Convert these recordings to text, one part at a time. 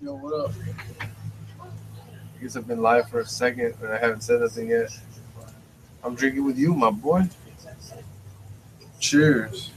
Yo, what up? I guess I've been live for a second, but I haven't said nothing yet. I'm drinking with you, my boy. Cheers.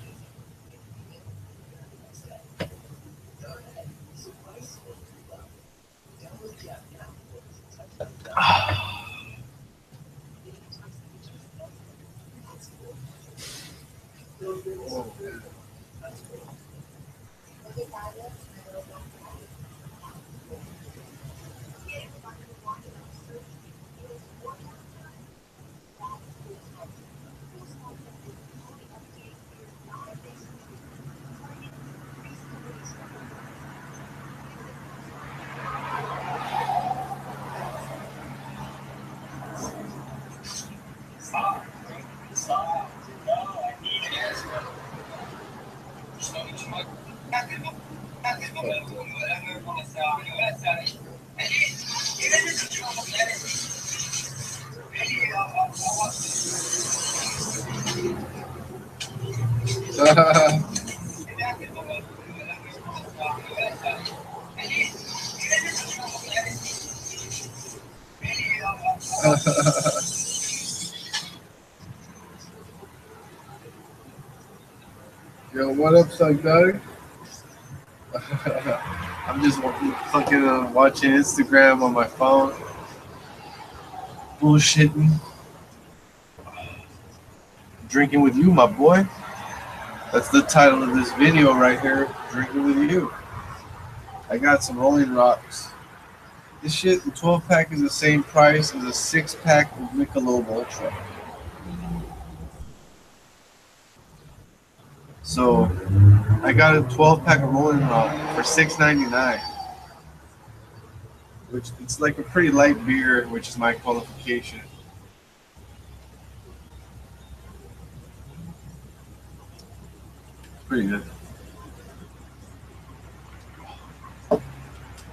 Yo, what up, Suck Dog? I'm just fucking watching Instagram on my phone, bullshitting, drinking with you, my boy. That's the title of this video right here. Drinking with you. I got some Rolling Rocks. This shit, the 12 pack is the same price as a 6 pack of Michelob Ultra. So I got a 12 pack of Rolling Rock for $6.99, which it's like a pretty light beer, which is my qualification. Pretty good.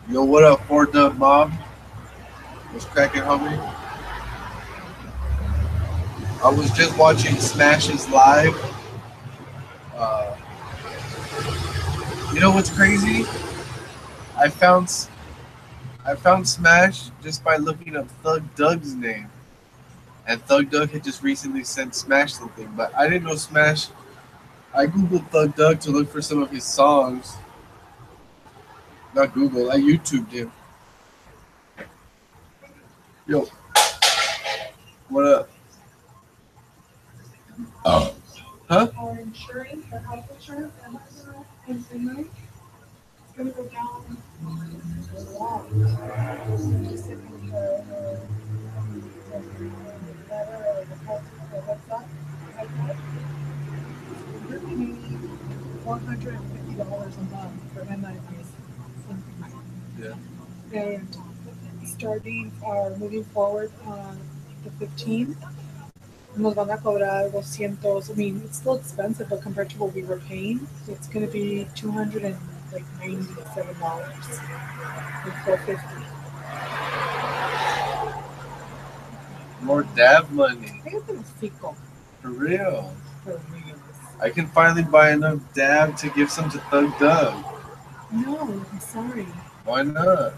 Yo, what up, 4Dub Mob? What's cracking, homie? I was just watching Smash's live. You know what's crazy? I found Smash just by looking up Thug Doug's name, and Thug Doug had just recently sent Smash something, but I didn't know Smash. I googled Thug Doug to look for some of his songs. Not Google, I YouTubed him. Yo, what up? Oh. Huh? Our insurance, our health insurance, and it's gonna go down a lot. Just sending letter or the health or what's up. We're paying $450 a month for MIS. Yeah. And starting or moving forward on the 15th, nos van a cobrar 200. I mean, it's still expensive, but compared to what we were paying, it's going to be $297, like 450. More dab money. I got the fico For real. for real. I can finally buy enough dab to give some to Thug Doug. No, I'm sorry. Why not?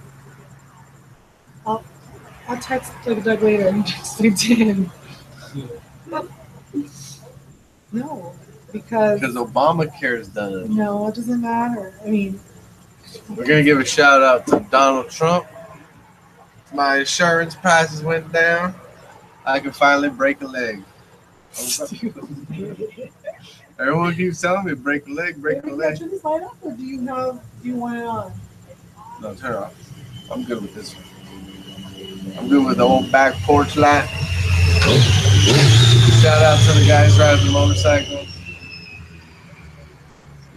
I'll text Doug later and just to him. No, because Obamacare is done. no, it doesn't matter. I mean, We're gonna give a shout out to Donald Trump. My insurance prices went down. I can finally break a leg. Everyone keeps telling me break a leg, break a leg. Turn this light off, or do you want it on? No, turn it off. I'm good with this one. I'm good with the old back porch light. Shout out to the guys riding the motorcycle.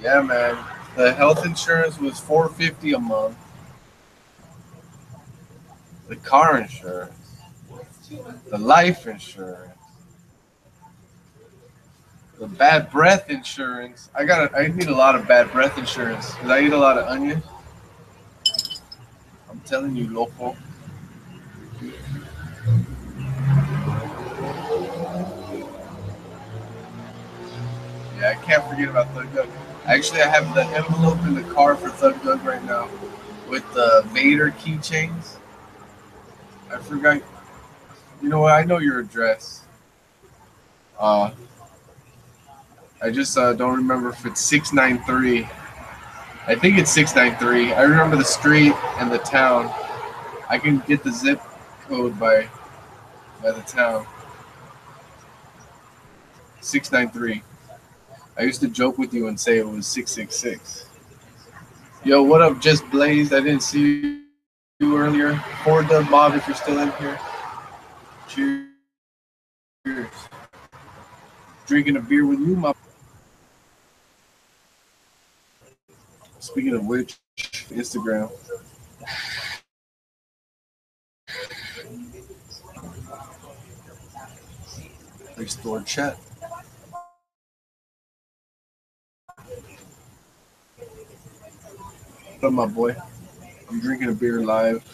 Yeah, man. The health insurance was $450 a month. The car insurance, the life insurance, the bad breath insurance. I need a lot of bad breath insurance because I eat a lot of onion. I'm telling you, loco. Yeah, I can't forget about Thug Dug. Actually, I have the envelope in the car for Thug Dug right now. with the Vader keychains. I forgot. You know what? I know your address. Uh, I just don't remember if it's 693. I think it's 693. I remember the street and the town. I can get the zip code by the town. 693. I used to joke with you and say it was 666. Yo, what up, Just Blazed? I didn't see you earlier. Ford Dub Mob, if you're still in here. Cheers. Drinking a beer with you, my. Speaking of which, Instagram. Restore chat. What up, my boy? I'm drinking a beer live.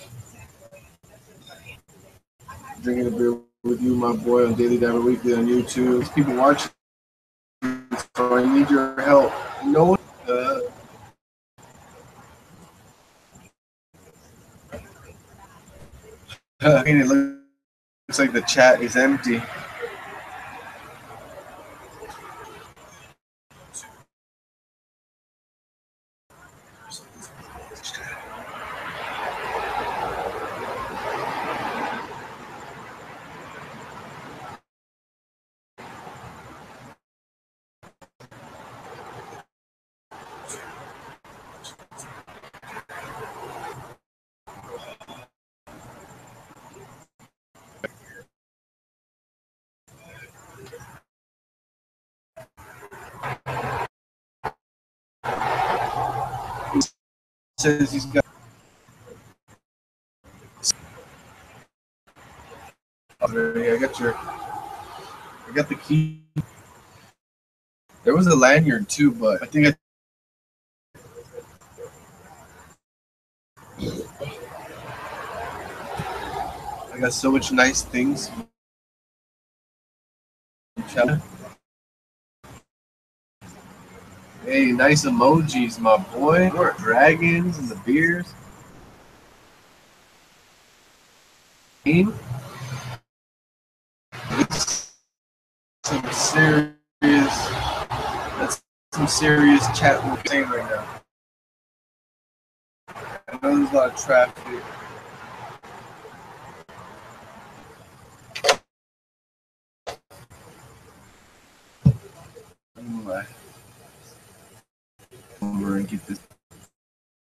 Drinking a beer with you, my boy, on Daily Diver Weekly on YouTube. There's people watching, so I need your help. You know what? I mean, it looks like the chat is empty. Says he's got. I got the key. There was a lanyard too, but I think I got so much nice things. Hey, nice emojis, my boy. More dragons and the beers. Some serious. That's some serious chat we're saying right now. I know there's a lot of traffic. Over and get this.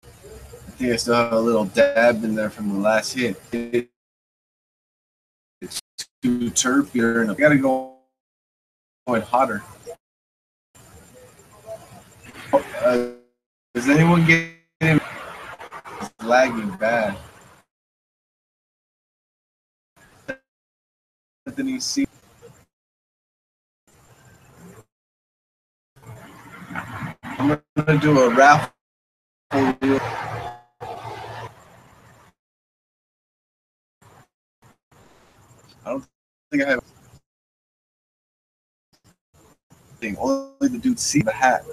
I think I still have a little dab in there from the last hit. It's too terpy, and I gotta go going hotter. Does anyone get him? It's lagging bad. Anthony C. I'm gonna do a raffle. I don't think I have. Only the dude see the hat.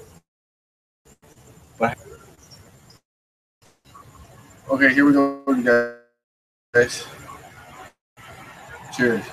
But okay, here we go, guys. Cheers.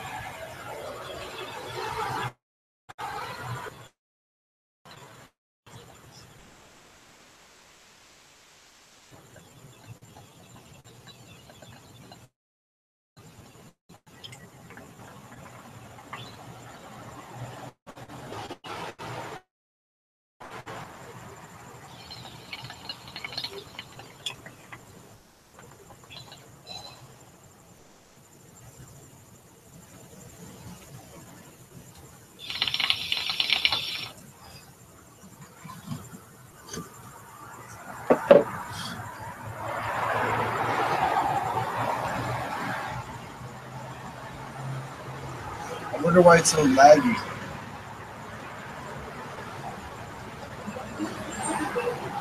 I wonder why it's so laggy.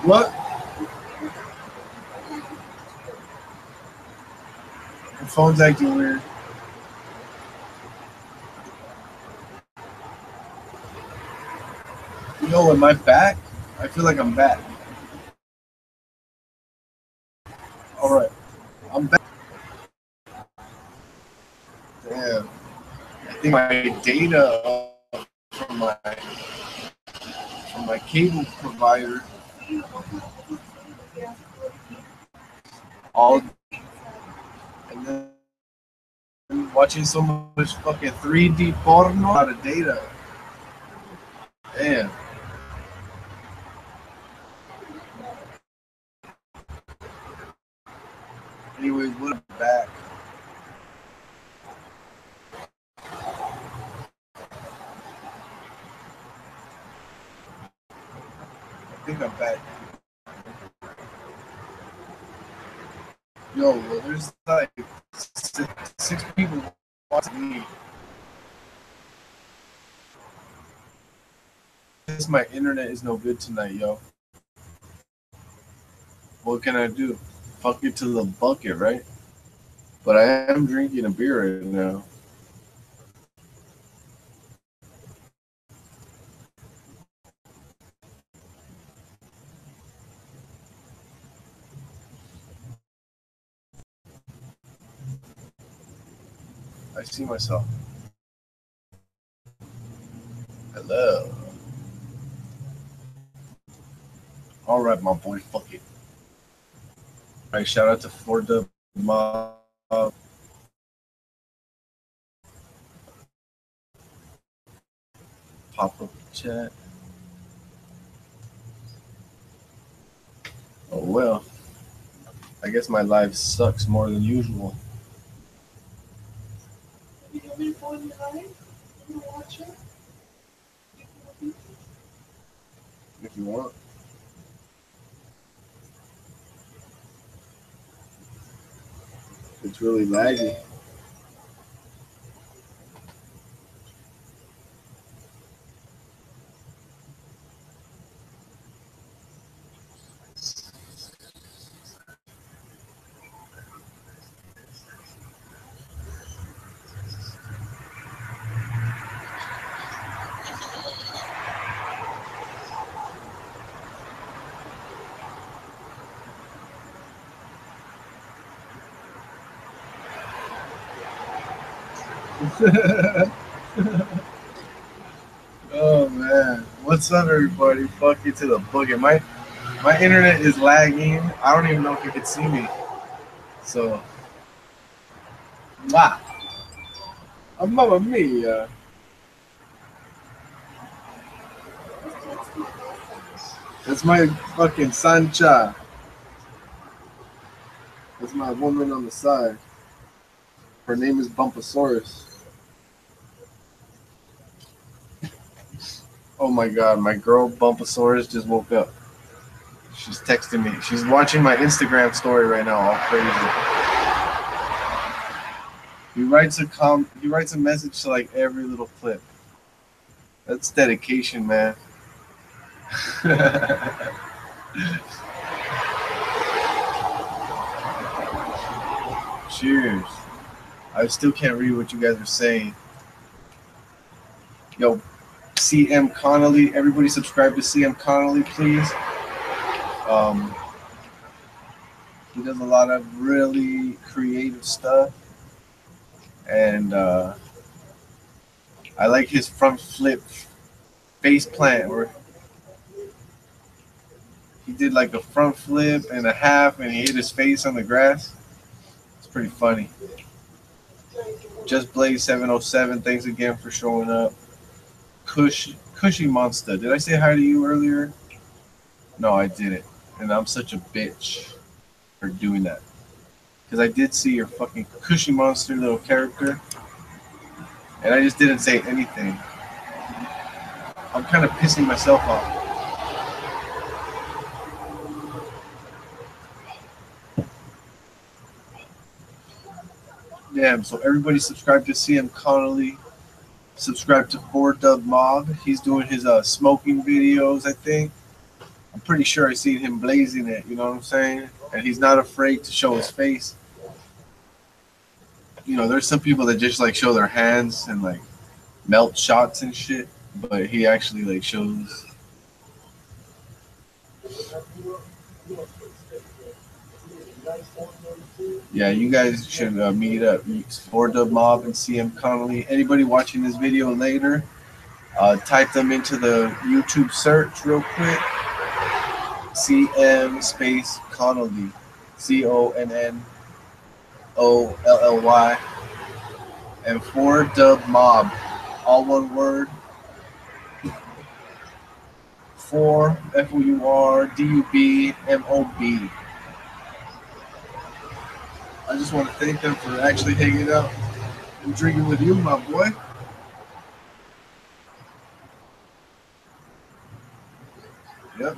What? The phone's acting weird. You know, am I back? I feel like I'm back. getting my data from my cable provider all, and then watching so much fucking 3D porno out of data. Damn. Anyways, we're back. I think I'm back. Yo, well, there's like six people watching me. Guess my internet is no good tonight, yo. What can I do? Fuck it to the bucket, right? But I am drinking a beer right now. I see myself. Hello. All right, my boy. Fuck it. All right, shout out to 4Dub Mob. Pop up chat. Oh well. I guess my life sucks more than usual. You want me to go in live? You want to watch it? If you want. It's really laggy. Oh man, what's up, everybody? Fuck you to the boogie. My internet is lagging. I don't even know if you can see me. So, wow, mamma mia. That's my fucking Sancha. That's my woman on the side. Her name is Bumpasaurus. Oh my god, my girl Bumpasaurus just woke up. She's texting me. She's watching my Instagram story right now, all crazy. He writes a message to like every little clip. That's dedication, man. Cheers. I still can't read what you guys are saying. Yo, CM Connolly. Everybody subscribe to CM Connolly, please. He does a lot of really creative stuff. And I like his front flip face plant where he did like a front flip and a half and he hit his face on the grass. It's pretty funny. Just Blaze 707, thanks again for showing up. Cushy Monster, did I say hi to you earlier? No, I didn't. And I'm such a bitch for doing that. Because I did see your fucking Cushy Monster little character. And I just didn't say anything. I'm kind of pissing myself off. Damn, so everybody subscribe to CM Connolly. Subscribe to 4Dub Mob. He's doing his smoking videos, I think. I'm pretty sure I seen him blazing it, you know what I'm saying? And he's not afraid to show his face. You know, there's some people that just like show their hands and like melt shots and shit, but he actually like shows. Yeah, you guys should meet up. 4Dub Mob and CM Connolly. Anybody watching this video later, type them into the YouTube search real quick. CM space Connolly. CONNOLLY. And 4Dub Mob. All one word. 4 FOURDUBMOB. I just want to thank them for actually hanging out and drinking with you, my boy. Yep.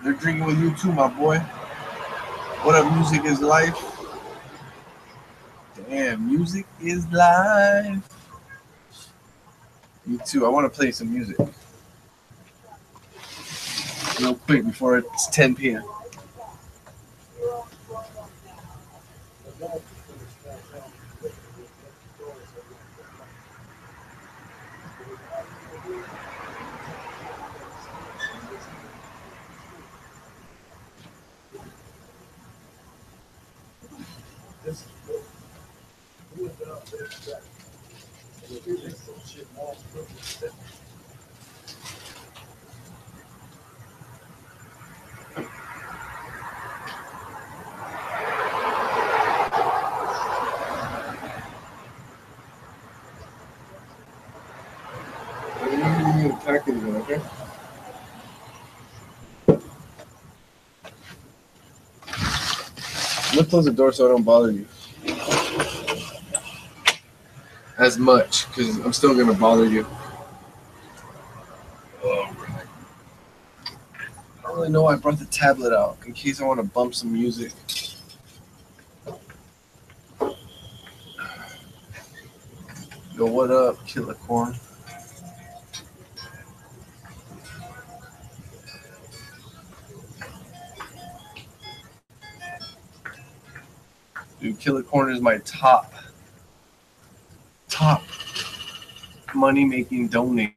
They're drinking with you too, my boy. What up, music is life? Damn, music is life. Me too. I want to play some music. Real quick before it's 10 p.m. Okay? I'm gonna close the door so I don't bother you as much, because I'm still gonna bother you. I don't really know why I brought the tablet out, in case I want to bump some music. Yo, what up, Killer Corn? Dude, Killer Corn is my top money-making donator.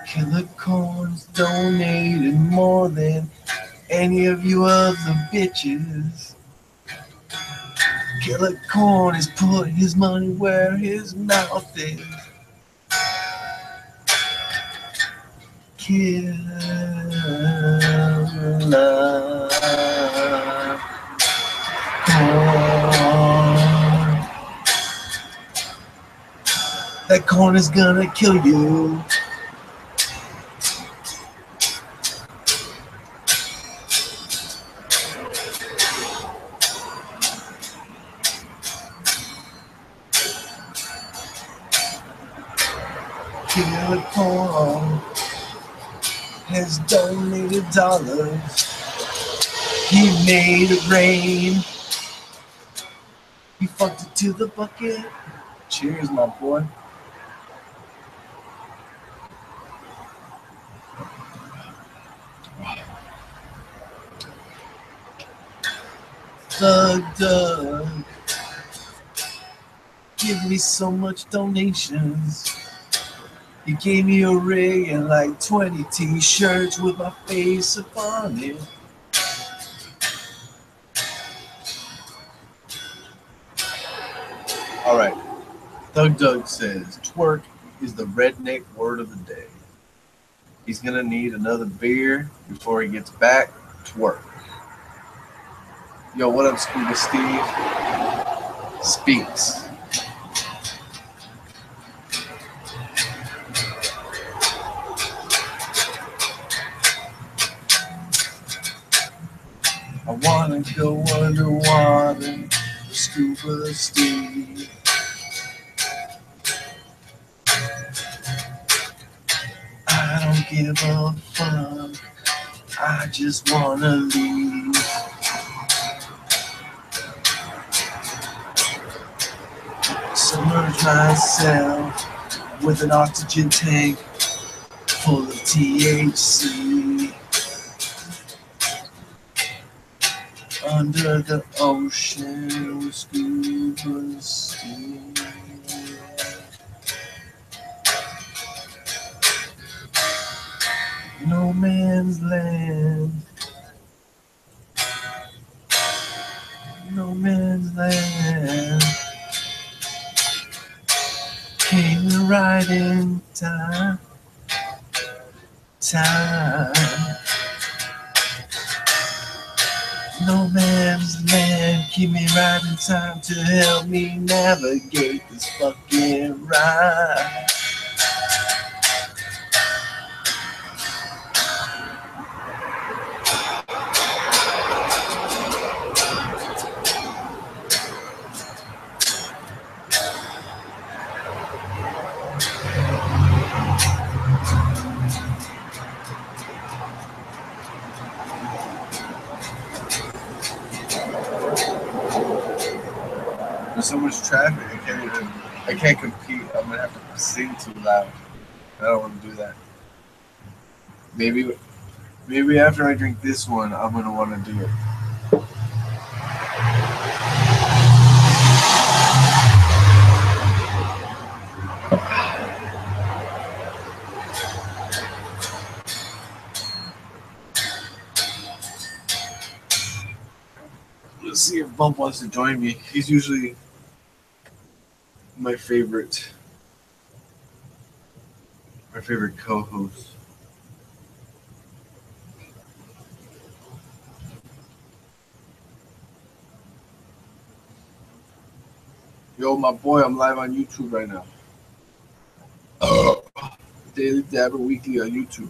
Killer Corn's donated more than any of you other bitches. Killer Corn is putting his money where his mouth is. Killer Corn. That corn is gonna kill you. Killer Corn has donated dollars. He made it rain. He fucked it to the bucket. Cheers, my boy. Thug Doug, give me so much donations. He gave me a rig and like 20 t-shirts with my face upon it. All right. Thug Doug says, twerk is the redneck word of the day. He's going to need another beer before he gets back. Twerk. Yo, what up, Scuba Steve? Speaks. I wanna go underwater, Scuba Steve. I don't give a fuck, I just wanna leave. Submerge myself with an oxygen tank. full of THC. Under the ocean with scuba steam. No man's land. No man's land. Came right in time. No man's land, keep me right in time to help me navigate this fucking ride. There's so much traffic, I can't compete. I'm gonna have to sing too loud. I don't want to do that. Maybe after I drink this one, I'm gonna want to do it. Let's see if Bump wants to join me. He's usually my favorite co-host. Yo, my boy, I'm live on YouTube right now. Daily Dabber Weekly on YouTube.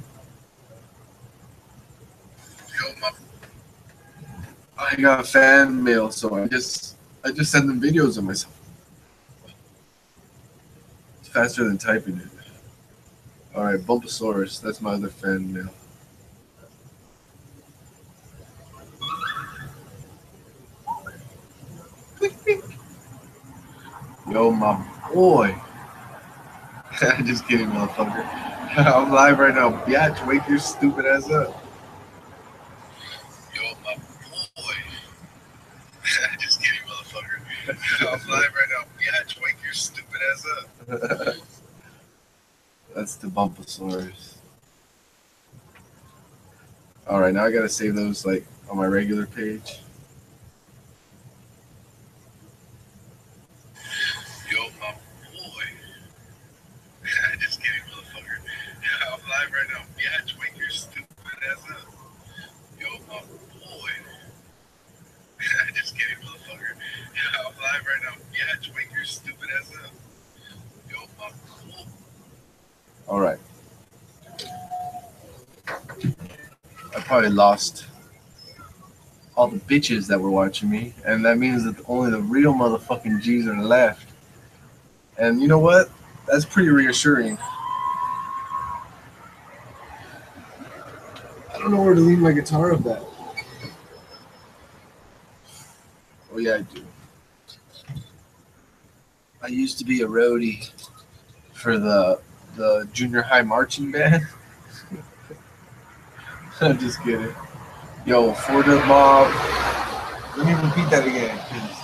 Yo, I got fan mail, so I just send them videos of myself. It's faster than typing it. All right, Bumposaurus. That's my other fan mail. Yo, my boy. Just kidding, motherfucker. I'm live right now. Biatch, wake your stupid ass up. Yo, my boy. Just kidding, motherfucker. I'm live right now. Biatch, wake your stupid ass up. That's the Bumposaurus. All right, now I gotta save those like on my regular page. Yo, my boy. Just kidding, motherfucker. I'm live right now. Biatch, wake your stupid ass up. Yo, my boy. Just kidding, motherfucker. I'm live right now. Biatch, wake your stupid ass up. Yo, my boy. All right. I probably lost all the bitches that were watching me, and that means that only the real motherfucking G's are left. And you know what? That's pretty reassuring. I don't know where to leave my guitar of that. Oh yeah, I do. I used to be a roadie for the junior high marching band. I'm just kidding. Yo, For the Mob. Let me repeat that again, because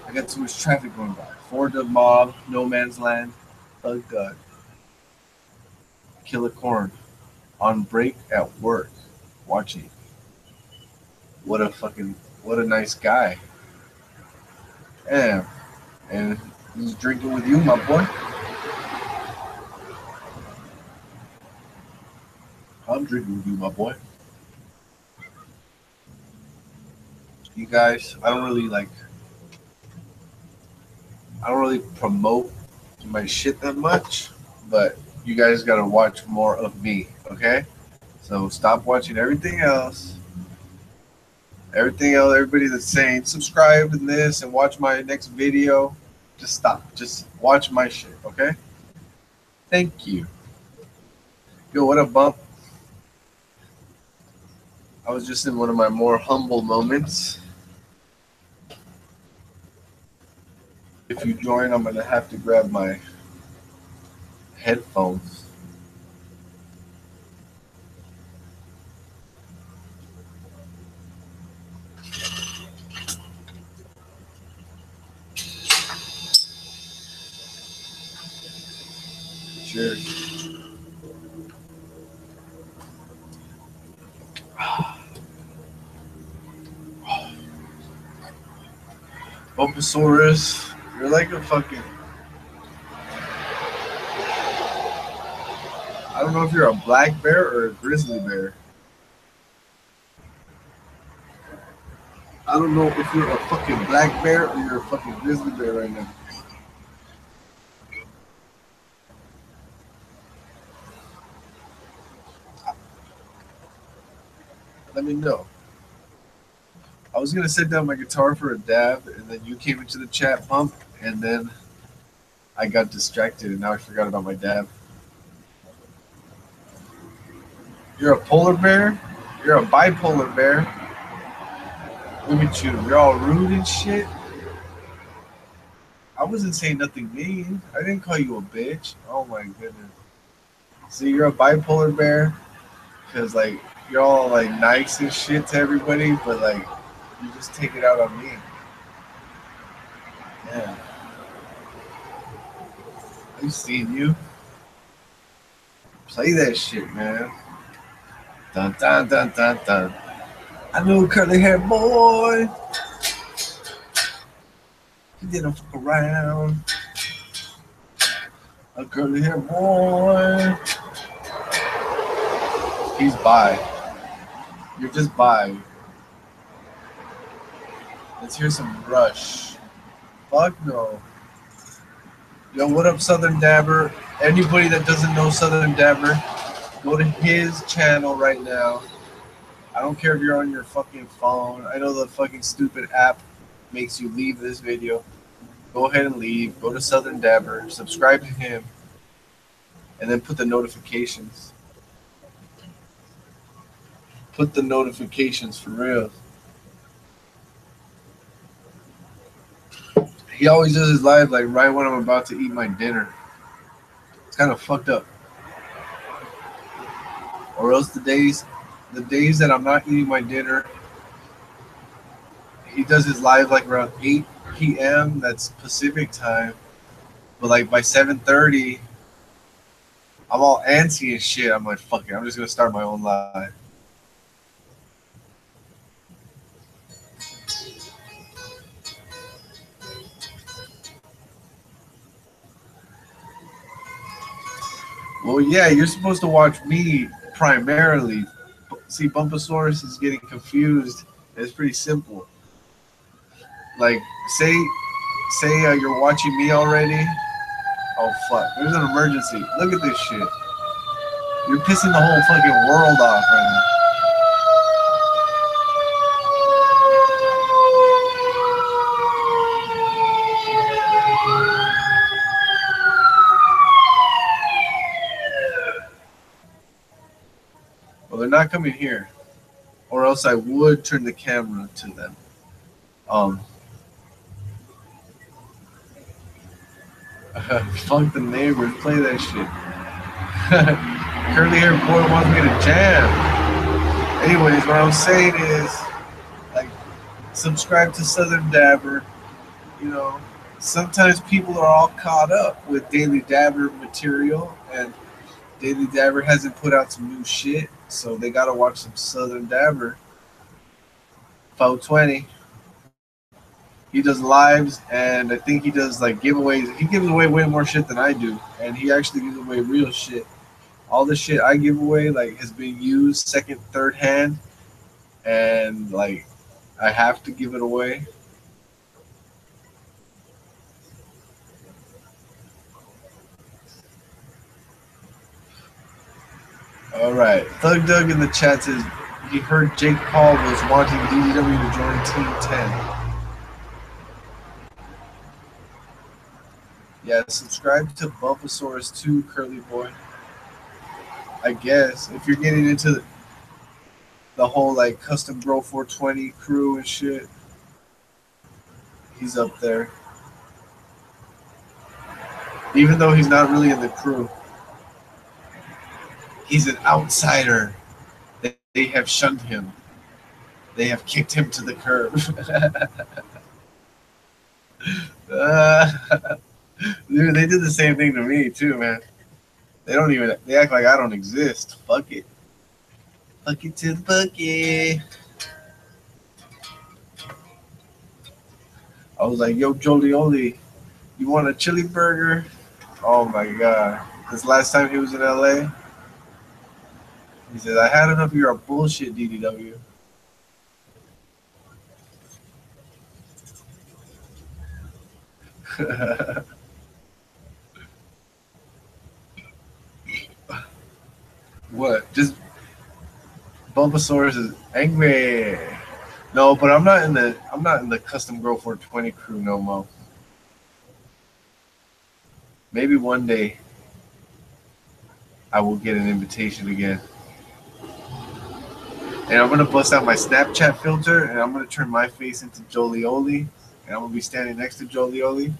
I got too much traffic going by. For the Mob, No Man's Land, Thug God, Killer Corn, on break at work, watching. What a nice guy. Yeah, and he's drinking with you, my boy. I'm drinking with you, my boy. You guys, I don't really promote my shit that much, but you guys gotta watch more of me, okay? So stop watching everything else. Everybody that's saying subscribe and this and watch my next video, just stop. Just watch my shit, okay? Thank you. Yo, what up, Bump? I was just in one of my more humble moments. If you join, I'm gonna have to grab my headphones Bulbasaurus, you're like a fucking. I don't know if you're a black bear or a grizzly bear. I don't know if you're a fucking black bear or you're a fucking grizzly bear right now. Let me know. I was gonna set down my guitar for a dab, and then you came into the chat pump, and then I got distracted, and now I forgot about my dab. You're a polar bear? You're a bipolar bear? Look at you. You're all rude and shit. I wasn't saying nothing mean. I didn't call you a bitch. Oh my goodness. See, you're a bipolar bear because, like, you're all, like, nice and shit to everybody, but, like, you just take it out on me. Yeah. I've seen you. Play that shit, man. Dun dun dun dun dun. I knew a curly hair boy. He didn't fuck around. A curly hair boy. He's bi. You're just bi. Let's hear some Rush. Fuck no. Yo, what up, Southern Dabber? Anybody that doesn't know Southern Dabber, go to his channel right now. I don't care if you're on your fucking phone. I know the fucking stupid app makes you leave this video. Go ahead and leave. Go to Southern Dabber. Subscribe to him. And then put the notifications. Put the notifications for real. He always does his live like right when I'm about to eat my dinner. It's kind of fucked up. Or else the days that I'm not eating my dinner, he does his live like around 8 p.m. That's Pacific time. But like by 7:30, I'm all antsy and shit. I'm like, fuck it, I'm just gonna start my own live. Well, yeah, you're supposed to watch me primarily. See, Bumpasaurus is getting confused. It's pretty simple. Like, say you're watching me already. Oh, fuck. There's an emergency. Look at this shit. You're pissing the whole fucking world off right now. Well, they're not coming here. Or else I would turn the camera to them. Fuck the neighbors. Play that shit. Curly hair boy wants me to jam. Anyways, what I'm saying is, like, subscribe to Southern Dabber. You know, sometimes people are all caught up with Daily Dabber material, and Daily Dabber hasn't put out some new shit, so they gotta watch some Southern Dabber. 420. He does lives, and I think he does like giveaways. He gives away way more shit than I do, and he actually gives away real shit. All the shit I give away like has been used second, third hand, and like I have to give it away. All right, Thug Doug in the chat says he heard Jake Paul was wanting DDW to join Team 10. Yeah, subscribe to Bulbasaurus 2, Curly Boy. I guess if you're getting into the whole like custom Bro 420 crew and shit, he's up there. Even though he's not really in the crew, he's an outsider. They have shunned him. They have kicked him to the curb. Dude, they did the same thing to me too, man. They act like I don't exist. Fuck it. Fuck it to the bucket. I was like, yo, Jolioli, you want a chili burger? Oh my god. This last time he was in LA, he said, I had enough of your bullshit, DDW. What? Just Bulbasaurus is angry. No, but I'm not in the custom Girl 420 crew no more. Maybe one day I will get an invitation again. And I'm gonna bust out my Snapchat filter and I'm gonna turn my face into Jolioli and I'm gonna be standing next to Jolioli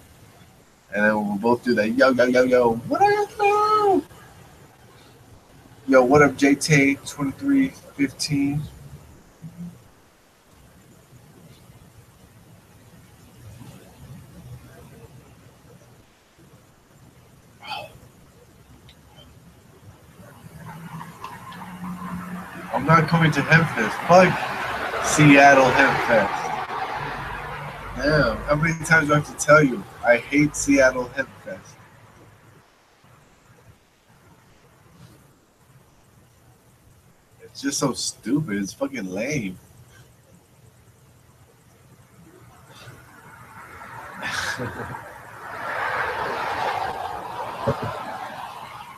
and then we'll both do that yo. What are you doing? Yo, what up JT 2315? I'm not coming to Hempfest. Fuck Seattle Hempfest. Damn, how many times do I have to tell you? I hate Seattle Hempfest. It's just so stupid. It's fucking lame.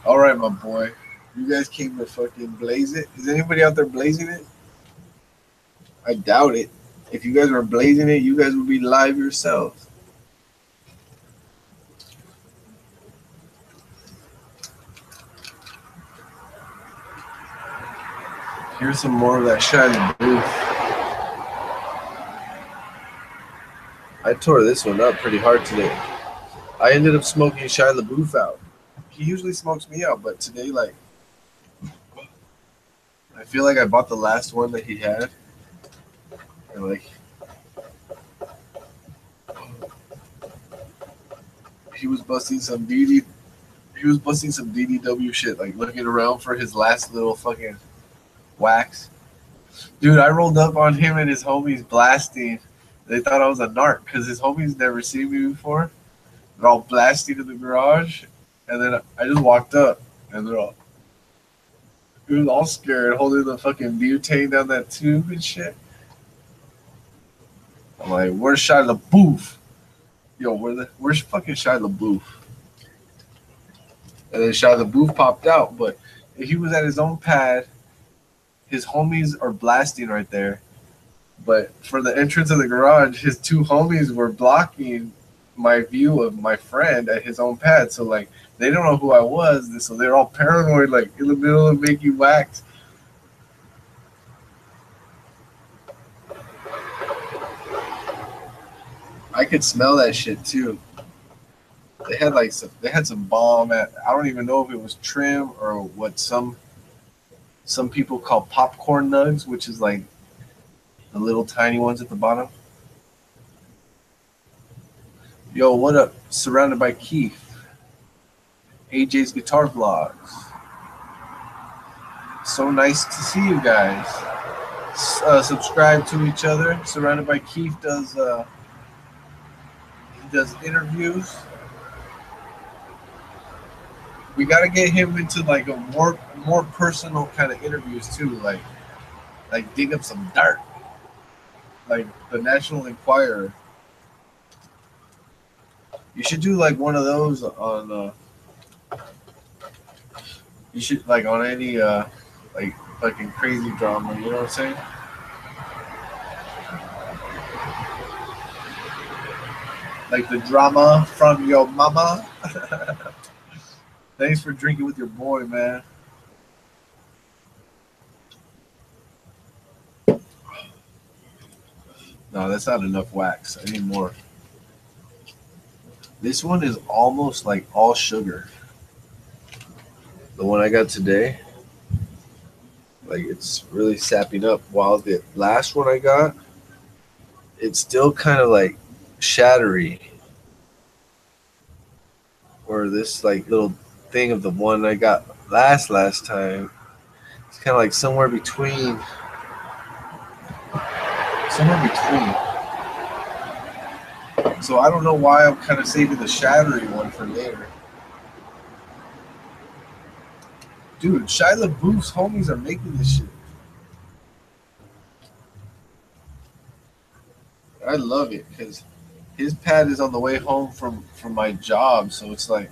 All right, my boy. You guys came to fucking blaze it. Is anybody out there blazing it? I doubt it. If you guys were blazing it, you guys would be live yourselves. Here's some more of that Shia LaBeouf. I tore this one up pretty hard today. I ended up smoking Shia LaBeouf out. He usually smokes me out, but today, like, I feel like I bought the last one that he had. And, like, he was busting some DDW shit, like looking around for his last little fucking wax. Dude, I rolled up on him and his homies blasting. They thought I was a narc because his homies never seen me before. They're all blasting in the garage. And then I just walked up and he was all scared, holding the fucking butane down that tube and shit. I'm like, where's Shia LaBeouf? Yo, where's fucking Shia LaBeouf? And then Shia LaBeouf popped out, but he was at his own pad. His homies are blasting right there. But for the entrance of the garage, his two homies were blocking my view of my friend at his own pad. So, like, they don't know who I was. So they're all paranoid, like, in the middle of making wax. I could smell that shit, too. They had some bomb at, I don't even know if it was trim or what some people call popcorn nugs, which is like the little tiny ones at the bottom. Yo, what up? Surrounded by Keith. AJ's Guitar Vlogs. So nice to see you guys. Subscribe to each other. Surrounded by Keith does interviews. We gotta get him into like a more personal kind of interviews too, like dig up some dirt, like the National Enquirer. You should do like one of those on. You should like on any like fucking crazy drama. You know what I'm saying? Like the drama from your mama. Thanks for drinking with your boy, man. No, that's not enough wax. I need more. This one is almost like all sugar. The one I got today, like it's really sapping up. While the last one I got, it's still kind of like shattery. Or this like little thing of the one I got last time. It's kind of like somewhere between. So I don't know why I'm kind of saving the Shattery one for later. Dude, Shia LaBeouf's homies are making this shit. I love it because his pad is on the way home from my job, so it's like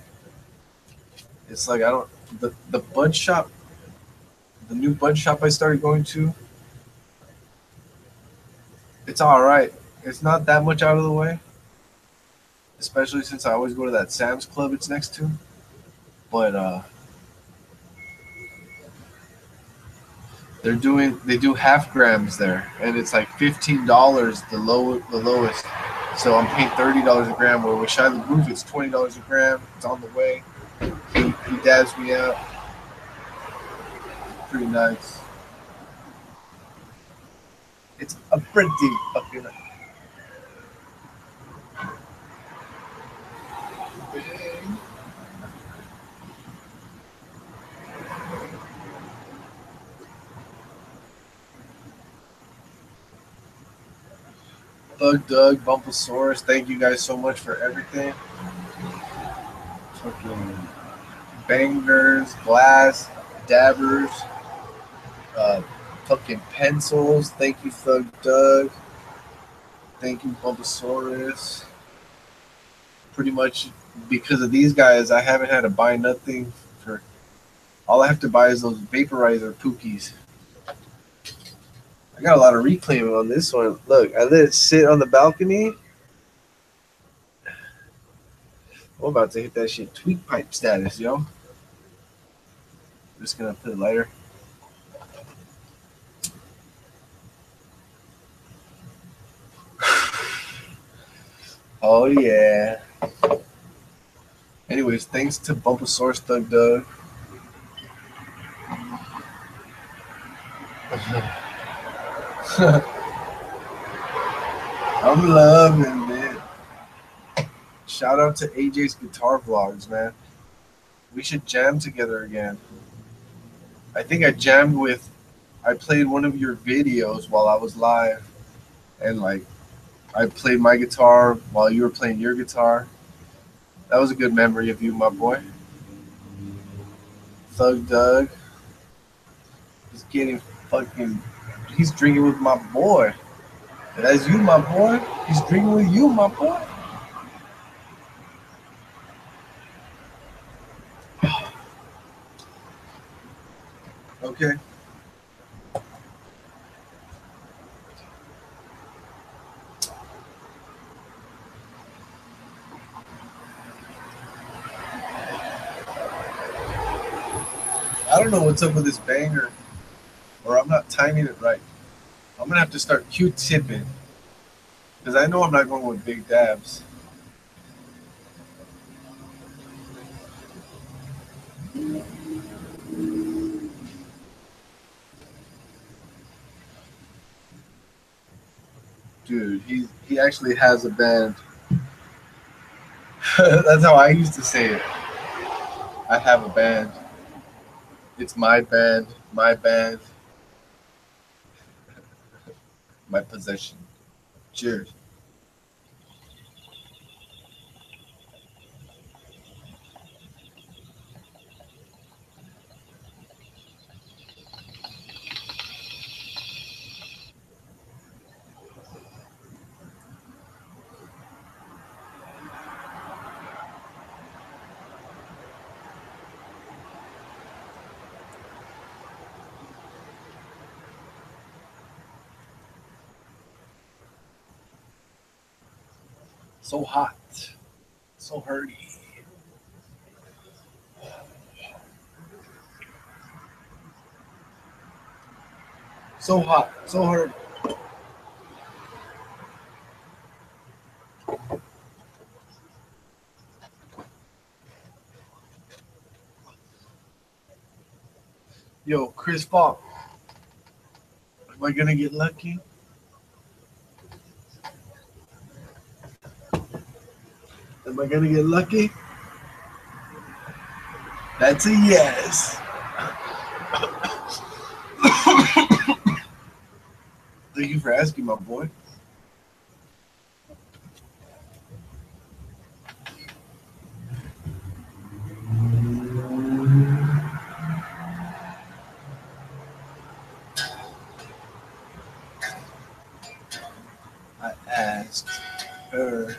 I don't the bud shop, the new bud shop I started going to. It's all right. It's not that much out of the way, especially since I always go to that Sam's Club it's next to. But they do half grams there, and it's like $15 the lowest. So I'm paying $30 a gram. Where with Shia LaBeouf it's $20 a gram. It's on the way. He dabs me out. Pretty nice. It's a pretty fucking. Thug Doug, Bumpasaurus, thank you guys so much for everything. Fucking bangers, glass, dabbers, fucking pencils. Thank you, Thug Doug. Thank you, Bumpasaurus. Pretty much because of these guys, I haven't had to buy nothing for. All I have to buy is those vaporizer pookies. I got a lot of reclaiming on this one. Look, I let it sit on the balcony. I'm about to hit that shit tweak pipe status, yo. I'm just gonna put it lighter. Oh yeah. Anyways, thanks to Bumpasaurus Thug Doug. I'm loving it. Shout out to AJ's guitar vlogs, man. We should jam together again. I think I played one of your videos while I was live, and like I played my guitar while you were playing your guitar. That was a good memory of you, my boy. Thug Doug. He's drinking with my boy. That's you, my boy. He's drinking with you, my boy. Okay. I don't know what's up with this banger, or I'm not timing it right. I'm gonna have to start Q-tipping, because I know I'm not going with big dabs. Dude, he actually has a band. That's how I used to say it. I have a band. It's my band, my possession. Cheers. So hot. So hurty. So hot. So hurty. Yo, Chris Falk. Am I gonna get lucky? Am I gonna get lucky? That's a yes. Thank you for asking, my boy. I asked her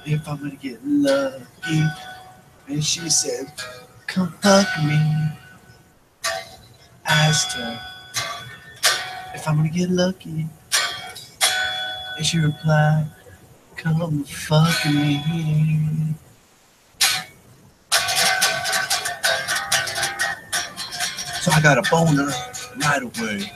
if I'm gonna get lucky, and she said, "Come fuck me." Asked her if I'm gonna get lucky, and she replied, "Come fuck me." So I got a boner right away.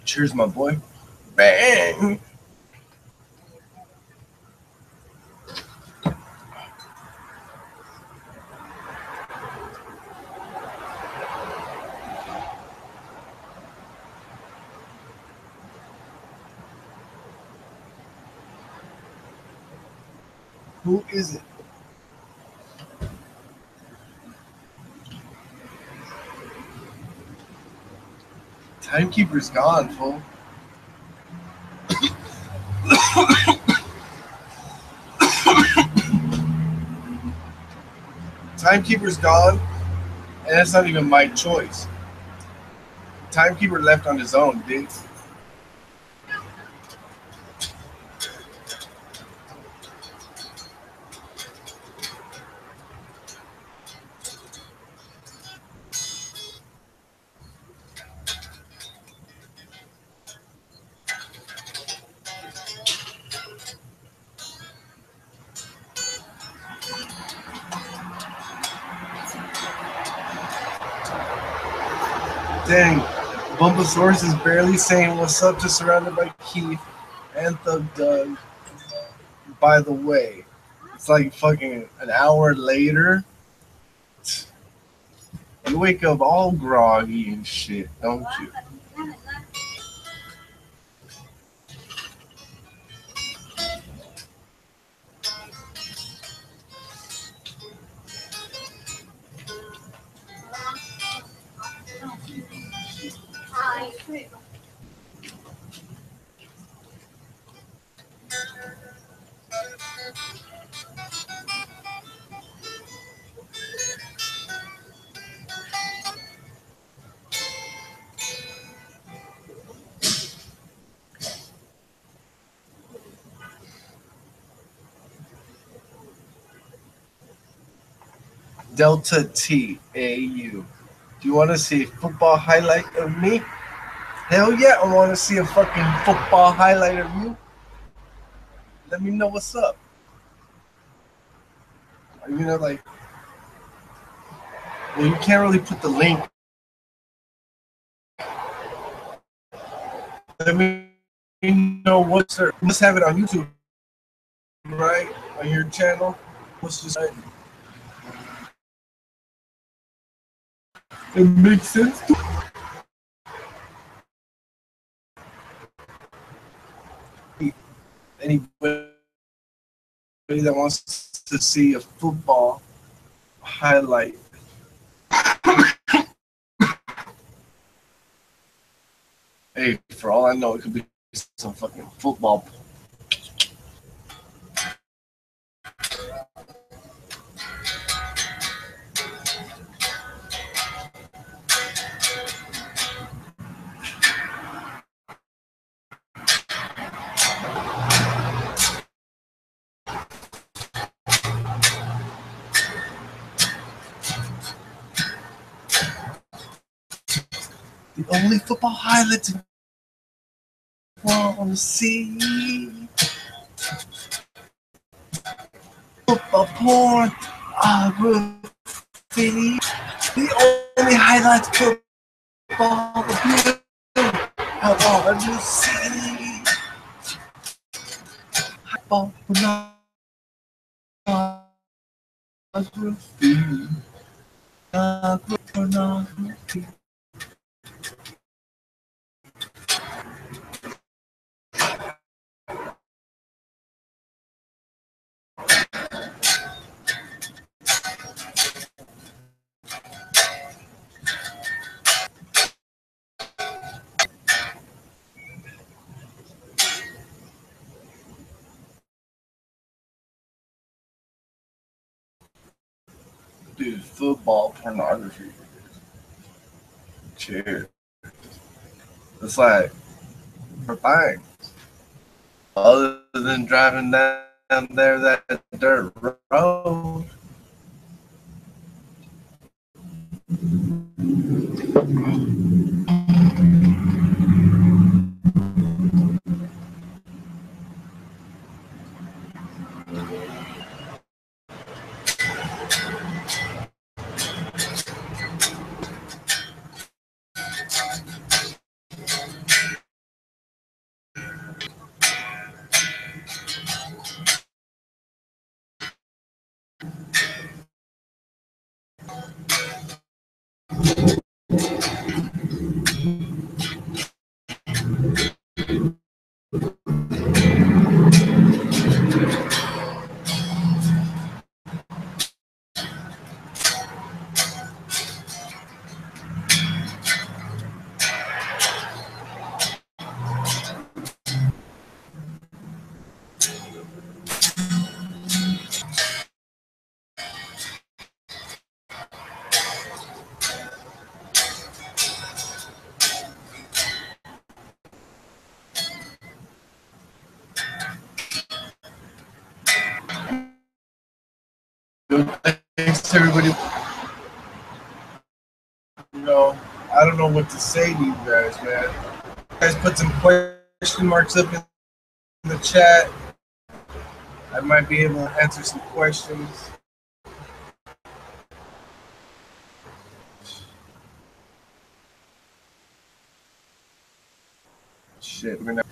Cheers, my boy. Bang. Who is it? Timekeeper's gone, fool. Timekeeper's gone, and that's not even my choice. Timekeeper left on his own, dude. Dang, Bulbasaurus is barely saying what's up, just surrounded by Keith and Thug Doug. By the way, it's like fucking an hour later. You wake up all groggy and shit, don't you? Delta T A U. Do you want to see a football highlight of me? Hell yeah, I want to see a fucking football highlight of you. Let me know what's up. You know, like, well, you can't really put the link. Let me know what's there. You must have it on YouTube, right? On your channel. What's just it makes sense. Anybody that wants to see a football highlight. Hey, for all I know, it could be some fucking football. The only football highlights I want to see. Football porn. Graffiti. The only highlights football. want to see. Oh, pornography. Pornography. Dude, football pornography. Cheers. It's like, for things. Other than driving down there that dirt road. Thanks to everybody. You know, I don't know what to say to you guys, man. You guys put some question marks up in the chat. I might be able to answer some questions. Shit, we're gonna.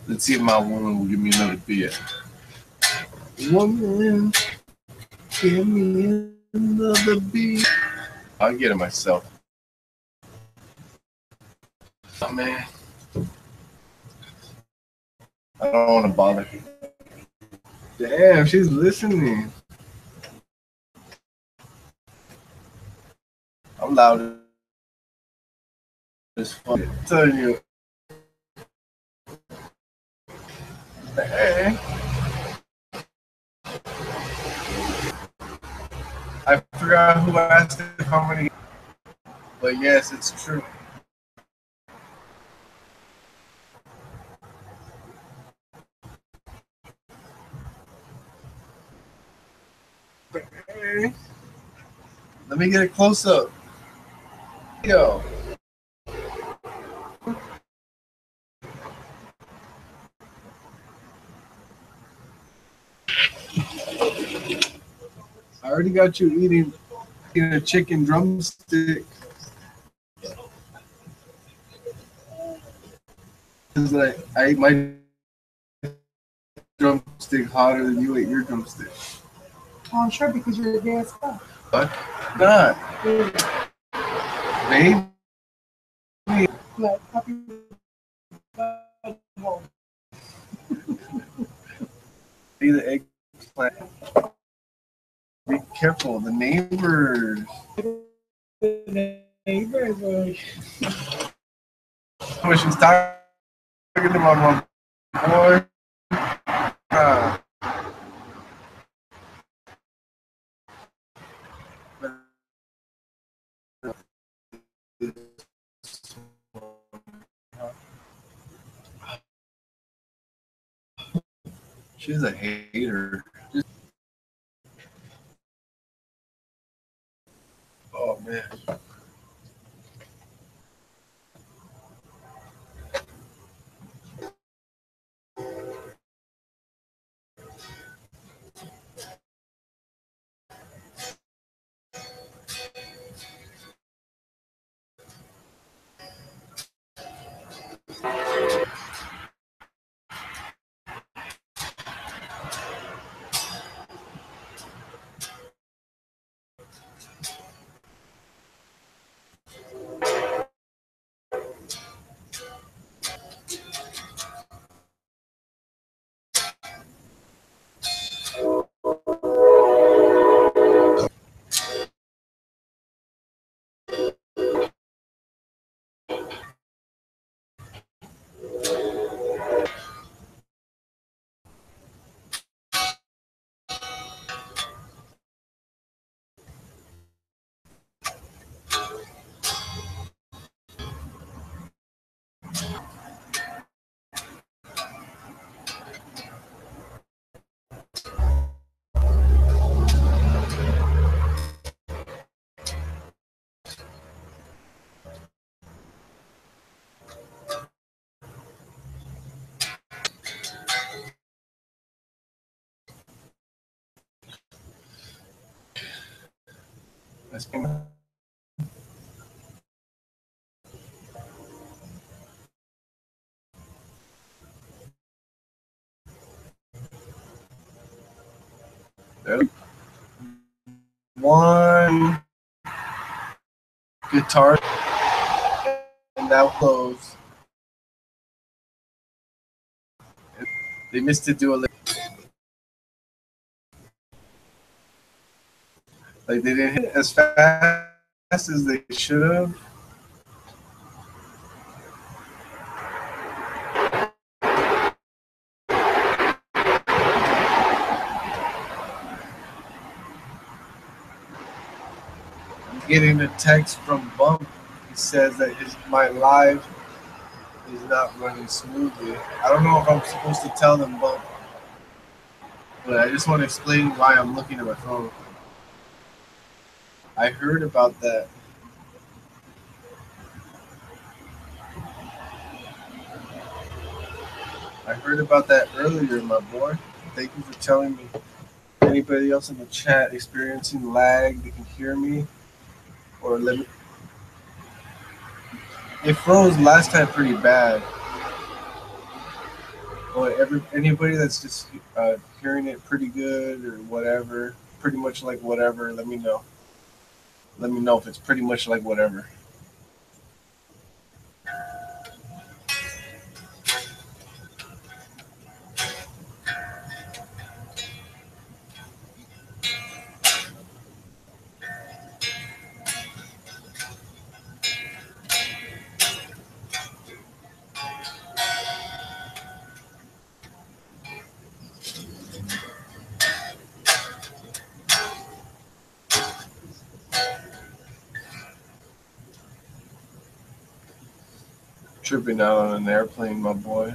Let's see if my woman will give me another beer. Woman, give me another beer. I'll get it myself. Oh, man. I don't want to bother. Damn, she's listening. I'm loud as fuck. I'm telling you. Hey. I forgot who asked it how many, but yes, it's true. Hey. Let me get a close up. Yo. I already got you eating a chicken drumstick. Because I ate my drumstick hotter than you ate your drumstick. Oh, I'm sure because you're a gay as fuck. What? Not. Babe? Like, See the eggplant. Be careful, the neighbors. the neighbors are... When she's talking to my boy. She's a hater. Oh man. That's one guitar and now close. They missed to do a like they didn't hit as fast as they should have. I'm getting a text from Bump. He says that my live is not running smoothly. I don't know if I'm supposed to tell them Bump, but I just want to explain why I'm looking at my phone. I heard about that. I heard about that earlier, my boy. Thank you for telling me. Anybody else in the chat experiencing lag, they can hear me, or let me. It froze last time pretty bad. But anybody that's just hearing it pretty good or whatever, pretty much like whatever, let me know. Let me know if it's pretty much like whatever. Tripping out on an airplane, my boy.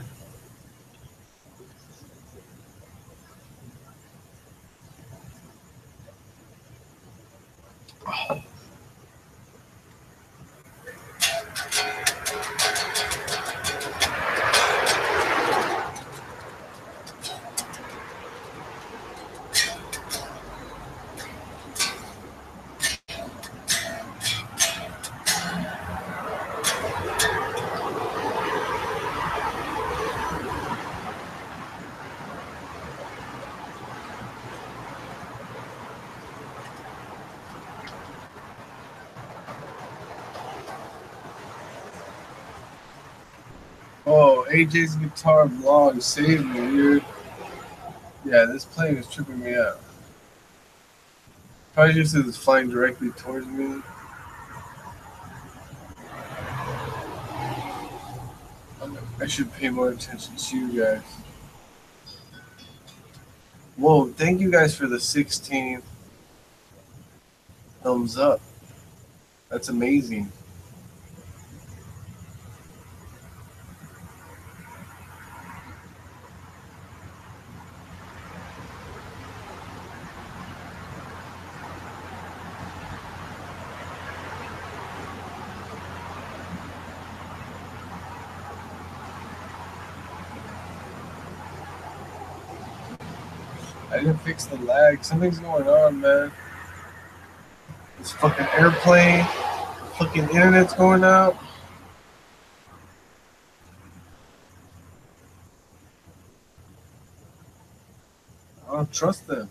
Oh, AJ's guitar vlog saved me, dude. Yeah, this plane is tripping me out. Probably just as it's flying directly towards me. I should pay more attention to you guys. Whoa, thank you guys for the 16 thumbs up. That's amazing. I didn't fix the lag. Something's going on, man. This fucking airplane, fucking internet's going out. I don't trust them.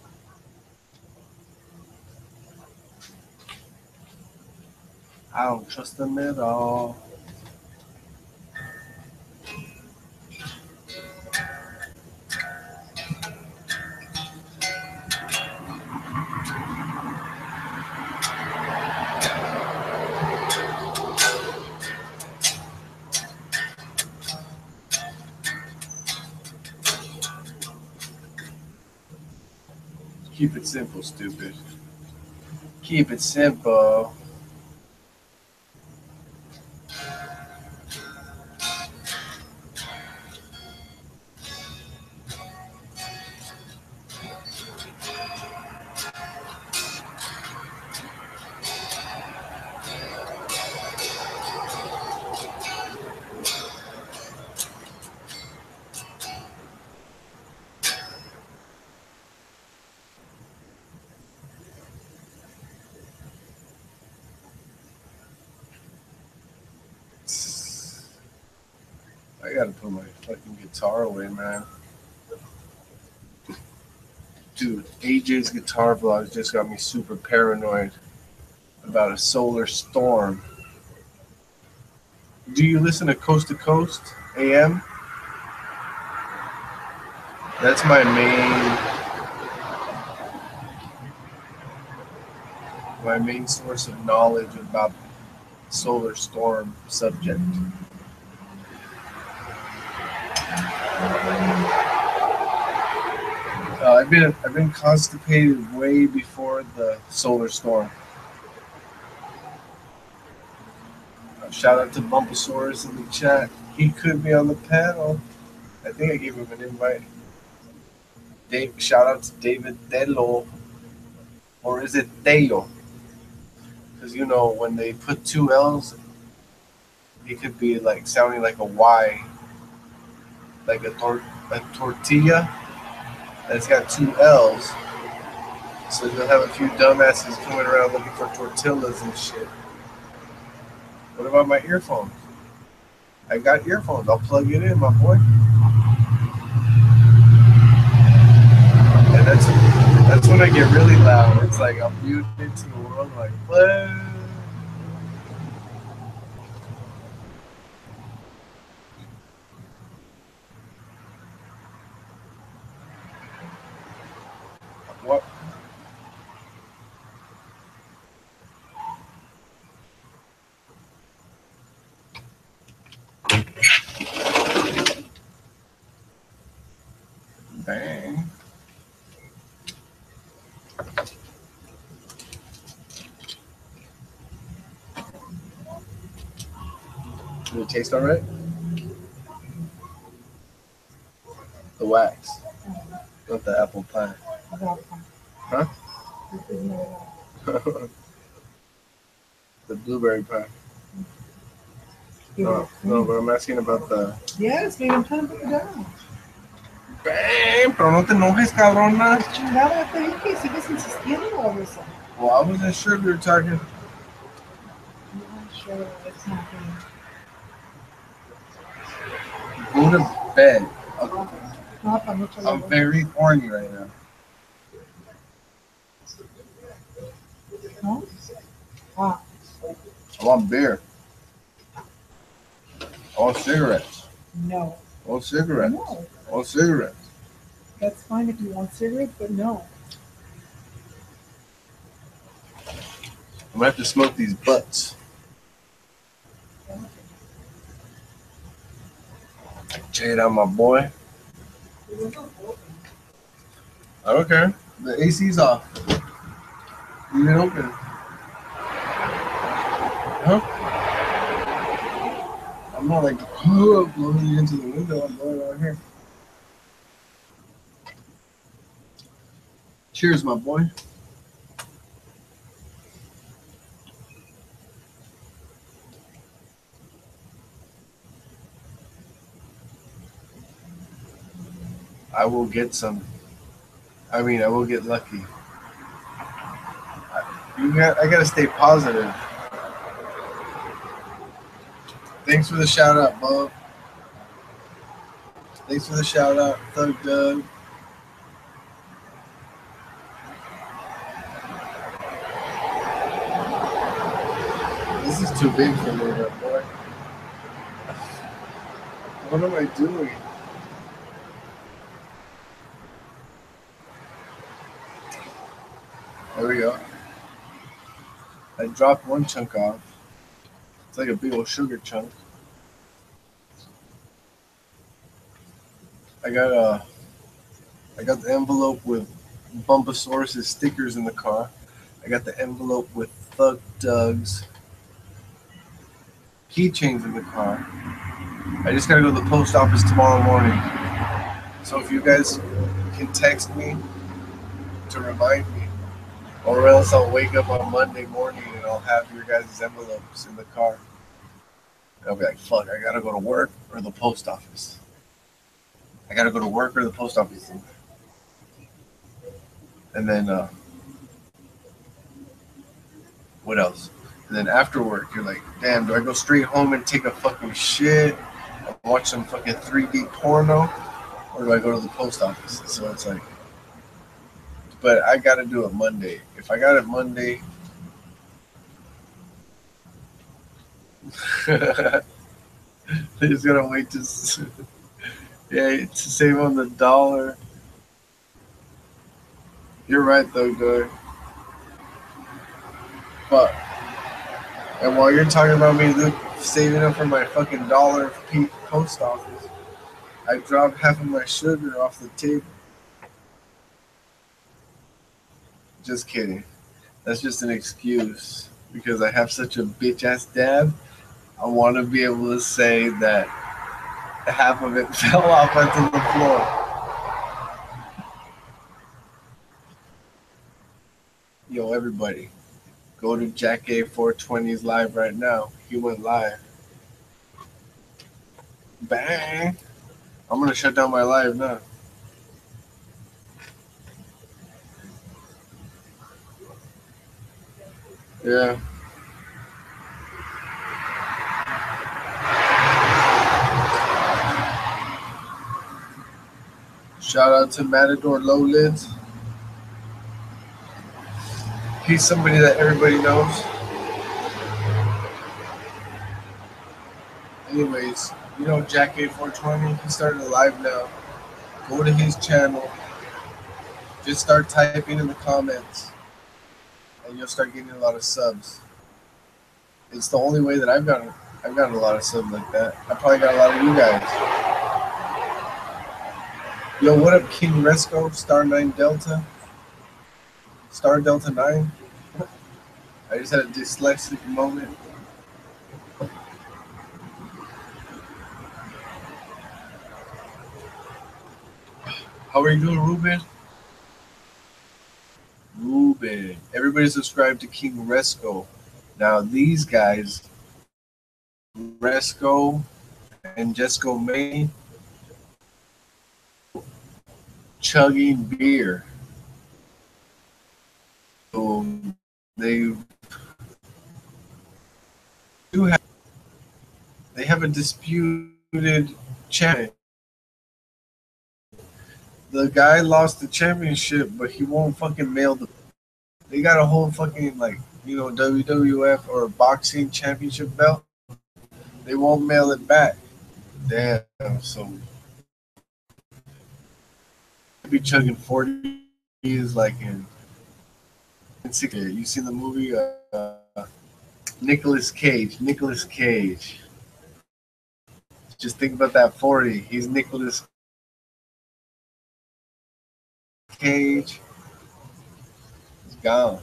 I don't trust them at all. Keep it simple, stupid. Keep it simple. I gotta put my fucking guitar away, man. Dude, AJ's guitar vlogs just got me super paranoid about a solar storm. Do you listen to Coast AM? That's my main source of knowledge about solar storm subject. I've been constipated way before the solar storm. Shout out to Bumpasaurus in the chat. He could be on the panel. I think I gave him an invite. Shout out to David Delo. Or is it Teo? Because you know, when they put two L's, it could be like sounding like a Y. Like a tortilla that's got two L's. So you'll have a few dumbasses coming around looking for tortillas and shit. What about my earphones? I got earphones. I'll plug it in, my boy. And that's when I get really loud. It's like I'm muted to the world. Like, what? What? Bang. Does it taste alright? The wax. Not the apple pie. Huh? The blueberry pie. No, but I'm asking about the... Yes, man, I'm trying to put it down. Bang, pero no te enojes, cabrona. Chingada, te dije, sigues insistiendo over something. Well, I wasn't sure if you were talking. I'm not sure what's happening. Go to bed. I'm very horny right now. No? Ah. I want beer. I want cigarettes. No. I want cigarettes. No. I want cigarettes. That's fine if you want cigarettes, but no. I'm gonna have to smoke these butts. Check it out, my boy. I don't care. The AC's off. Leave it open. Huh? I'm not like blowing you into the window. I'm blowing out here. Cheers, my boy. I will get some I mean, I will get lucky. I gotta stay positive. Thanks for the shout out, Bob. Thanks for the shout out, Thug Doug. This is too big for me, that boy. What am I doing? There we go. I dropped one chunk off. It's like a big old sugar chunk. I got the envelope with Bumposaurus stickers in the car. I got the envelope with Thug Doug's keychains in the car. I just gotta go to the post office tomorrow morning. So if you guys can text me to remind me, or else I'll wake up on Monday morning and I'll have your guys' envelopes in the car. And I'll be like, fuck, I gotta go to work or the post office. I gotta go to work or the post office. And then, what else? And then after work, you're like, damn, do I go straight home and take a fucking shit and watch some fucking 3D porno? Or do I go to the post office? So it's like, but I gotta do it Monday. If I got it Monday, I just gotta wait to, yeah, to save on the dollar. You're right though, Doug. But, and while you're talking about me saving up for my fucking dollar post office, I dropped half of my sugar off the table. Just kidding. That's just an excuse because I have such a bitch ass dad. I want to be able to say that half of it fell off onto the floor. Yo, everybody, go to Jack A420's live right now. He went live. Bang! I'm gonna shut down my live now. Yeah. Shout out to Matador Low Lids. He's somebody that everybody knows. Anyways, you know Jack A420, he started a live now. Go to his channel. Just start typing in the comments. And you'll start getting a lot of subs. It's the only way that I've gotten a lot of subs like that. I probably got a lot of you guys. Yo, what up, King Resco, Star 9 Delta? Star Delta 9? I just had a dyslexic moment. How are you doing, Ruben? Ruben. Everybody subscribe to King Resco. Now, these guys, Resco and Jesco May, chugging beer. So they have a disputed champion. The guy lost the championship, but he won't fucking mail the. They got a whole fucking WWF or boxing championship belt. They won't mail it back. Damn. So be chugging 40 is like in 60. You seen the movie Nicolas Cage? Nicolas Cage. Just think about that 40. He's Nicolas Cage. He's gone.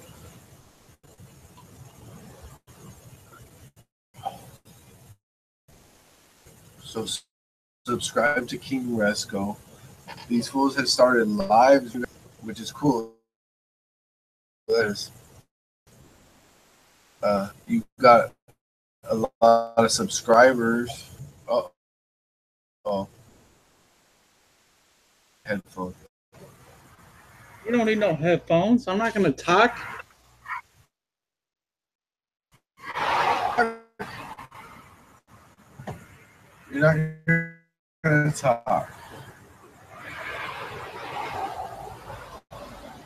So subscribe to King Resco. These fools have started lives, which is cool. You got a lot of subscribers. Oh, headphones. You don't need no headphones. I'm not gonna talk. You're not gonna talk.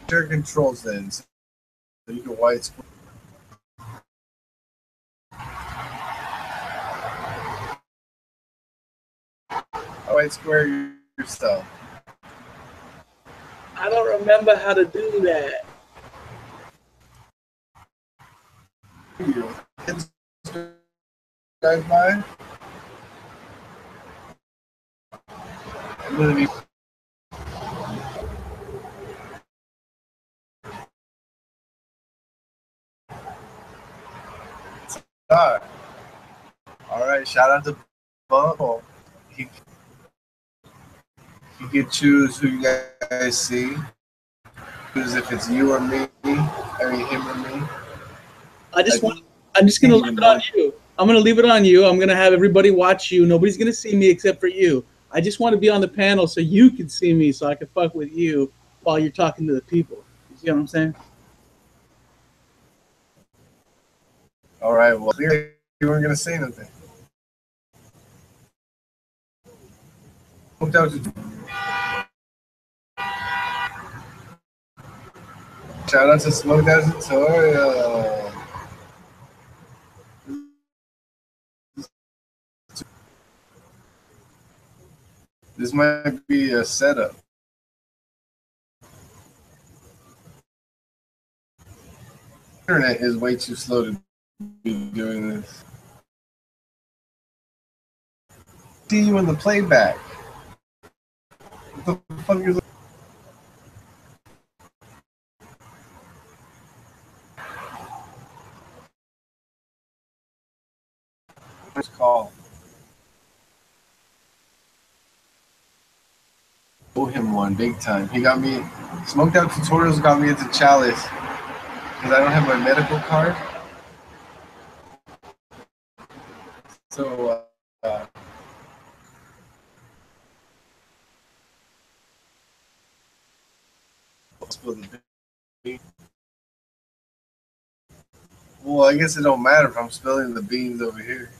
Share controls then, so you can white square. White square yourself. I don't remember how to do that. You drive by. I'm gonna be. All right, shout out to Bumble. He can choose who you guys see. Choose if it's you or me. I mean, him or me. I'm just gonna leave it on you. I'm gonna leave it on you. I'm gonna have everybody watch you. Nobody's gonna see me except for you. I just want to be on the panel so you can see me, so I can fuck with you while you're talking to the people. You see what I'm saying? All right. Well, you weren't gonna say anything. Shout out to Smoked Out Tutorial. This might be a setup. Internet is way too slow to be doing this. See you in the playback. What the fuck is that? First call. Owe him one big time. He got me. Smoked Out Tutorials got me into Chalice because I don't have my medical card. So well, I guess it don't matter if I'm spilling the beans over here.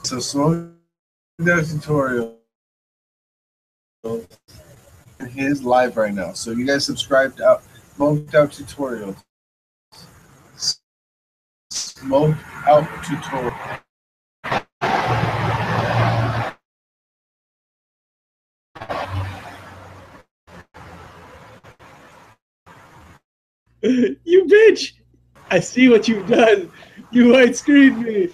So Smoked Out Tutorial is live right now. So you guys subscribe to Smoked Out Tutorials. Smoked Out Tutorial. You bitch! I see what you've done. You white screened me.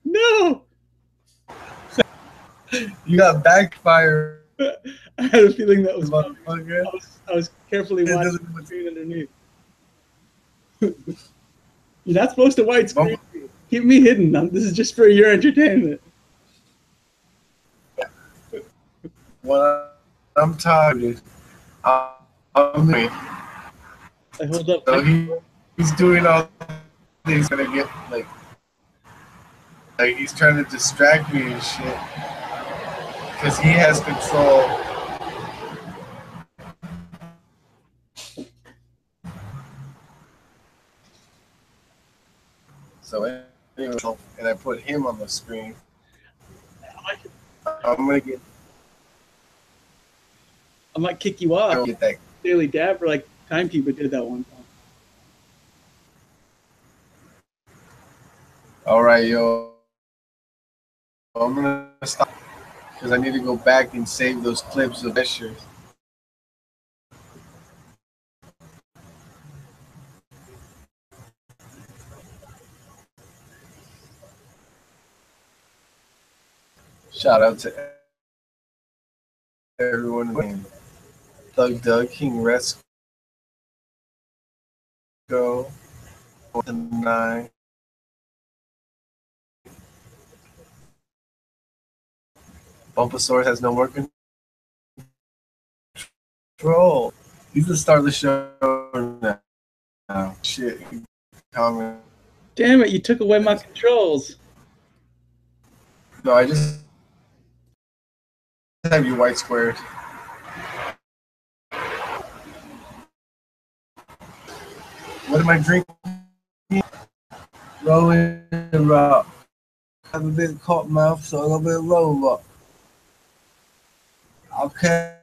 No! You got backfire. I had a feeling that was motherfucker. I was carefully watching the screen underneath. You're not supposed to white screen me. Keep me hidden. This is just for your entertainment. What I'm tired of. I hold up. So he's doing all things gonna get like he's trying to distract me and shit because he has control. So anyway, and I put him on the screen. I'm gonna I might kick you off. Get that. Daily Dab or like Timekeeper did that one time. All right, yo. I'm gonna stop because I need to go back and save those clips of gestures. Shout out to everyone. Thug Doug, King Resco, 9. Bumpasaurus has no more control. He's the star of the show now. Shit. Comment. Damn it, you took away my controls. No, I just have you white squared. What am I drinking? Rolling rock. I have a bit of cotton mouth, so a little bit of roll rock. Okay.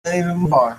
Even more.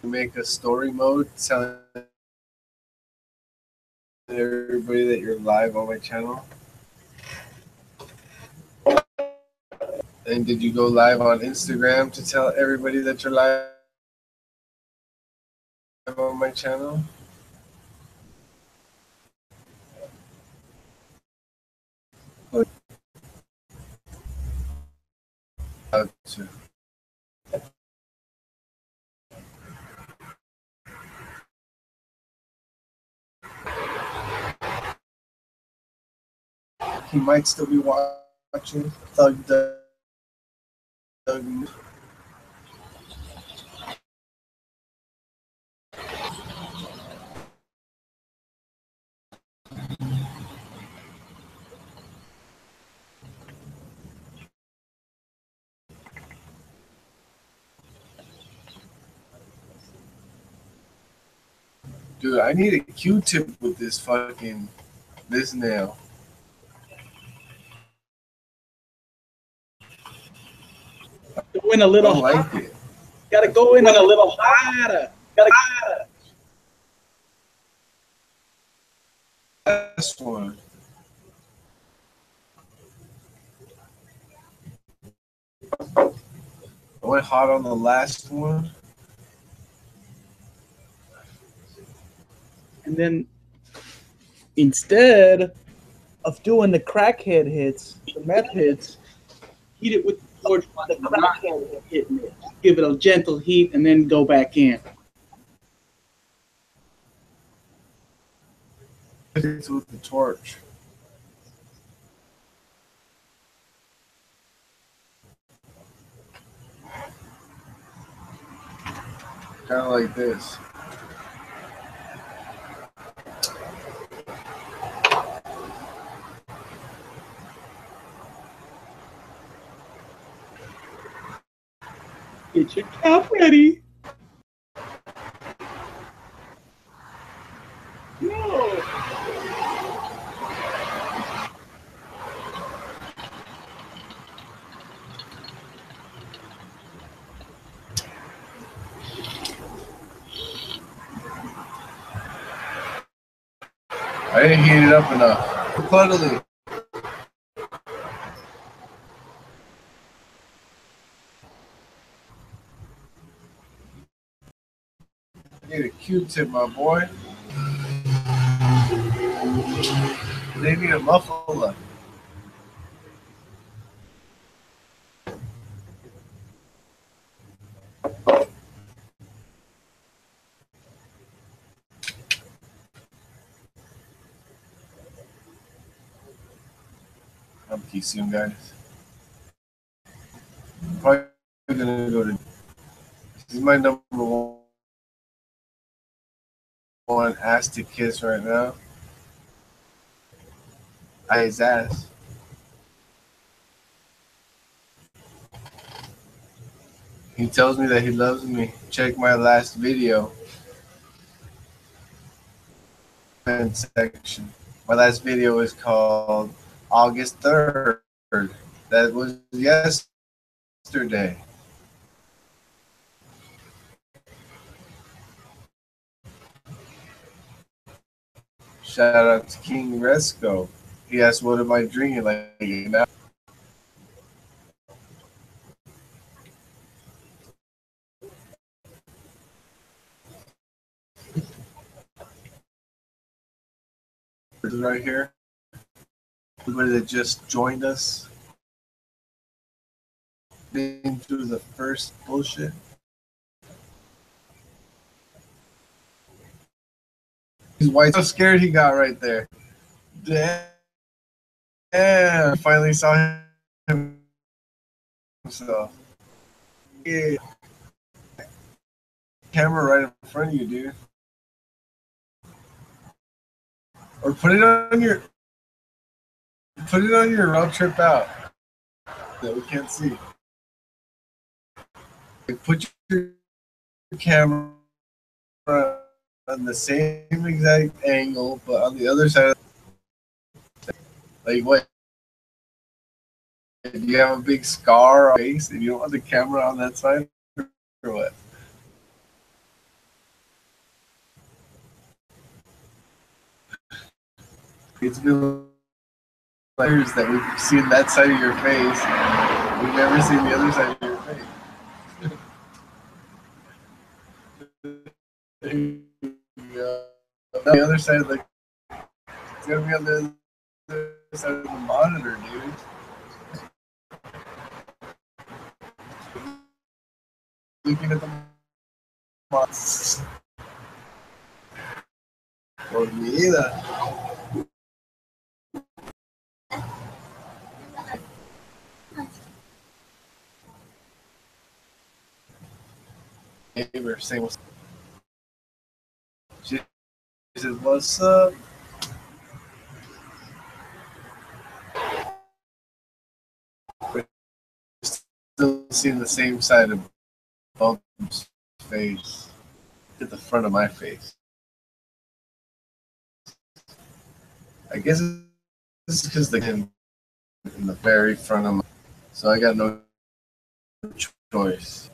Make a story mode telling everybody that you're live on my channel. And did you go live on Instagram to tell everybody that you're live on my channel? He might still be watching Thug Doug. Dude, I need a Q-tip with this nail. Go in a little. I like it. Gotta go in a little harder. Last one. I went hot on the last one. And then instead of doing the crackhead hits, the meth hits, heat it with the torch while the crackhead hitting it. Give it a gentle heat and then go back in. It's with the torch. Kind of like this. Get your cap ready. No. I didn't heat it up enough. Puddly. I need a Q-tip, my boy. They need a muffler. I'm peace soon, guys. Probably gonna go to. This is my number one ass to kiss right now. His ass. He tells me that he loves me. Check my last video. Section. My last video is called August 3rd. That was yesterday. Shout out to King Resco. He asked, "What am I drinking?" Like now. Right here. Everybody that just joined us. Been through the first bullshit. He's white. So scared he got right there. Damn. I finally saw him. So, yeah. Camera right in front of you, dude. Or put it on your road trip out that we can't see. Like put your camera on the same exact angle, but on the other side. Like what? Do you have a big scar on your face and you don't want the camera on that side, or what? It's been years that we've seen that side of your face. We've never seen the other side of your face. The other side of the it's gonna be on the other side of the monitor, dude. Looking at the monitor. Olvida. Neighbor saying what's up. She says, "What's up?" Still seeing the same side of Bump's face at the front of my face. I guess this is because the in the very front of my, so I got no choice.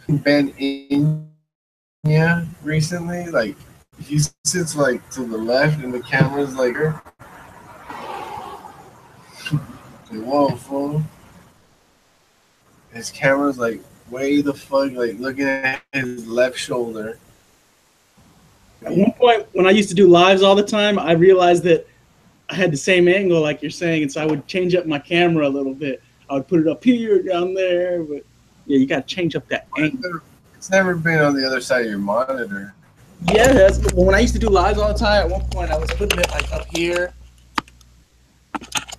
Ben Inya recently, like he sits like to the left and the camera's like here. Whoa, fool. His camera's like way the fuck, like looking at his left shoulder. At one point, when I used to do lives all the time, I realized that I had the same angle like you're saying, and so I would change up my camera a little bit. I would put it up here, down there, but yeah, you got to change up that angle. It's never been on the other side of your monitor. Yeah, that's when I used to do lives all the time. At one point, I was putting it like up here,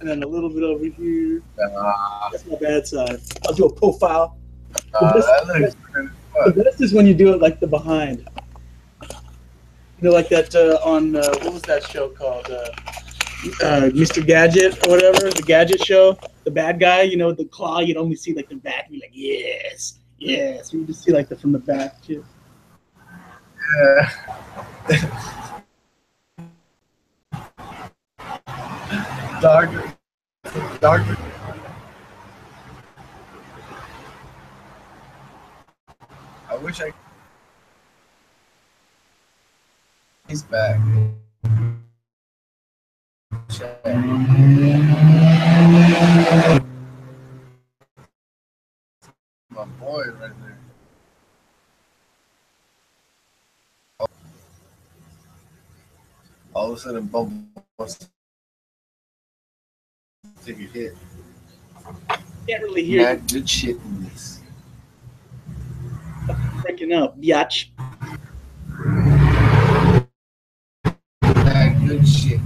and then a little bit over here. That's my bad side. I'll do a profile. The best is when you do it like the behind. You know, like that on what was that show called? Mr. Gadget or whatever, the Gadget Show. The bad guy, you know, the claw. You'd only see like the back. And be like, yes, yes. You just see like the from the back too. Yeah. Doctor. I wish I. He's back. Check. My boy right there. All of a sudden, Bump wants to take a hit. Can't really hear. Mad good shit in this. Freaking up, biatch. Mad good shit.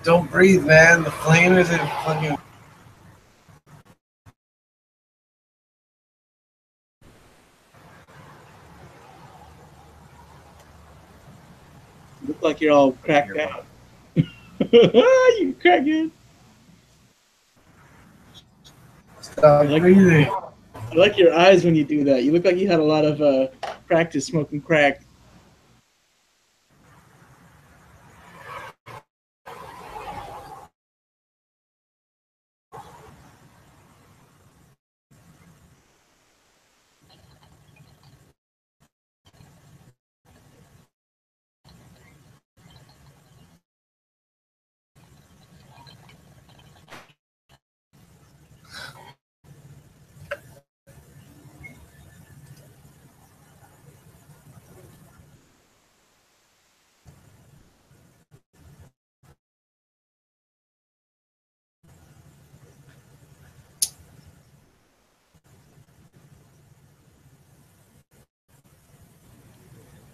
Don't breathe, man. The flame isn't fucking. Look like you're all cracked out. You crackhead. Stop breathing. I like your eyes when you do that. You look like you had a lot of practice smoking crack.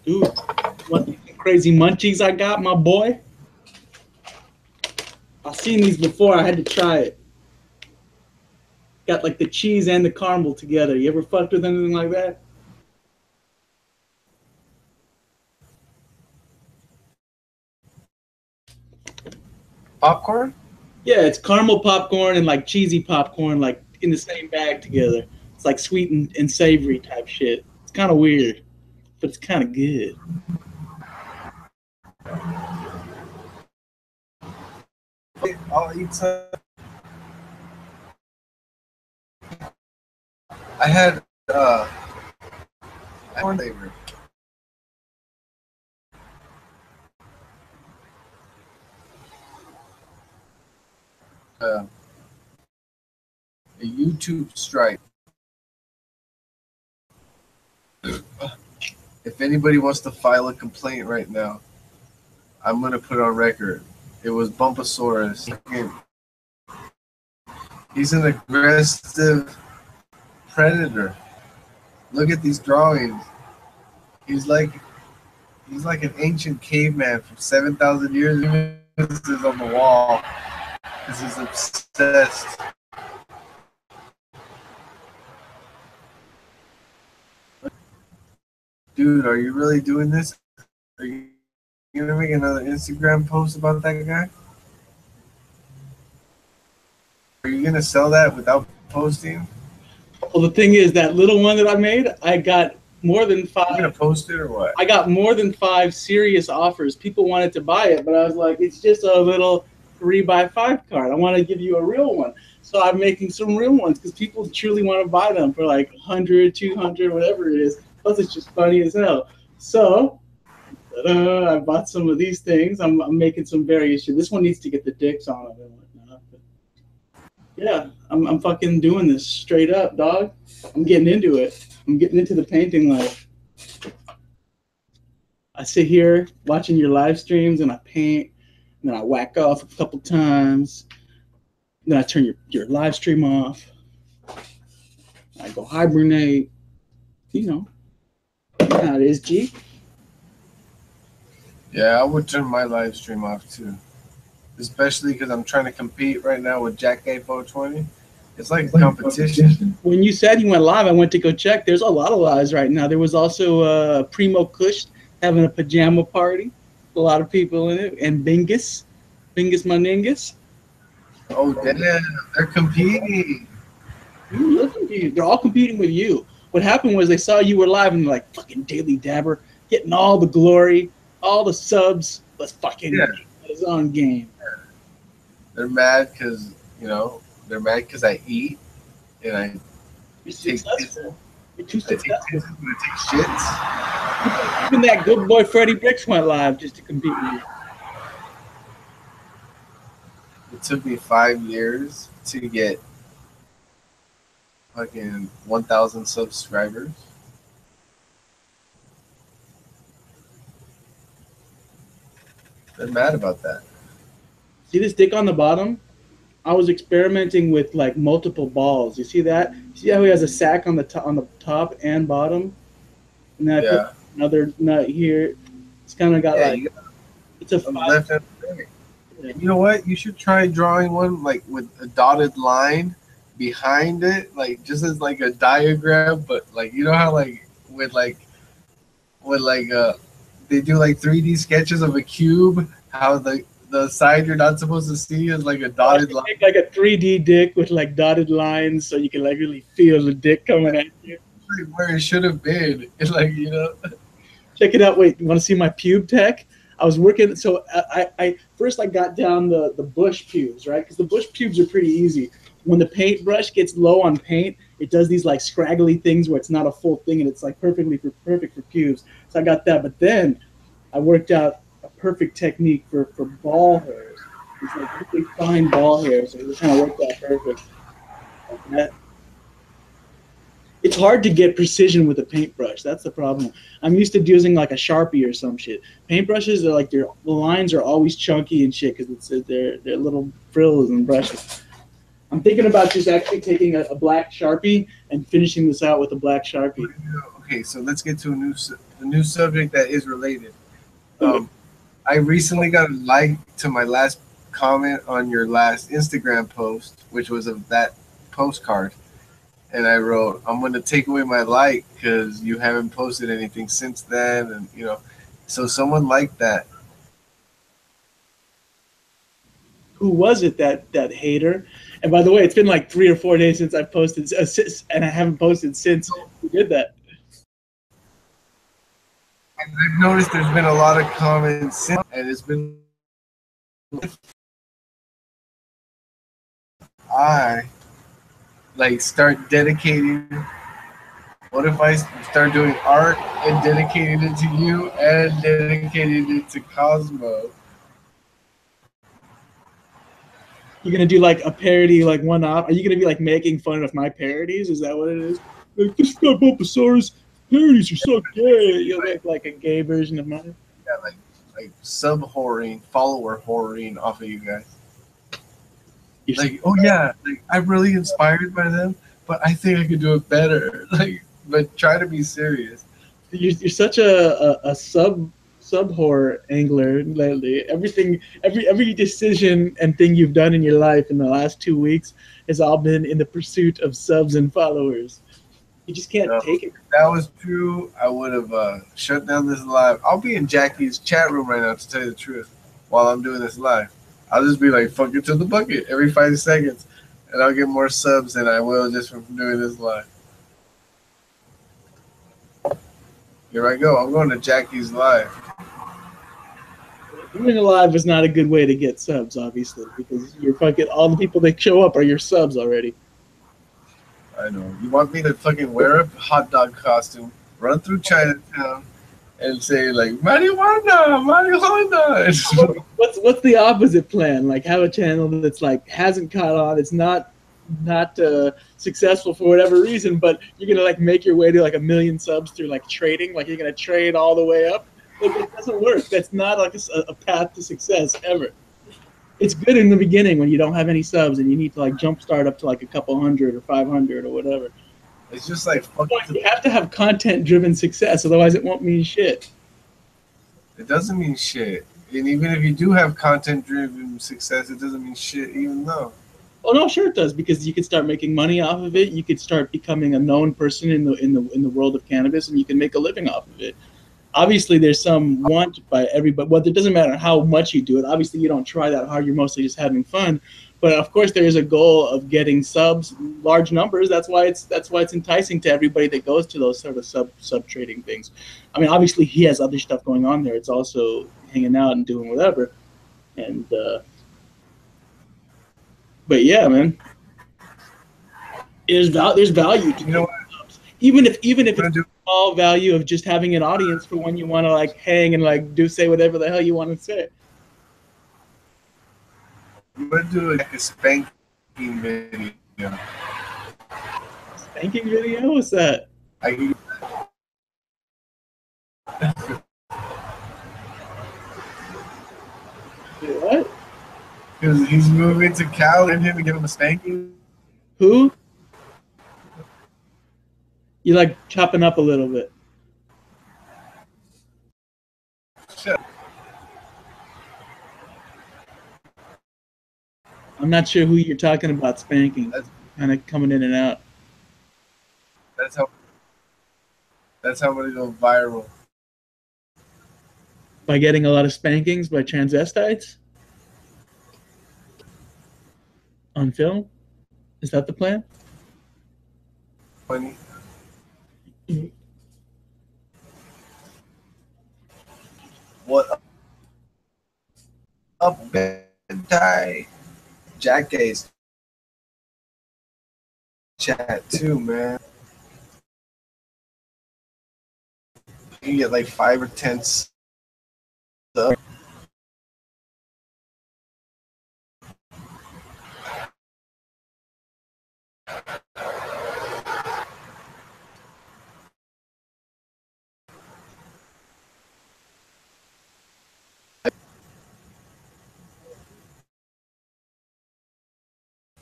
Dude, what crazy munchies I got, my boy? I've seen these before. I had to try it. Got like the cheese and the caramel together. You ever fucked with anything like that? Popcorn? Yeah, it's caramel popcorn and like cheesy popcorn, like in the same bag together. It's like sweet and savory type shit. It's kind of weird, but it's kind of good. I'll eat some. I had corn flavor. A YouTube strike. If anybody wants to file a complaint right now, I'm gonna put on record. It was Bumpasaurus. He's an aggressive predator. Look at these drawings. He's like an ancient caveman from 7,000 years ago. This is on the wall. This is obsessed. Dude, are you really doing this? Are you gonna make another Instagram post about that guy? Are you gonna sell that without posting? Well, the thing is, that little one that I made, I got more than Are you gonna 5. post it or what? I got more than 5 serious offers. People wanted to buy it, but I was like, it's just a little 3x5 card. I want to give you a real one. So I'm making some real ones because people truly want to buy them for like 100, 200, whatever it is. Plus, it's just funny as hell. So I bought some of these things. I'm making some various shit. This one needs to get the dicks on it and whatnot. But yeah, I'm fucking doing this straight up, dog. I'm getting into it. I'm getting into the painting life. I sit here watching your live streams and I paint, and then I whack off a couple times. Then I turn your live stream off. I go hibernate. You know how it is, G. Yeah, I would turn my live stream off too. Especially because I'm trying to compete right now with Jack A420. It's like a competition. When you said you went live, I went to go check. There's a lot of lives right now. There was also Primo Kush having a pajama party. A lot of people in it. And Bingus Maningus. Oh, damn. They're competing. They're competing. They're all competing with you. What happened was they saw you were live and they're like, fucking Daily Dabber, getting all the glory, all the subs. Let's fucking get his own game. They're mad because, they're mad because I eat and You're successful. You're too I take successful. shits. Even that good boy Freddie Bricks went live just to compete with you. It took me 5 years to get fucking 1,000 subscribers. They're mad about that. See this dick on the bottom? I was experimenting with like multiple balls. You see that? See how he has a sack on the top and bottom? And then I put another nut here. It's kind of got it's a left and right. Yeah. You know what? You should try drawing one like with a dotted line behind it, like just as like a diagram, but like you know how like with they do like 3D sketches of a cube, how the side you're not supposed to see is like a dotted line. Like a 3D dick with like dotted lines, so you can like really feel the dick coming at you. Like where it should have been. It's like Check it out. Wait, you want to see my pube tech? I was working, so I first I got down the bush pubes, right? Because the bush pubes are pretty easy. When the paintbrush gets low on paint, it does these like scraggly things where it's not a full thing, and it's like perfect for pubes. So I got that, but then I worked out a perfect technique for ball hairs. It's like really fine ball hairs, so it kind of worked out perfect. Like that. It's hard to get precision with a paintbrush. That's the problem. I'm used to using like a Sharpie or some shit. Paintbrushes are like the lines are always chunky and shit because they're little frills and brushes. I'm thinking about just actually taking a black Sharpie and finishing this out with a black Sharpie. okay, so let's get to a new subject that is related. I recently got a like to my last comment on your last Instagram post, which was of that postcard. And I wrote, I'm going to take away my like because you haven't posted anything since then. And, you know, so someone liked that. Who was it, that hater? And by the way, it's been like 3 or 4 days since I posted, and I haven't posted since you did that. And I've noticed there's been a lot of comments since, and it's been. I like start dedicating. What if I start doing art and dedicating it to you and dedicating it to Cosmo? You're gonna do like a parody, like one off. Are you gonna be like making fun of my parodies? Is that what it is? Like, this guy Bulbasaur's parodies are so gay. You'll make like a gay version of mine. Yeah, like sub whoring, follower whoring off of you guys. Like, oh yeah, like I'm really inspired by them, but I think I could do it better. Like, but try to be serious. You're such a sub horror angler lately. Every decision and thing you've done in your life in the last 2 weeks has all been in the pursuit of subs and followers. You just can't take it. If that was true, I would have shut down this live. I'll be in Jackie's chat room right now to tell you the truth while I'm doing this live. I'll just be like, fuck it to the bucket every 5 seconds, and I'll get more subs than I will just from doing this live. Here I go. I'm going to Jackie's live. Doing a live is not a good way to get subs, obviously, because you're fucking all the people that show up are your subs already. I know. You want me to fucking wear a hot dog costume, run through Chinatown, and say like marijuana, marijuana? What's the opposite plan? Like have a channel that's like hasn't caught on, it's not successful for whatever reason, but you're gonna like make your way to like 1 million subs through like trading. Like you're gonna trade all the way up. Like, it doesn't work. That's not like a path to success ever. It's good in the beginning when you don't have any subs and you need to like jumpstart up to like a couple hundred or 500 or whatever. It's just like fuck. You have to have content-driven success, otherwise it won't mean shit. It doesn't mean shit. And even if you do have content-driven success, it doesn't mean shit. Even though. Oh no, sure it does, because you could start making money off of it. You could start becoming a known person in the world of cannabis, and you can make a living off of it. Obviously, there's some want by everybody. Well, it doesn't matter how much you do it. Obviously, you don't try that hard. You're mostly just having fun. But of course, there is a goal of getting subs, large numbers. That's why it's enticing to everybody that goes to those sort of sub trading things. I mean, obviously, he has other stuff going on there. It's also hanging out and doing whatever. And but yeah, man, there's value to subs. Even if it's small value of just having an audience for when you want to like hang and like say whatever the hell you want to say. I'm gonna do like a spanking video. Spanking video? What's that? What? Because he's moving to Cal and him to give him a spanking. Who? You like chopping up a little bit. Shit. I'm not sure who you're talking about spanking. Kind of coming in and out. That's how I'm gonna go viral. By getting a lot of spankings by transvestites? On film? Is that the plan? Funny. What up, Bentai? Jack Ace chat too, man. You can get like 5 or 10 subs.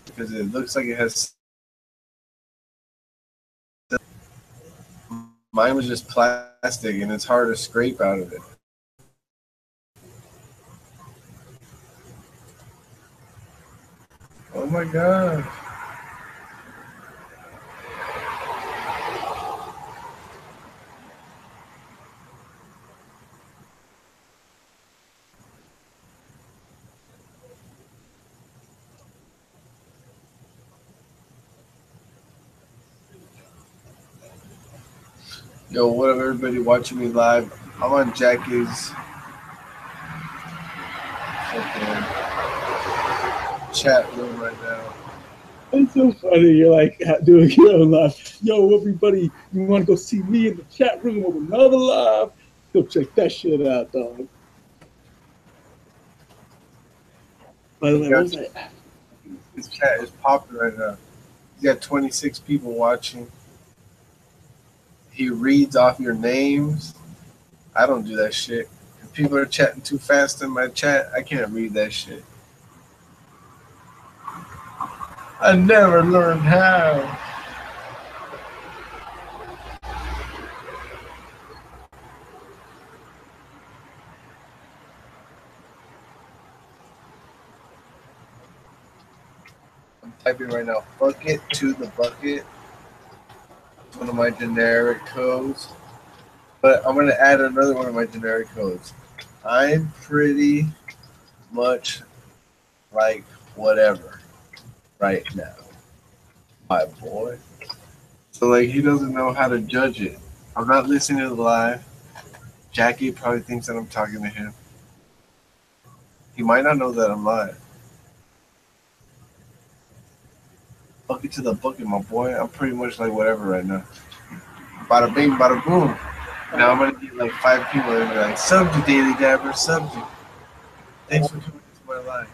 Because it looks like it has Mine was just plastic, and it's hard to scrape out of it. Oh my god. Yo, what up, everybody watching me live? I'm on Jackie's fucking chat room right now. It's so funny. You're like doing your own live. Yo, everybody, you want to go see me in the chat room with another live? Go check that shit out, dog. By the way, what was that? His chat is popping right now. He's got 26 people watching. He reads off your names. I don't do that shit. If people are chatting too fast in my chat, I can't read that shit. I never learned how. I'm typing right now. Fuck it to the bucket. It's one of my generic codes. But I'm going to add another one of my generic codes. I'm pretty much like whatever right now, my boy. So, like, he doesn't know how to judge it. I'm not listening to the live. Jackie probably thinks that I'm talking to him. He might not know that I'm live. Bucket to the bucket, my boy. I'm pretty much like whatever right now. Bada bing, bada boom. Now I'm gonna get like 5 people that are gonna be like, sub to Daily Dabber, sub to. Thanks for coming to my live.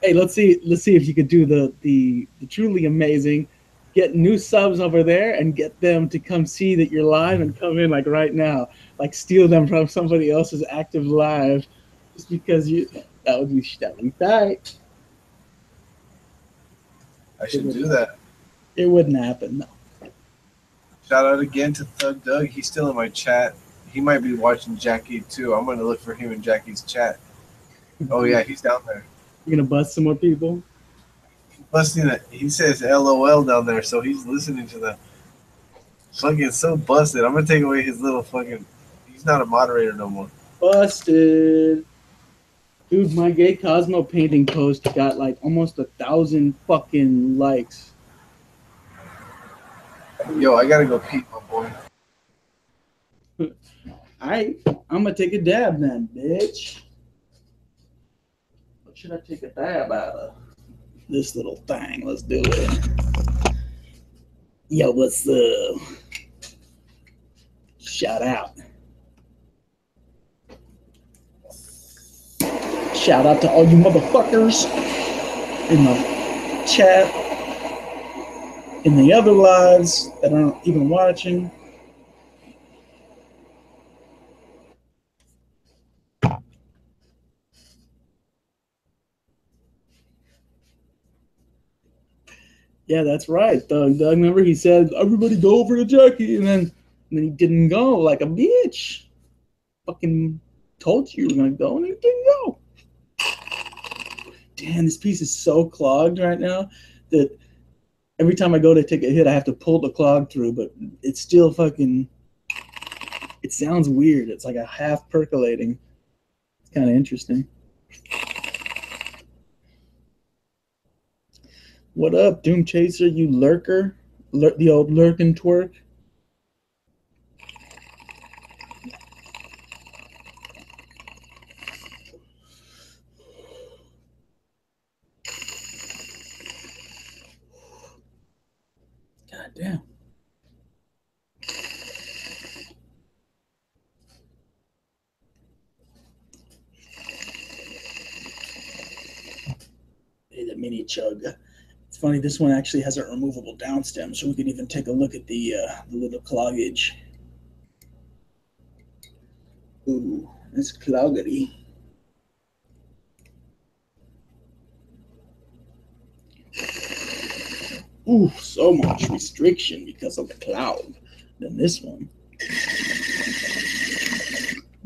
Hey, let's see if you could do the truly amazing. Get new subs over there and get them to come see that you're live and come in like right now. Like steal them from somebody else's active live, just because that would be tight. I should do that. It wouldn't happen, no. Shout out again to Thug Doug. He's still in my chat. He might be watching Jackie too. I'm gonna look for him in Jackie's chat. Oh yeah, he's down there. You're gonna bust some more people? Busting it. He says LOL down there, so he's listening to the fucking so busted. I'm gonna take away his little fucking. He's not a moderator no more. Busted. Dude, my gay Cosmo painting post got like almost 1,000 fucking likes. Yo, I gotta go pee, my boy. Alright, I'm gonna take a dab then, bitch. What should I take a dab out of? This little thing. Let's do it. Yo, what's up? Shout out. Shout out to all you motherfuckers in the chat, in the other lives that aren't even watching. Yeah, that's right. Doug, remember he said, everybody go over to Jackie, and then he didn't go like a bitch. Fucking told you were going to go, and he didn't go. Damn, this piece is so clogged right now that every time I go to take a hit, I have to pull the clog through, but it's still fucking, it sounds weird. It's like a half percolating. It's kind of interesting. What up, Doom Chaser, you lurker? The old lurk and twerk? God damn. Hey, the mini chug. It's funny, this one actually has a removable downstem, so we can even take a look at the little cloggage. Ooh, it's cloggedy. Ooh, so much restriction because of the cloud than this one.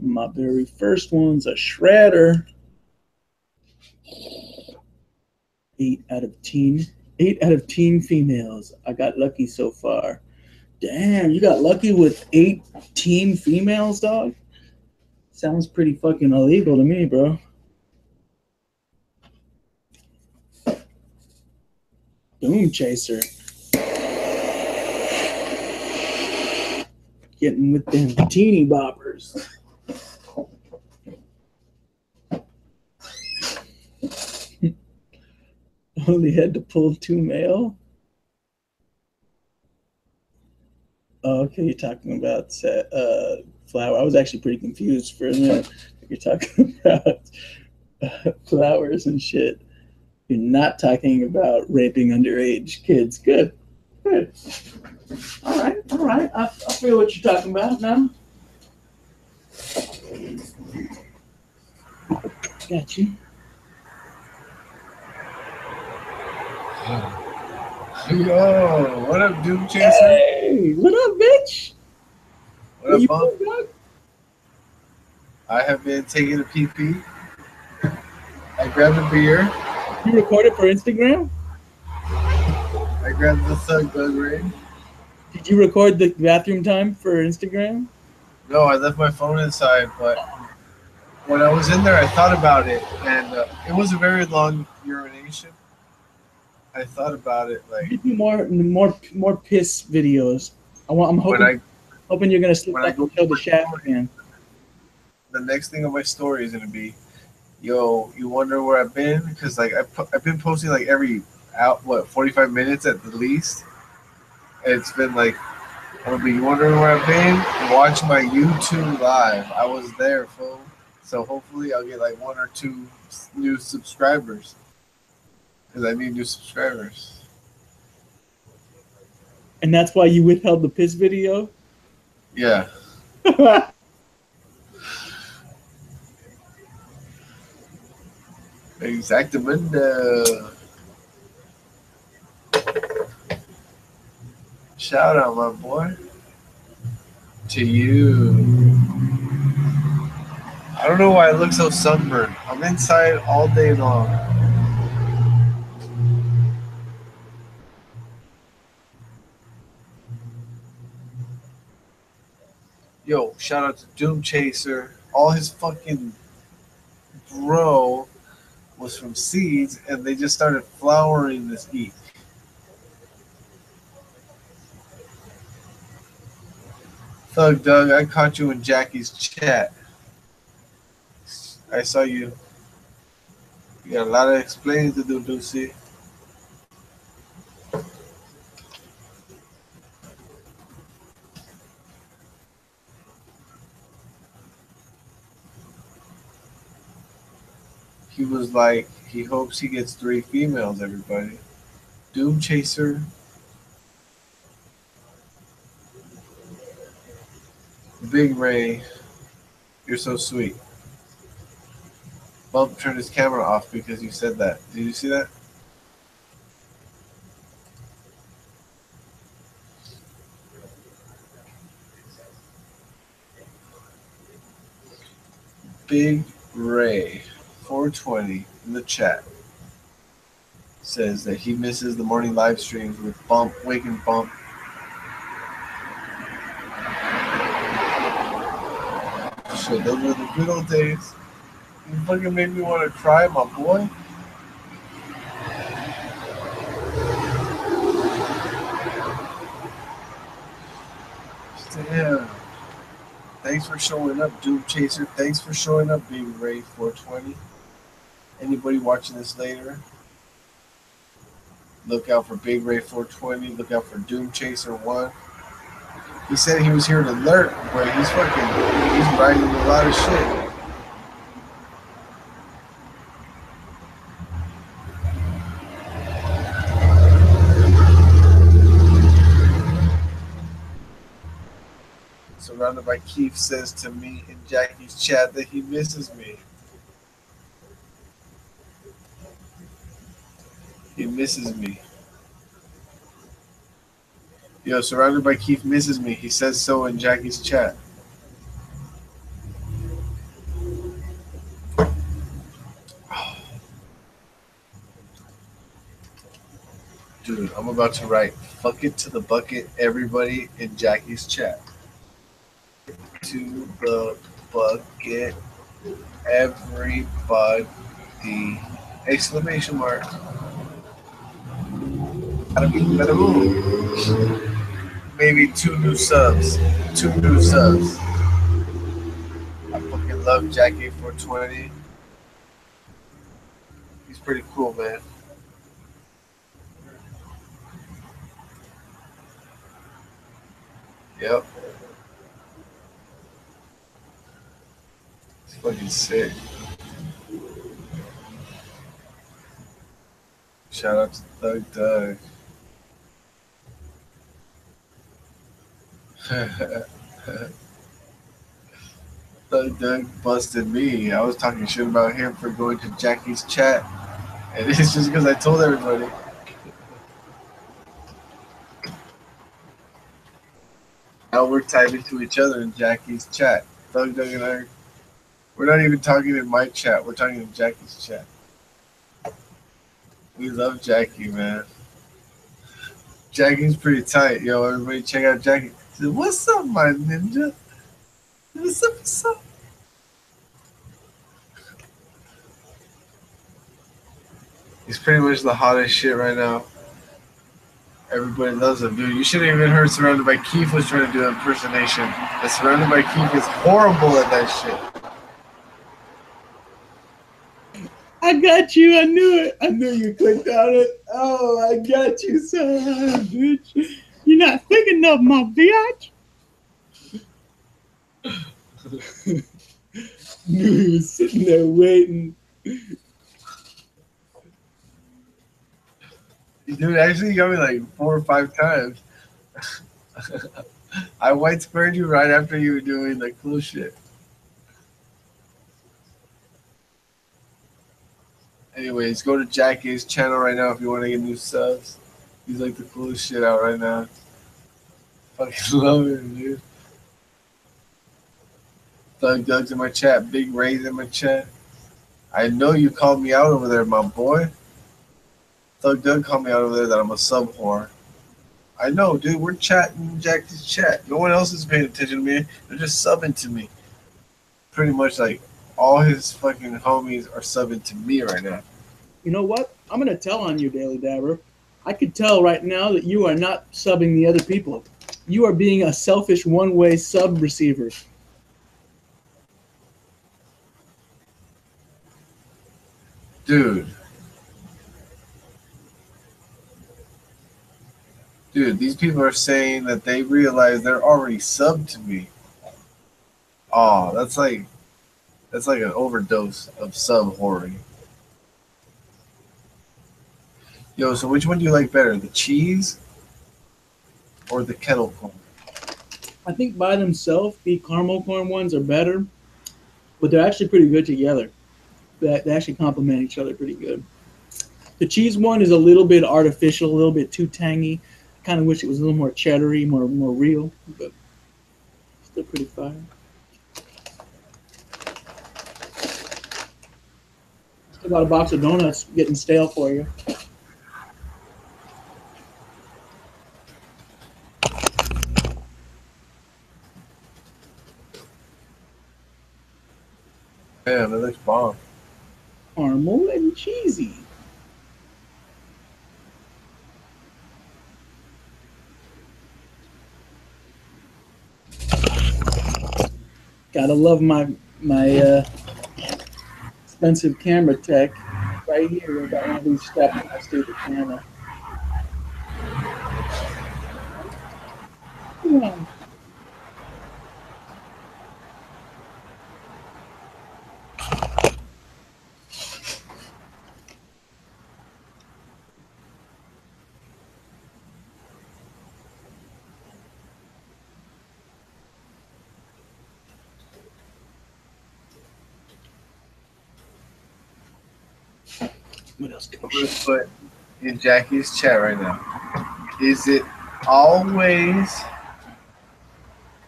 My very first one's a shredder. 8 out of 10. 8 out of 10 females. I got lucky so far. Damn, you got lucky with 18 females, dog? Sounds pretty fucking illegal to me, bro. Doom Chaser. Getting with them teeny boppers. Only had to pull 2 male. Oh, okay, you're talking about flower. I was actually pretty confused for a minute. You're talking about flowers and shit. You're not talking about raping underage kids. Good. Good. All right. All right. I feel what you're talking about now. Got you. Yo, what up, Doom Chaser? Hey, what up, bitch? What up, Bump? I have been taking a pee-pee. I grabbed a beer. You recorded for Instagram? I grabbed the Thug Bug ring. Did you record the bathroom time for Instagram? No, I left my phone inside, but when I was in there, I thought about it, and it was a very long urination. I thought about it, like You do more piss videos. I'm hoping you're gonna slip when I back go and show the shaft again. the next thing on my story is gonna be, yo, you wonder where I've been? Because like I've been posting like every 45 minutes at the least. It's been like, I'm gonna be, you wondering where I've been? Watch my YouTube live. I was there, fool. So hopefully I'll get like 1 or 2 new subscribers. Because I need new subscribers. And that's why you withheld the piss video? Yeah. Exactamundo. Shout out, my boy. To you. I don't know why I look so sunburned. I'm inside all day long. Yo, shout out to Doom Chaser. All his fucking bro was from seeds, and they just started flowering this week. Thug Doug, I caught you in Jackie's chat. I saw you. You got a lot of explaining to do, Deucey. He was like, he hopes he gets 3 females, everybody. Doom Chaser. Big Ray. You're so sweet. Bump turned his camera off because you said that. Did you see that? Big Ray 420 in the chat says that he misses the morning live streams with Bump, Wake and Bump. Shit, those were the good old days. You fucking made me want to cry, my boy. Damn. Thanks for showing up, Doom Chaser. Thanks for showing up, Big Ray 420. Anybody watching this later, look out for Big Ray 420. Look out for Doom Chaser 1. He said he was here to lurk, but he's writing a lot of shit. Surrounded by Keith says to me in Jackie's chat that he misses me. He misses me. Yo, surrounded by Keith misses me. He says so in Jackie's chat. Dude, I'm about to write "fuck it to the bucket" everybody in Jackie's chat. To the bucket, everybody! Exclamation mark! Bada boom! Maybe 2 new subs. 2 new subs. I fucking love Jackie 420. He's pretty cool, man. Yep. It's fucking sick. Shout out to Thug Doug. Thug Doug busted me. I was talking shit about him for going to Jackie's chat. And it's just because I told everybody. Now we're typing to each other in Jackie's chat. Thug Doug and I, we're not even talking in my chat. We're talking in Jackie's chat. We love Jackie, man. Jackie's pretty tight. Yo, everybody check out Jackie. Said, what's up, my ninja? What's up, what's up? He's pretty much the hottest shit right now. Everybody loves him, dude. You should have even heard Surrounded by Keith was trying to do an impersonation. And Surrounded by Keith is horrible at that shit. I got you. I knew it. I knew you clicked on it. Oh, I got you, son, bitch. You're not thinking of my bitch. Knew he was sitting there waiting. Dude, actually, you got me like 4 or 5 times. I white squared you right after you were doing the cool shit. Anyways, go to Jackie's channel right now if you want to get new subs. He's like the coolest shit out right now. Fucking love him, dude. Thug Doug's in my chat. Big Ray's in my chat. I know you called me out over there, my boy. Thug Doug called me out over there that I'm a sub whore. I know, dude. We're chatting in Jackie's chat. No one else is paying attention to me. They're just subbing to me. Pretty much like all his fucking homies are subbing to me right now. You know what? I'm going to tell on you, Daily Dabber. I could tell right now that you are not subbing the other people. You are being a selfish one-way sub receiver. Dude, these people are saying that they realize they're already subbed to me. Oh, that's like an overdose of sub whoring. Yo, so which one do you like better, the cheese or the kettle corn? I think by themselves, the caramel corn ones are better, but they're actually pretty good together. They actually complement each other pretty good. The cheese one is a little bit artificial, a little bit too tangy. I kind of wish it was a little more cheddary, more real, but still pretty fire. Still got a box of donuts getting stale for you. Damn, it looks bomb. Caramel and cheesy. Gotta love my expensive camera tech. Right here, I got one of these strapped to my stupid camera. Yeah. What else can I'm going to put in Jackie's chat right now. Is it always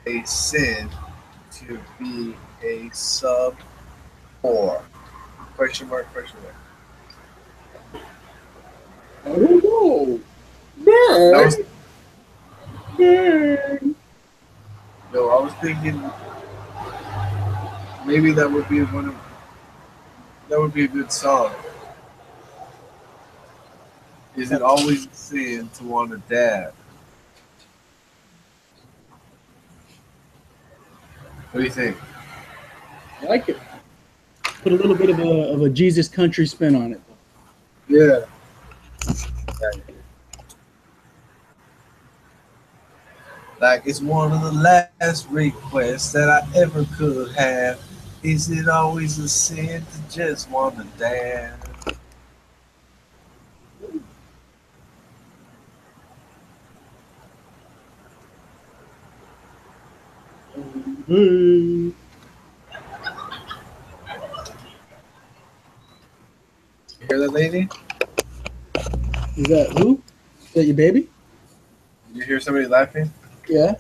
a sin to be a sub whore? Question mark, question mark. I don't know. was, Burn. no, I was thinking maybe that would be a good song. Is it always a sin to want to dab? What do you think? I like it. Put a little bit of a Jesus country spin on it. Yeah. Like it's one of the last requests that I ever could have. Is it always a sin to just want to dab? Hey. You hear that, lady? Is that who? Is that your baby? Did you hear somebody laughing? Yeah.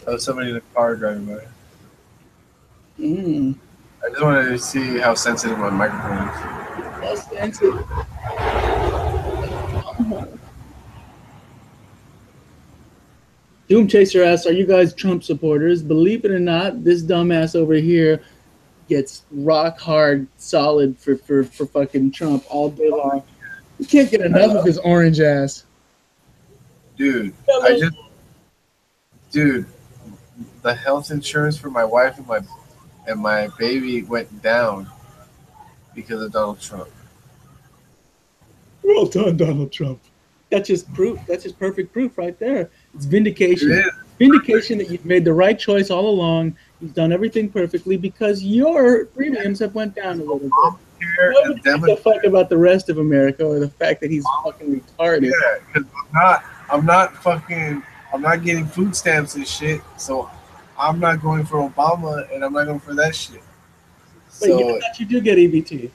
That was somebody in the car driving by. Mm. I just wanted to see how sensitive my microphone is. That's sensitive. Doom Chaser asks, "Are you guys Trump supporters? Believe it or not, this dumbass over here gets rock hard, solid for fucking Trump all day long. You can't get enough of his orange ass." Dude, dude, the health insurance for my wife and my baby went down because of Donald Trump. Well done, Donald Trump. That's just proof. That's just perfect proof right there. It's vindication. It is. Vindication that you've made the right choice all along. You've done everything perfectly because your premiums have went down a little bit. Here, Nobody gives a fuck about the rest of America or the fact that he's fucking retarded. yeah, because I'm not getting food stamps and shit, so I'm not going for Obama and I'm not going for that shit. But you thought you do get EBT.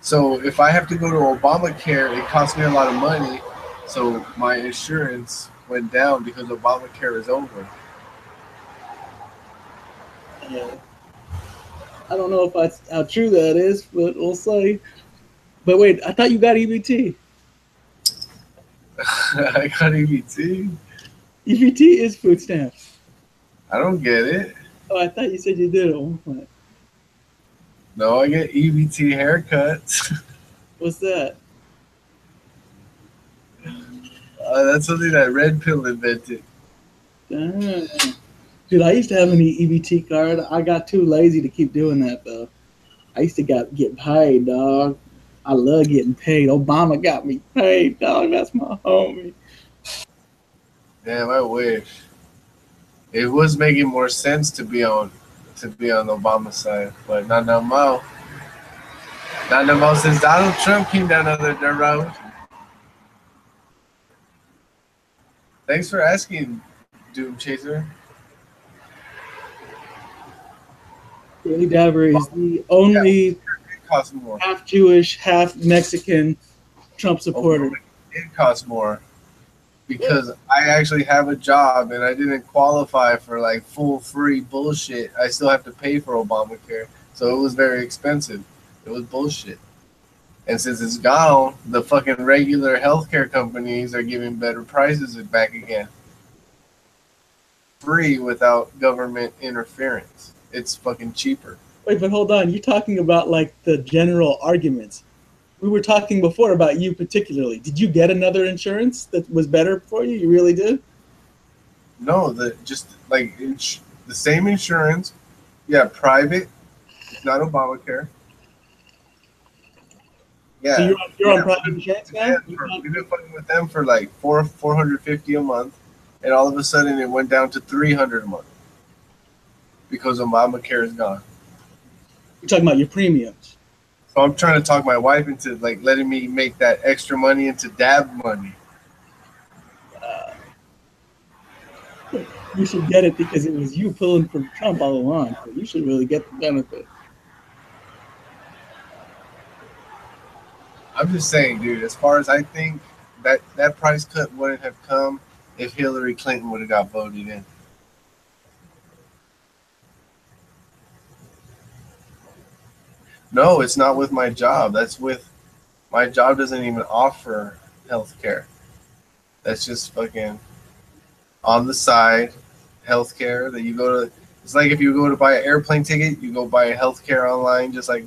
So if I have to go to Obamacare, it costs me a lot of money. So my insurance went down because Obamacare is over. Yeah. I don't know if that's how true that is, but we'll say. But wait, I thought you got EBT. I got EBT. EBT is food stamps. I don't get it. Oh, I thought you said you did at one point. No, I get EBT haircuts. What's that? That's something that Red Pill invented. Damn. Dude, I used to have an EBT card. I got too lazy to keep doing that, though. I used to get paid, dog. I love getting paid. Obama got me paid, dog. That's my homie. Damn, I wish. It was making more sense to be on the Obama side, but not no more. Not no more since Donald Trump came down the road. Thanks for asking, Doom Chaser. Danny Dabber is the only It costs more. half Jewish, half Mexican Trump supporter. It costs more because I actually have a job and I didn't qualify for like full free bullshit. I still have to pay for Obamacare, so it was very expensive. It was bullshit. And since it's gone, the fucking regular healthcare companies are giving better prices back again. Free without government interference. It's fucking cheaper. Wait, but hold on. You're talking about like the general arguments. We were talking before about you particularly. Did you get another insurance that was better for you? You really did? No, just like the same insurance. Yeah, private. It's not Obamacare. Yeah, So you're on private insurance now? we've been fucking with them for like $450 a month, and all of a sudden it went down to $300 a month because Obamacare is gone. You're talking about your premiums. So I'm trying to talk my wife into like letting me make that extra money into dab money. You should get it because it was you pulling for Trump all along. So you should really get the benefit. I'm just saying, dude, as far as I think, that price cut wouldn't have come if Hillary Clinton would have got voted in. No, it's not with my job. That's with my job doesn't even offer healthcare. That's just fucking on the side healthcare that you go to. It's like if you go to buy an airplane ticket, you go buy a healthcare online, just like.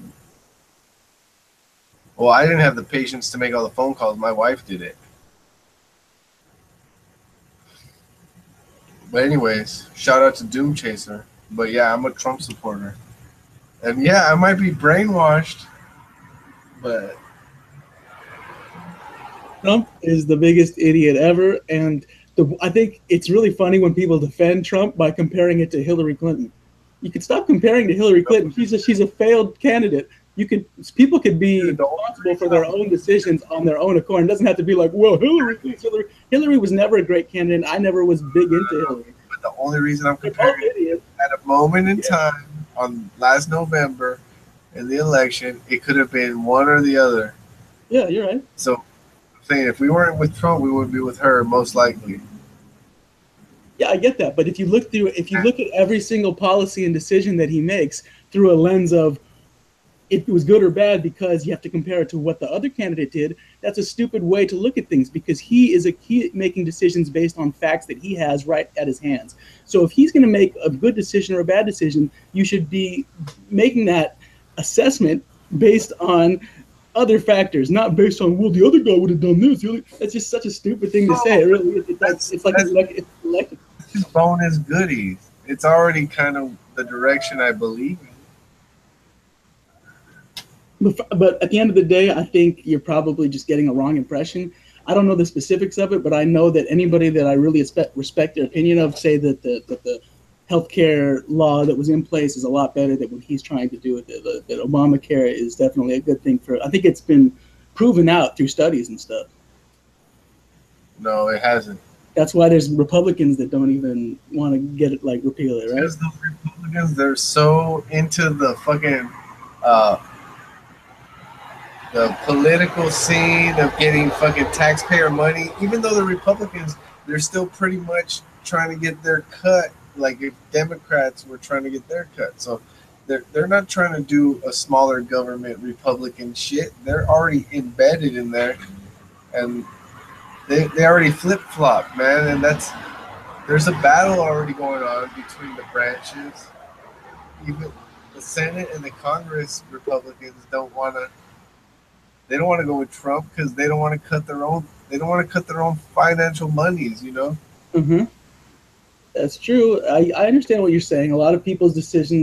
Well, I didn't have the patience to make all the phone calls. My wife did it. But anyways, shout out to Doom Chaser. But yeah, I'm a Trump supporter. And yeah, I might be brainwashed, but Trump is the biggest idiot ever, and I think it's really funny when people defend Trump by comparing it to Hillary Clinton. You could stop comparing to Hillary Clinton. She's a failed candidate. People could be responsible for their own decisions on their own accord. It doesn't have to be like, well, Hillary was never a great candidate. I never was big into Hillary. But the only reason I'm comparing it, at a moment in time on last November in the election, it could have been one or the other. Yeah, you're right. So I'm saying if we weren't with Trump, we would be with her most likely. Yeah, I get that. But if you look at every single policy and decision that he makes through a lens of if it was good or bad because you have to compare it to what the other candidate did, that's a stupid way to look at things because he making decisions based on facts that he has right at his hands. So if he's going to make a good decision or a bad decision, you should be making that assessment based on other factors, not based on, well, the other guy would have done this. That's just such a stupid thing to say. It really is. It's like elected. It's bonus goodies. It's already kind of the direction I believe in. But at the end of the day, I think you're probably just getting a wrong impression. I don't know the specifics of it, but I know that anybody that I really respect their opinion of say that the healthcare law that was in place is a lot better than what he's trying to do with it. That Obamacare is definitely a good thing I think it's been proven out through studies and stuff. No, it hasn't. That's why there's Republicans that don't even want to get it, like, repeal it, right? Because those Republicans, they're so into the fucking the political scene of getting fucking taxpayer money. Even though the Republicans, they're still pretty much trying to get their cut, like if Democrats were trying to get their cut. So they're not trying to do a smaller government Republican shit. They're already embedded in there, and they already flip-flop, man. And there's a battle already going on between the branches. Even the Senate and the Congress Republicans don't want to go with Trump because they don't want to cut their own financial monies, you know. Mm-hmm. That's true. I understand what you're saying. A lot of people's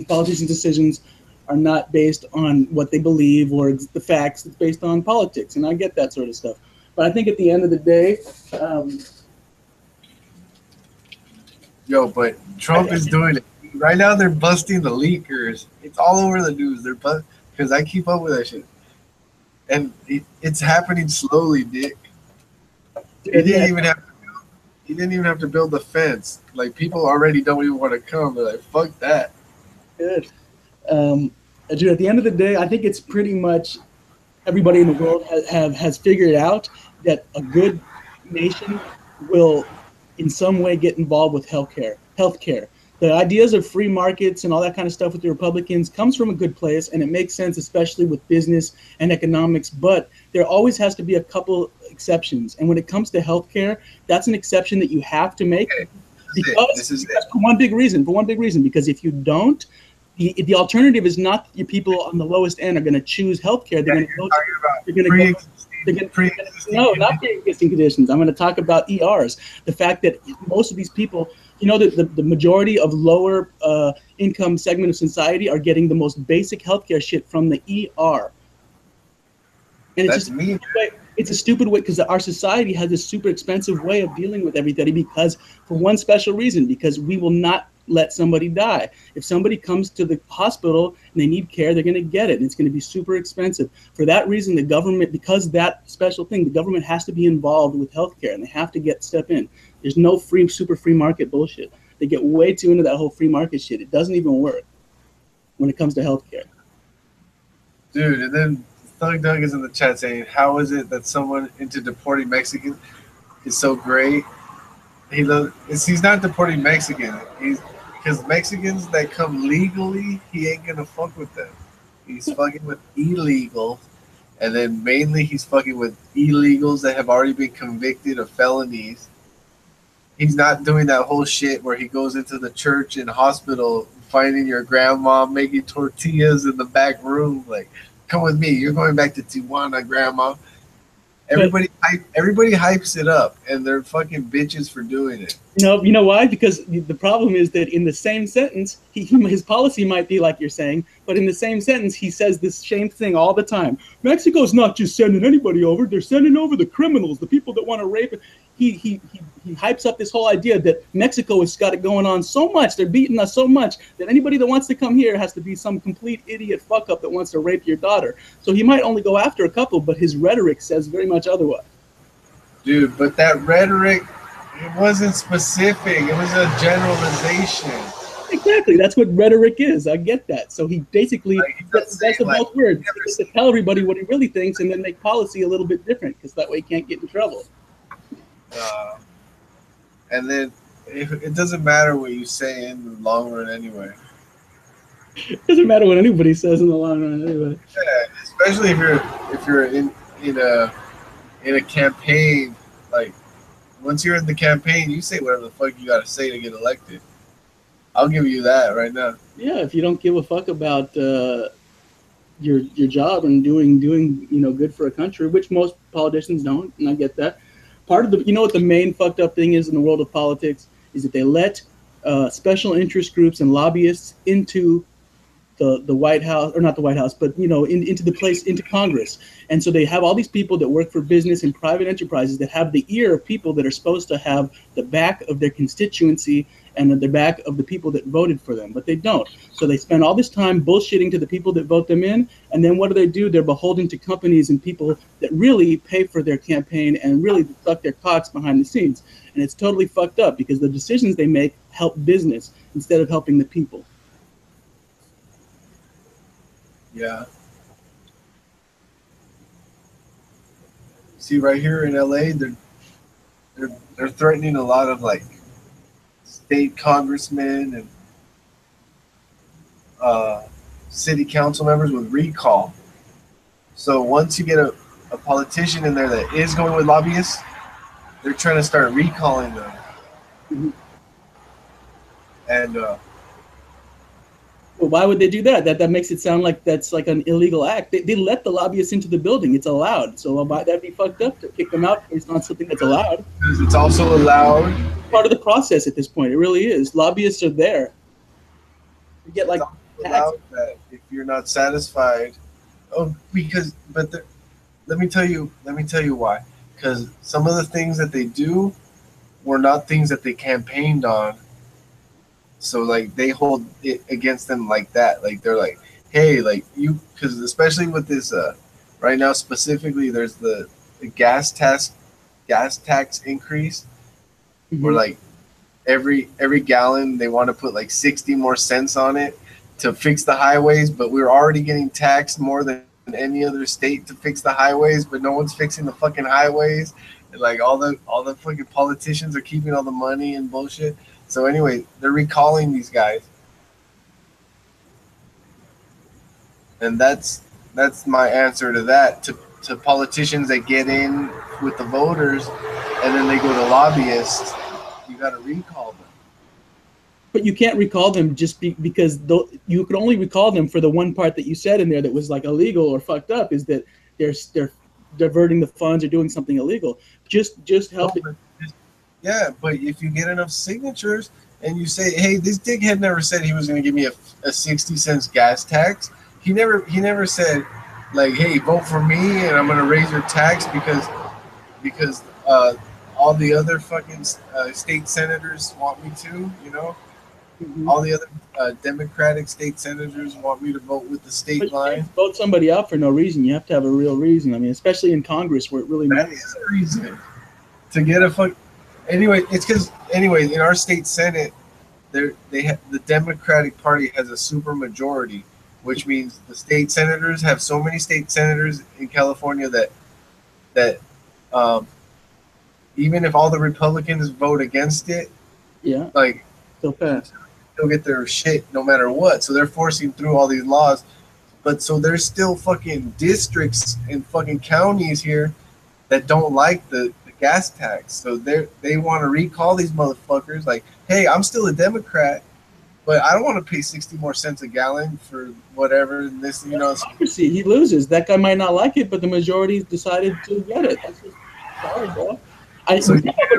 politicians' decisions are not based on what they believe or the facts. It's based on politics, and I get that sort of stuff. But I think at the end of the day, but Trump is doing it right now. They're busting the leakers. It's all over the news. Because I keep up with that shit, and it's happening slowly, Dick. He didn't even have to build the fence. Like, people already don't even want to come. They're like, fuck that. Good. Dude, at the end of the day, I think it's pretty much everybody in the world has figured out that a good nation will in some way get involved with healthcare. The ideas of free markets and all that kind of stuff with the Republicans comes from a good place, and it makes sense, especially with business and economics. But there always has to be a couple exceptions. And when it comes to healthcare, that's an exception that you have to make. Okay. Because for one big reason, because if you don't, the alternative is not your people on the lowest end are going to choose healthcare. They're going to go. No, not pre-existing conditions. I'm going to talk about ERs. The fact that most of these people, that the majority of lower income segment of society are getting the most basic healthcare shit from the ER. And it's a stupid way because our society has this super expensive way of dealing with everybody because for one special reason, because we will not let somebody die. If somebody comes to the hospital and they need care, they're going to get it. And it's going to be super expensive. For that reason, the government, because that special thing, the government has to be involved with healthcare and they have to step in. There's no super free market bullshit. They get way too into that whole free market shit. It doesn't even work when it comes to healthcare. Dude, and then Thug Doug is in the chat saying, how is it that someone into deporting Mexicans is so great? He's not deporting Mexicans. Because Mexicans that come legally, he ain't gonna fuck with them. He's fucking with illegal, And then mainly he's fucking with illegals that have already been convicted of felonies. He's not doing that whole shit where he goes into the church and hospital finding your grandma making tortillas in the back room. Like, come with me. You're going back to Tijuana, grandma. Everybody hypes it up, and they're fucking bitches for doing it. You know why? Because the problem is that in the same sentence, his policy might be like you're saying, but in the same sentence, he says this same thing all the time. Mexico's not just sending anybody over; they're sending over the criminals, the people that want to rape. He hypes up this whole idea that Mexico has got it going on so much, they're beating us so much that anybody that wants to come here has to be some complete idiot fuck up that wants to rape your daughter. So he might only go after a couple, but his rhetoric says very much otherwise. Dude, but that rhetoric, it wasn't specific. It was a generalization. Exactly. That's what rhetoric is. I get that. So he basically, that's the both words. He gets to tell everybody what he really thinks and then make policy a little bit different because that way he can't get in trouble. And then it doesn't matter what you say in the long run anyway. It doesn't matter what anybody says in the long run anyway. Yeah, especially if you're in a campaign. Like, once you're in the campaign, you say whatever the fuck you gotta say to get elected. I'll give you that right now. Yeah, if you don't give a fuck about your job and doing good for a country, which most politicians don't, and I get that. Part of what the main fucked up thing is in the world of politics is that they let special interest groups and lobbyists into the White House, or not the White House, but into Congress. And so they have all these people that work for business and private enterprises that have the ear of people that are supposed to have the back of their constituency and the back of the people that voted for them, but they don't. So they spend all this time bullshitting to the people that vote them in, and then what do? They're beholden to companies and people that really pay for their campaign and really suck their cocks behind the scenes. And it's totally fucked up because the decisions they make help business instead of helping the people. Yeah. See, right here in LA, they're threatening a lot of like state congressmen and city council members with recall. So once you get a politician in there that is going with lobbyists, they're trying to start recalling them. Mm-hmm. And well, why would they do that? That makes it sound like that's like an illegal act. They let the lobbyists into the building. It's allowed. So that'd be fucked up to kick them out. It's not something that's allowed. Because it's also allowed. Part of the process at this point. It really is. Lobbyists are there. You get like allowed that if you're not satisfied. Let me tell you why. Because some of the things that they do were not things that they campaigned on. So like they hold it against them like that. Like they're like, hey, like you, because especially with this right now specifically, there's the gas tax increase, mm-hmm. where like every gallon they want to put like 60 more cents on it to fix the highways, but we're already getting taxed more than any other state to fix the highways, but no one's fixing the fucking highways. And like all the fucking politicians are keeping all the money and bullshit. So anyway, they're recalling these guys. And that's my answer to that. To politicians that get in with the voters and then they go to lobbyists, you got to recall them. But you can't recall them just because you can only recall them for the one part that you said in there that was like illegal or fucked up, is that they're diverting the funds or doing something illegal. Just helping. Yeah, but if you get enough signatures and you say, hey, this dickhead never said he was going to give me a 60 cents gas tax. He never said, like, hey, vote for me and I'm going to raise your tax because all the other fucking state senators want me to, you know? Mm-hmm. All the other Democratic state senators want me to vote with the state line. You can't vote somebody out for no reason. You have to have a real reason. I mean, especially in Congress where it really matters. That is a reason to get a fuck. Anyway, it's because in our state Senate, the Democratic Party has a super majority, which means the state senators have so many state senators in California that even if all the Republicans vote against it, yeah, like they'll pass. They'll get their shit no matter what. So they're forcing through all these laws But so there's still fucking districts and fucking counties here that don't like the gas tax. So they want to recall these motherfuckers. Like, hey, I'm still a Democrat, but I don't want to pay 60 more cents a gallon for whatever. And this, you know. Democracy. He loses. That guy might not like it, but the majority decided to get it. That's just sorry, bro.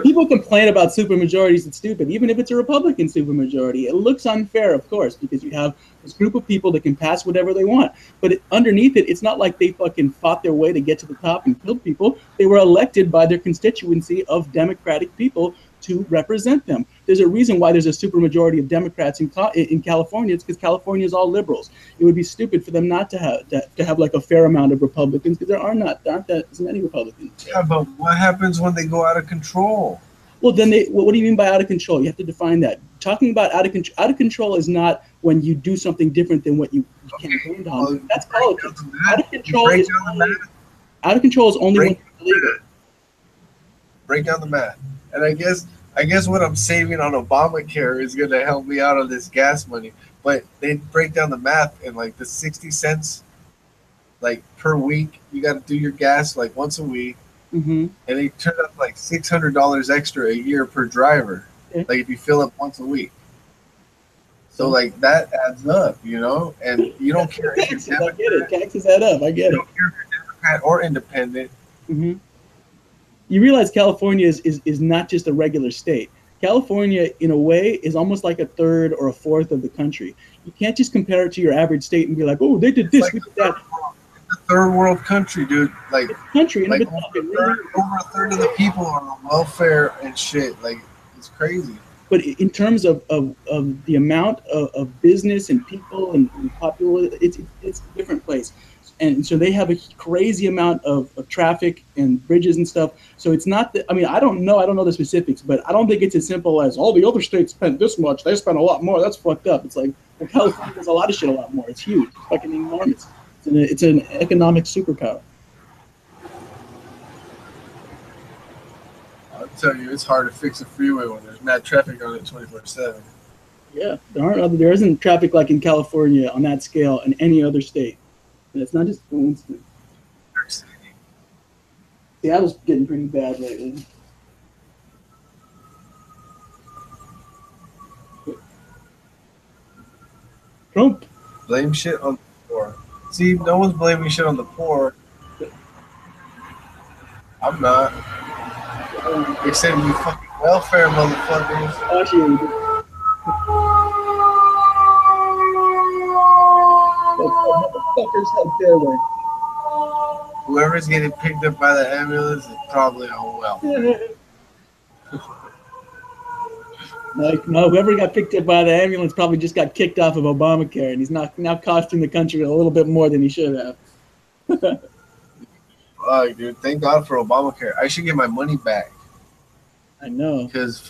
People complain about supermajorities. It's stupid. Even if it's a Republican supermajority, it looks unfair, of course, because you have this group of people that can pass whatever they want. But underneath it, it's not like they fucking fought their way to get to the top and killed people. They were elected by their constituency of Democratic people to represent them. There's a reason why there's a supermajority of Democrats in California. It's because California is all liberals. It would be stupid for them not to have like a fair amount of Republicans, because there aren't that as many Republicans. Yeah, but what happens when they go out of control? Well, then what do you mean by out of control? You have to define that. Talking about out of control is not when you do something different than what you campaigned on. Well, that's politics. Out of control is only when it's illegal. Break down the math. And I guess what I'm saving on Obamacare is going to help me out on this gas money. But they break down the math and like the 60 cents like per week, you got to do your gas like once a week. Mm-hmm. And they turn up like $600 extra a year per driver. Okay. Like if you fill up once a week. So like that adds up, you know? And you don't care if Taxes, you're Democrat. I get it. Taxes add up. I get You it. don't care if you're Democrat or independent. Mm-hmm. You realize California is not just a regular state. California, in a way, is almost like a third or a fourth of the country. You can't just compare it to your average state and be like, oh, they did this, Like we did that. It's a third world country, dude. Like, It's a country, and like over over a third of the people are on welfare and shit. Like, it's crazy. But in terms of the amount of business and people and population, it's a different place. And so they have a crazy amount of traffic and bridges and stuff. So it's not that, I mean, I don't know the specifics, but I don't think it's as simple as all the other states spent this much. They spent a lot more. That's fucked up. It's like, well, California does a lot of shit a lot more. It's huge. It's fucking enormous. It's an economic superpower. I'll tell you, it's hard to fix a freeway when there's mad traffic on it 24/7. Yeah, there isn't traffic like in California on that scale in any other state. And it's not just coincidence. Seattle's getting pretty bad lately. Trump. Blame shit on the poor. See, no one's blaming shit on the poor. I'm not. Except you fucking welfare motherfuckers. Actually, motherfuckers have their way. Whoever's getting picked up by the ambulance is probably on welfare. Like, no, whoever got picked up by the ambulance probably just got kicked off of Obamacare, and he's now costing the country a little bit more than he should have. Fuck, dude. Thank God for Obamacare. I should get my money back. I know. Because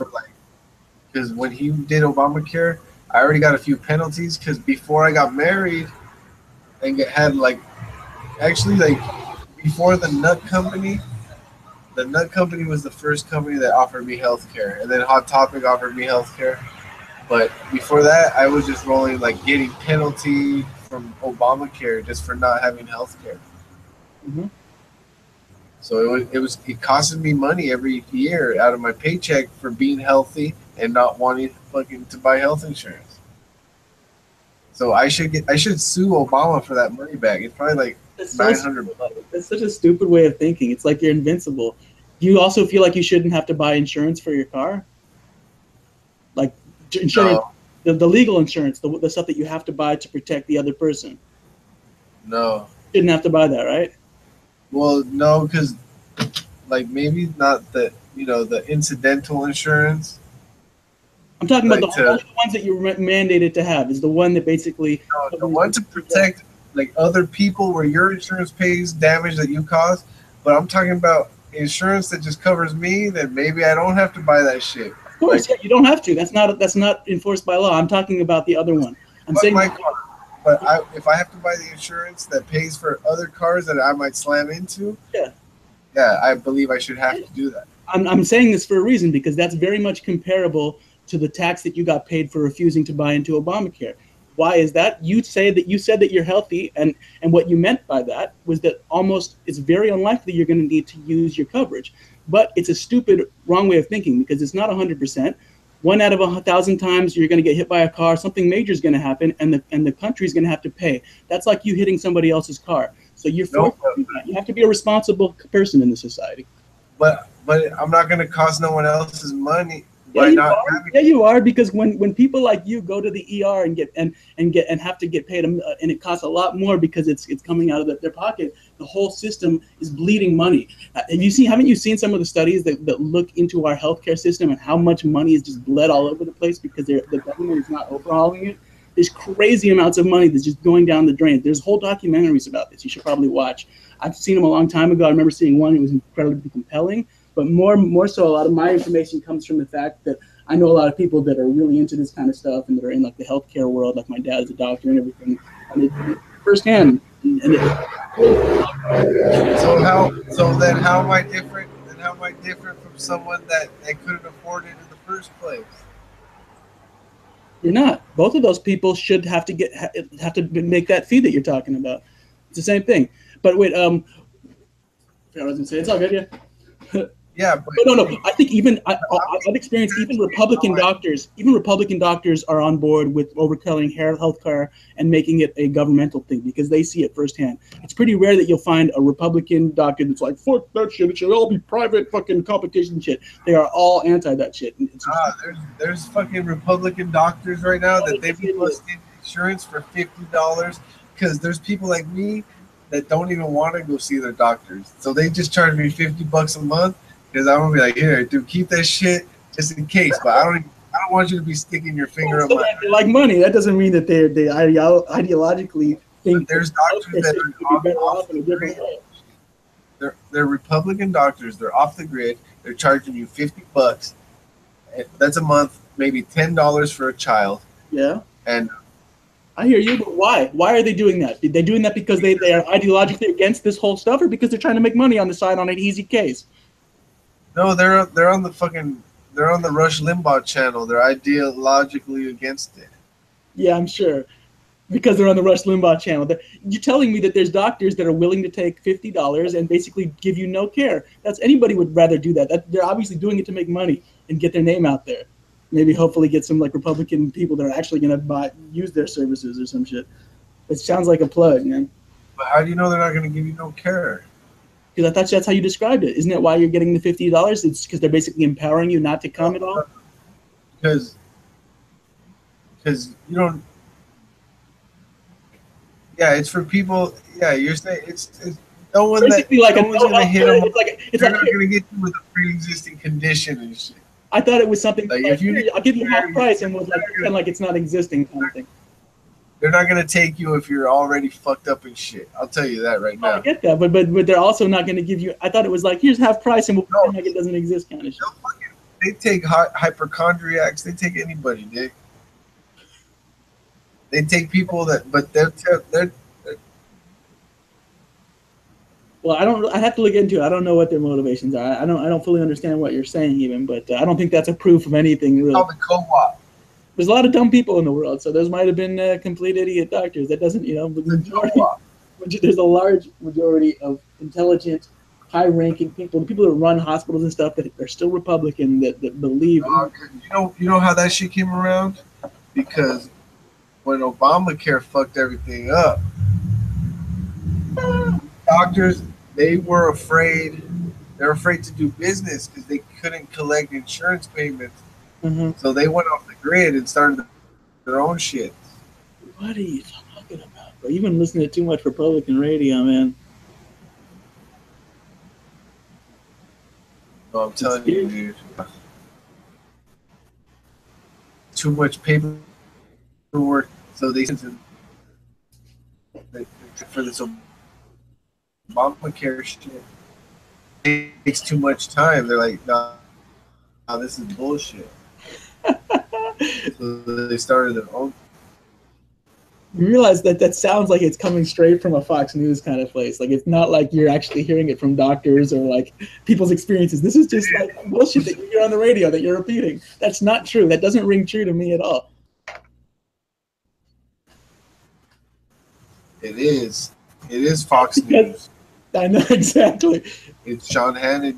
when he did Obamacare, I already got a few penalties. Because before I got married, and had before the Nut Company was the first company that offered me healthcare, and then Hot Topic offered me healthcare. But before that, I was just rolling like getting penalty from Obamacare just for not having healthcare. Mm-hmm. So it costed me money every year out of my paycheck for being healthy and not wanting fucking to buy health insurance. So I should sue Obama for that money back. It's probably like $900. That's such a stupid way of thinking. It's like you're invincible. You also feel like you shouldn't have to buy insurance for your car? Like insurance, No. the legal insurance, the stuff that you have to buy to protect the other person. No. You shouldn't have to buy that, right? Well, no, because like maybe not the incidental insurance. I'm talking Like about the ones that you're mandated to have. Is the one that basically The one to protect like other people where your insurance pays damage that you caused. But I'm talking about insurance that just covers me. Then maybe I don't have to buy that shit. Of course, yeah, you don't have to. That's not enforced by law. I'm talking about the other one. I'm saying. But if I have to buy the insurance that pays for other cars that I might slam into, yeah, I believe I should have to do that. I'm saying this for a reason, because that's very much comparable to the tax that you got paid for refusing to buy into Obamacare. Why is that? You said that you're healthy, and what you meant by that was that almost it's very unlikely you're going to need to use your coverage. But it's a stupid, wrong way of thinking, because it's not 100%. 1 out of 1,000 times you're going to get hit by a car, something major is going to happen, and the country's going to have to pay. That's like you hitting somebody else's car. So you have to be a responsible person in the society. But I'm not going to cost no one else's money. Yeah, you are, because when people like you go to the ER and have to get paid, and it costs a lot more because it's coming out of their pocket, the whole system is bleeding money. Haven't you seen some of the studies that look into our healthcare system and how much money is just bled all over the place because the government is not overhauling it? There's crazy amounts of money that's just going down the drain. There's whole documentaries about this you should probably watch. I've seen them a long time ago. I remember seeing one. It was incredibly compelling. But more so, a lot of my information comes from the fact that I know a lot of people that are really into this kind of stuff and that are in like the healthcare world. Like my dad's a doctor and everything, and it firsthand. So then how am I different? Then how am I different from someone that couldn't afford it in the first place? You're not. Both of those people should have to make that fee that you're talking about. It's the same thing. But wait, I was gonna say it's all good, yeah. Yeah, but no. I think I've experienced even Republican doctors are on board with overcutting healthcare and making it a governmental thing because they see it firsthand. It's pretty rare that you'll find a Republican doctor that's like, fuck that shit, it should all be private fucking competition shit. They are all anti that shit. There's fucking Republican doctors right now that they've been busting insurance for $50 because there's people like me that don't even want to go see their doctors. So they just charge me $50 a month. Because I'm gonna be like, here, dude, keep that shit just in case. But I don't want you to be sticking your finger up my. They like money. That doesn't mean that they ideologically think. But there's doctors that are off the grid. They're Republican doctors. They're off the grid. They're charging you $50. That's a month, maybe $10 for a child. Yeah. And I hear you, but why? Why are they doing that? Are they doing that because they are ideologically against this whole stuff, or because they're trying to make money on the side on an easy case? No, they're on the Rush Limbaugh channel. They're ideologically against it. Yeah, I'm sure, because they're on the Rush Limbaugh channel. You're telling me that there's doctors that are willing to take $50 and basically give you no care. Anybody would rather do that. They're obviously doing it to make money and get their name out there. Maybe hopefully get some like Republican people that are actually gonna use their services or some shit. It sounds like a plug, man. But how do you know they're not gonna give you no care? Because I thought that's how you described it. Isn't that why you're getting the $50? It's because they're basically empowering you not to come at all? Because you don't. Yeah, it's for people. Yeah, you're saying it's no one basically that like no one's gonna hit them. It's not gonna get you with a pre-existing condition and shit. I thought it was something like if I'll give you half price and pretend like it's not existing kind of thing. They're not gonna take you if you're already fucked up and shit. I'll tell you that right now. I get that, but they're also not gonna give you. I thought it was like, here's half price and we'll pretend like it doesn't exist kind of shit. They take hypochondriacs. They take anybody, Nick. They take people that, but they're. Well, I have to look into it. I don't know what their motivations are. I don't fully understand what you're saying even, but I don't think that's a proof of anything really. Called the co-op. There's a lot of dumb people in the world, so those might have been complete idiot doctors. That doesn't, there's a large majority of intelligent, high-ranking people, the people that run hospitals and stuff that are still Republican that believe. You know how that shit came around? Because when Obamacare fucked everything up, doctors they're afraid to do business because they couldn't collect insurance payments. Mm-hmm. So they went off the grid and started their own shit. What are you talking about, bro? You've been listening to too much Republican radio, man. No, I'm telling you, dude. Too much paperwork. So they for this Obamacare shit. It takes too much time. They're like, nah, this is bullshit. So they started their own. You realize that sounds like it's coming straight from a Fox News kind of place. Like it's not like you're actually hearing it from doctors or like people's experiences. This is just like bullshit that you hear on the radio that you're repeating. That's not true. That doesn't ring true to me at all. It is. It is Fox Because- News. I know exactly. It's Sean Hannity.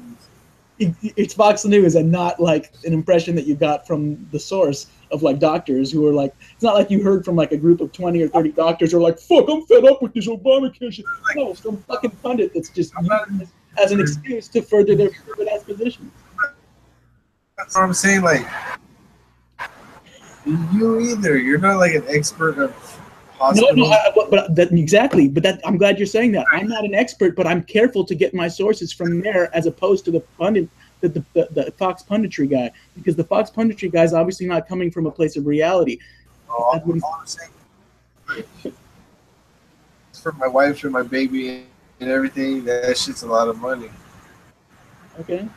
It's Fox News and not like an impression that you got from the source of like doctors who are like, it's not like you heard from like a group of 20 or 30 doctors who are like, fuck, I'm fed up with this Obamacare shit. No, some fucking pundit that's just I'm not- using this as an excuse to further their stupid ass position. That's what I'm saying. Like, you either. You're not like an expert of hospitals. But that, exactly. But that I'm glad you're saying that. I'm not an expert, but I'm careful to get my sources from there as opposed to the pundit, the Fox punditry guy, because the Fox punditry guy is obviously not coming from a place of reality. All I'm saying. It's for my wife and my baby and everything. That shit's a lot of money. Okay.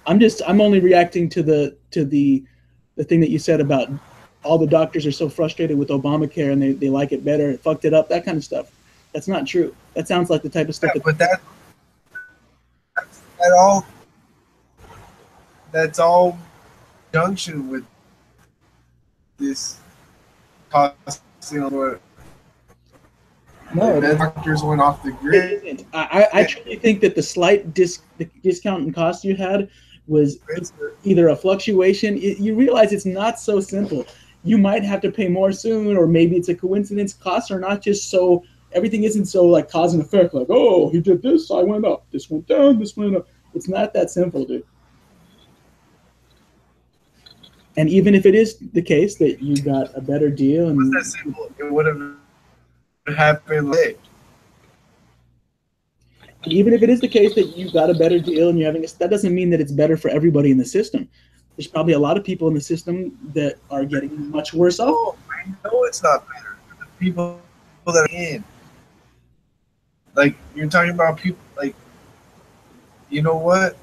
I'm only reacting to the thing that you said about all the doctors are so frustrated with Obamacare and they like it better, it fucked it up, that kind of stuff. That's not true. That sounds like the type of stuff But that's all junction with this cost. No, the doctors went off the it grid. isn't. I truly think that the slight the discount in cost you had was either a fluctuation. You realize it's not so simple. You might have to pay more soon, or maybe it's a coincidence. Costs are not just so, everything isn't so like cause and effect, like, oh, he did this, I went up, this went down, this went up. It's not that simple, dude. And even if it is the case that you got a better deal, and It wasn't that simple. It would have happened late. even if it is the case that you got a better deal and you're having that doesn't mean that it's better for everybody in the system. There's probably a lot of people in the system that are getting much worse off. Oh, I know it's not better for the people that are in. Like, you're talking about people, like, you know what?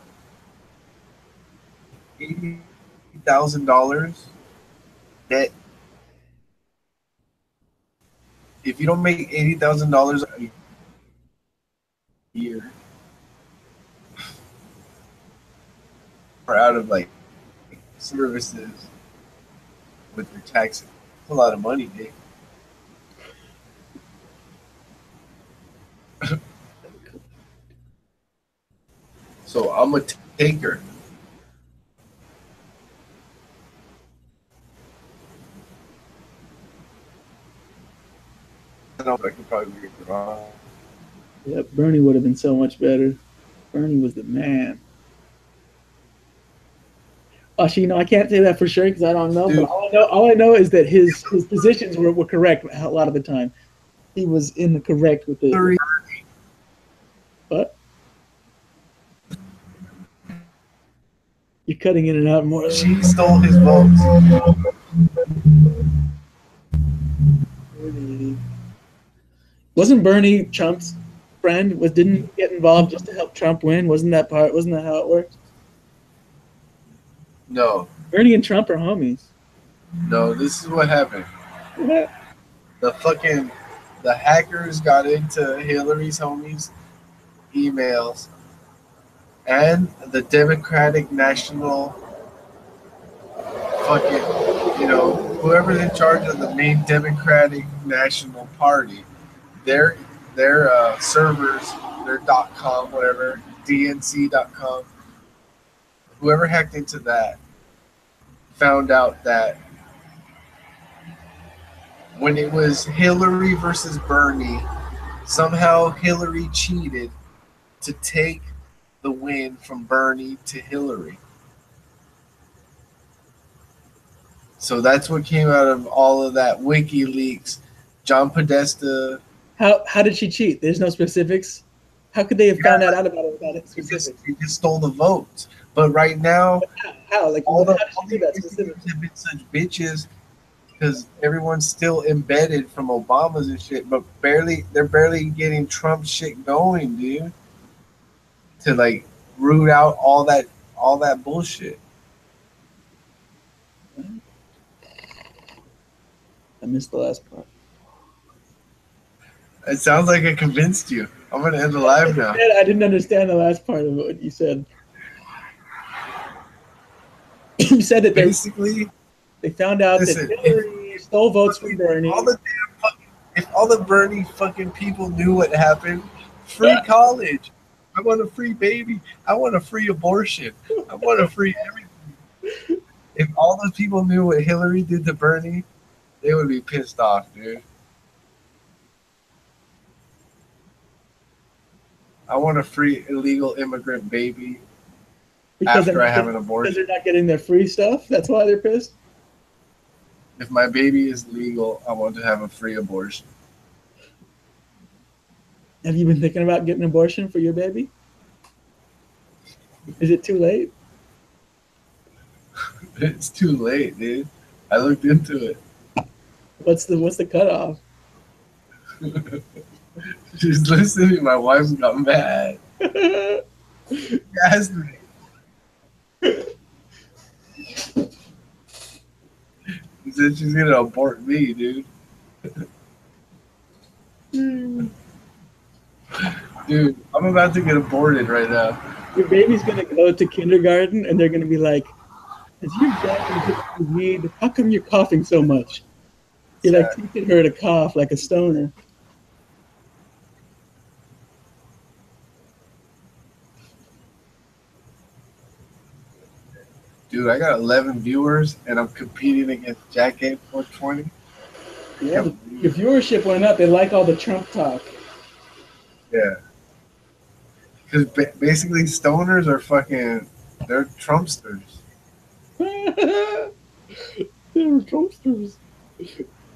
$80,000 debt. If you don't make $80,000 a year, or out of like services with your taxes, it's a lot of money, Dave. So I'm a taker. I know, but I could probably be wrong. Yep, Bernie would have been so much better. Bernie was the man. Actually, I can't say that for sure because I don't know. Dude. But all I know is that his positions were correct a lot of the time. He was in the correct with the what? You're cutting in and out more. She stole his votes. Wasn't Bernie Trump's friend? Didn't he get involved just to help Trump win? Wasn't that how it worked? No, Bernie and Trump are homies. no, this is what happened. What? The hackers got into Hillary's homies' emails, and the Democratic National whoever's in charge of the main Democratic National Party, their servers, their .com, whatever, DNC.com, whoever hacked into that found out that when it was Hillary versus Bernie, somehow Hillary cheated to take the win from Bernie to Hillary. So that's what came out of all of that WikiLeaks. John Podesta. How did she cheat? There's no specifics. How could they have found that out about it without specifics? He just stole the votes. But right now, how? Like, all how the did she do that specifically? have been such bitches because everyone's still embedded from Obama's and shit, but they're barely getting Trump shit going, dude. To like root out all that bullshit. I missed the last part. It sounds like I convinced you. I'm gonna end the live now. I didn't understand the last part of what you said. You said that Basically, they found out listen, that Hillary stole votes from Bernie. all the damn fucking If all the Bernie fucking people knew what happened, free college. I want a free baby. I want a free abortion. I want a free everything. If all those people knew what Hillary did to Bernie, they would be pissed off, dude. I want a free illegal immigrant baby Because after I have an because abortion. they're not getting their free stuff. That's why they're pissed. If my baby is legal, I want to have a free abortion. Have you been thinking about getting an abortion for your baby? Is it too late? It's too late, dude. I looked into it. What's the cutoff? Just listening, my wife got mad. She asked me. She said she's gonna abort me, dude. Dude, I'm about to get aborted right now. Your baby's gonna go to kindergarten and they're gonna be like, "Is your dad gonna get weed? How come you're coughing so much?" You're like teaching her to cough like a stoner. Dude, I got 11 viewers and I'm competing against Jack 8420. Yeah, your viewership went up. They like all the Trump talk. Yeah. Because basically stoners are fucking, they're Trumpsters. They're Trumpsters.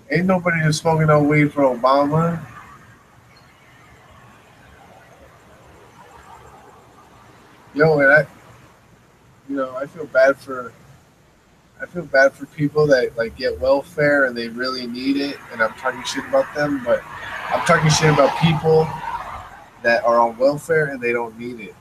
Ain't nobody who's smoking no weed for Obama. Yo, and I feel bad for people that like get welfare and they really need it, and I'm talking shit about them, but I'm talking shit about people that are on welfare and they don't need it.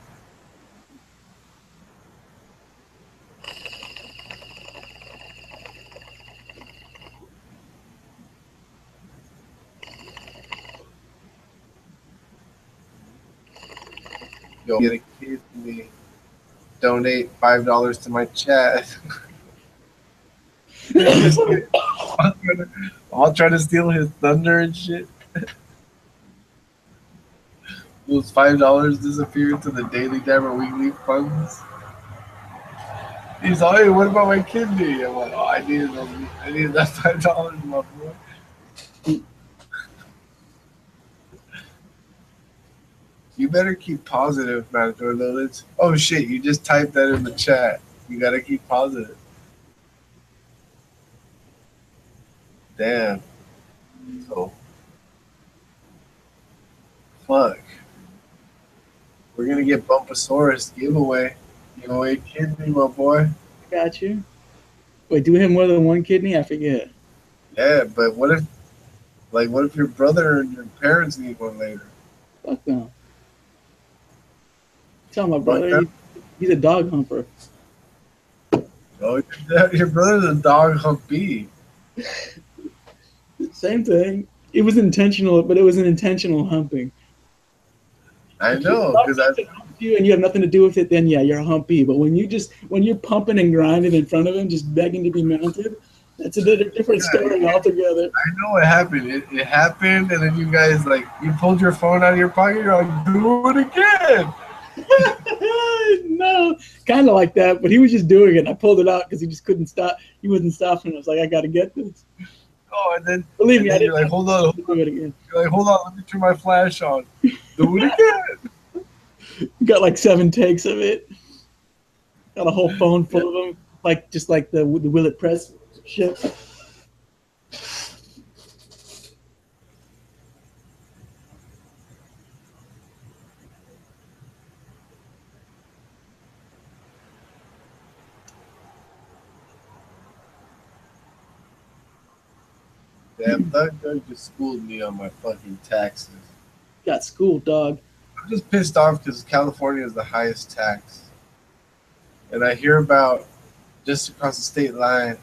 Yo, get a kid to me. Donate $5 to my chat. Just kidding. I'll try to steal his thunder and shit. Those $5 disappear into the Daily Dabber weekly funds. He's like, "Hey, what about my kidney?" I'm like, "Oh, I needed that $5, my boy." You better keep positive, Matador Lilith. Oh shit, you just typed that in the chat. You gotta keep positive. Damn. So, fuck. We're gonna get Bumpasaurus giveaway. Give away a kidney, my boy. I got you. Wait, do we have more than one kidney? I forget. Yeah, but what if your brother and your parents need one later? Fuck no. Tell my brother, he's a dog humper. Oh, your brother's a dog humpy. Same thing. It was intentional, but it was an intentional humping. I know, because you and you have nothing to do with it, then yeah, you're a humpy. But when you're pumping and grinding in front of him, just begging to be mounted, that's a different story altogether. I know what happened. It happened, and then you guys you pulled your phone out of your pocket. You're like, "Do it again." No, kind of like that, but he was just doing it. I pulled it out because he just couldn't stop. He wasn't stopping. I was like, I got to get this. Oh, and then believe me, I didn't. You're like, hold on, do it again. You're like, hold on, let me turn my flash on. Do it again. Got like 7 takes of it. Got a whole phone full of them, just like the Will It Press shit. Damn, Doug just schooled me on my fucking taxes. Got schooled, dog. I'm just pissed off because California is the highest tax. And I hear about just across the state line,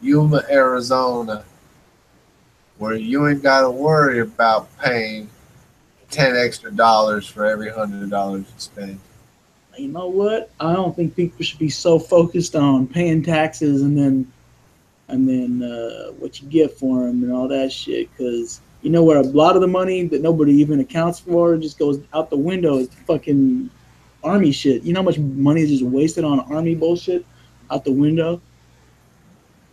Yuma, Arizona, where you ain't got to worry about paying $10 extra for every $100 you spend. You know what? I don't think people should be so focused on paying taxes and then what you get for them and all that shit. Because You know where a lot of the money that nobody even accounts for just goes out the window is fucking army shit. You know how much money is just wasted on army bullshit out the window?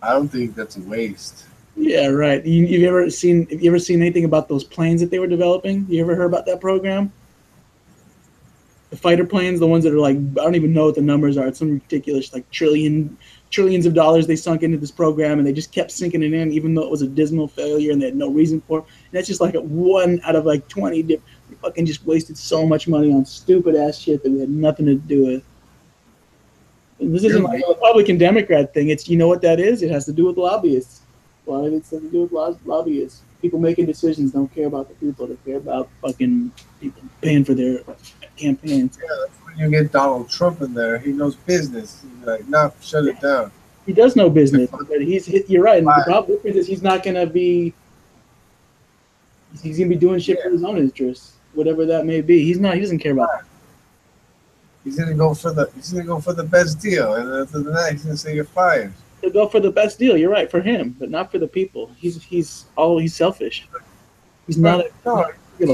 I don't think that's a waste. Yeah, right. Have you ever seen anything about those planes that they were developing? You ever heard about that program? The fighter planes, the ones that are like, I don't even know what the numbers are. It's some ridiculous like trillions of dollars they sunk into this program, and they just kept sinking it in, even though it was a dismal failure and they had no reason for it. And that's just like one out of like 20 different. We fucking just wasted so much money on stupid ass shit that we had nothing to do with. And this isn't like a Republican Democrat thing. It's, you know what that is? It has to do with lobbyists. Well, it's to do with lobbyists. People making decisions don't care about the people. They care about fucking people paying for their campaigns. Yeah, that's when you get Donald Trump in there. He knows business. He's like, nah, shut it down. He does know business, but you're right. And the problem is he's not going to be. He's going to be doing shit for his own interests, whatever that may be. He doesn't care about that. He's gonna go for the best deal, and after that, he's gonna say you're fired. He'll go for the best deal. You're right, for him, but not for the people. He's selfish. He's not. He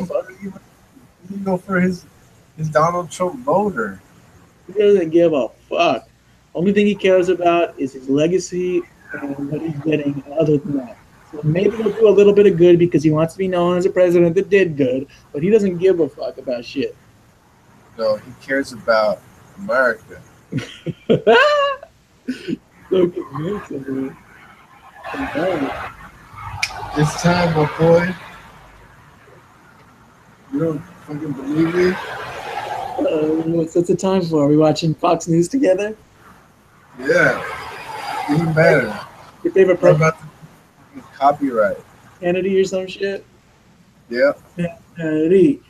go for his Donald Trump voter. He doesn't give a fuck. Only thing he cares about is his legacy and what he's getting. Other than that, so maybe he'll do a little bit of good because he wants to be known as a president that did good, but he doesn't give a fuck about shit. No, he cares about America. So convincing. It's time, my boy. You don't fucking believe me? What's the time for? Are we watching Fox News together? Yeah. Even better. Your favorite What program? about the copyright? Kennedy or some shit? Yeah. Kennedy.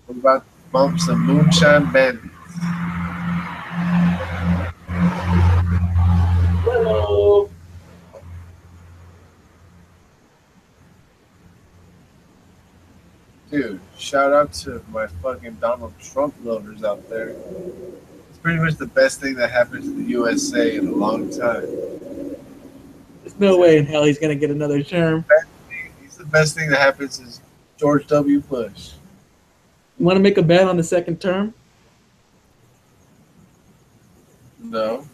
What about bumps and moonshine bandits? Hello. Dude, shout out to my fucking Donald Trump lovers out there. It's pretty much the best thing that happened to the USA in a long time. There's no way in hell he's gonna get another term. He's the best thing that happened since George W. Bush. You want to make a bet on the second term? No.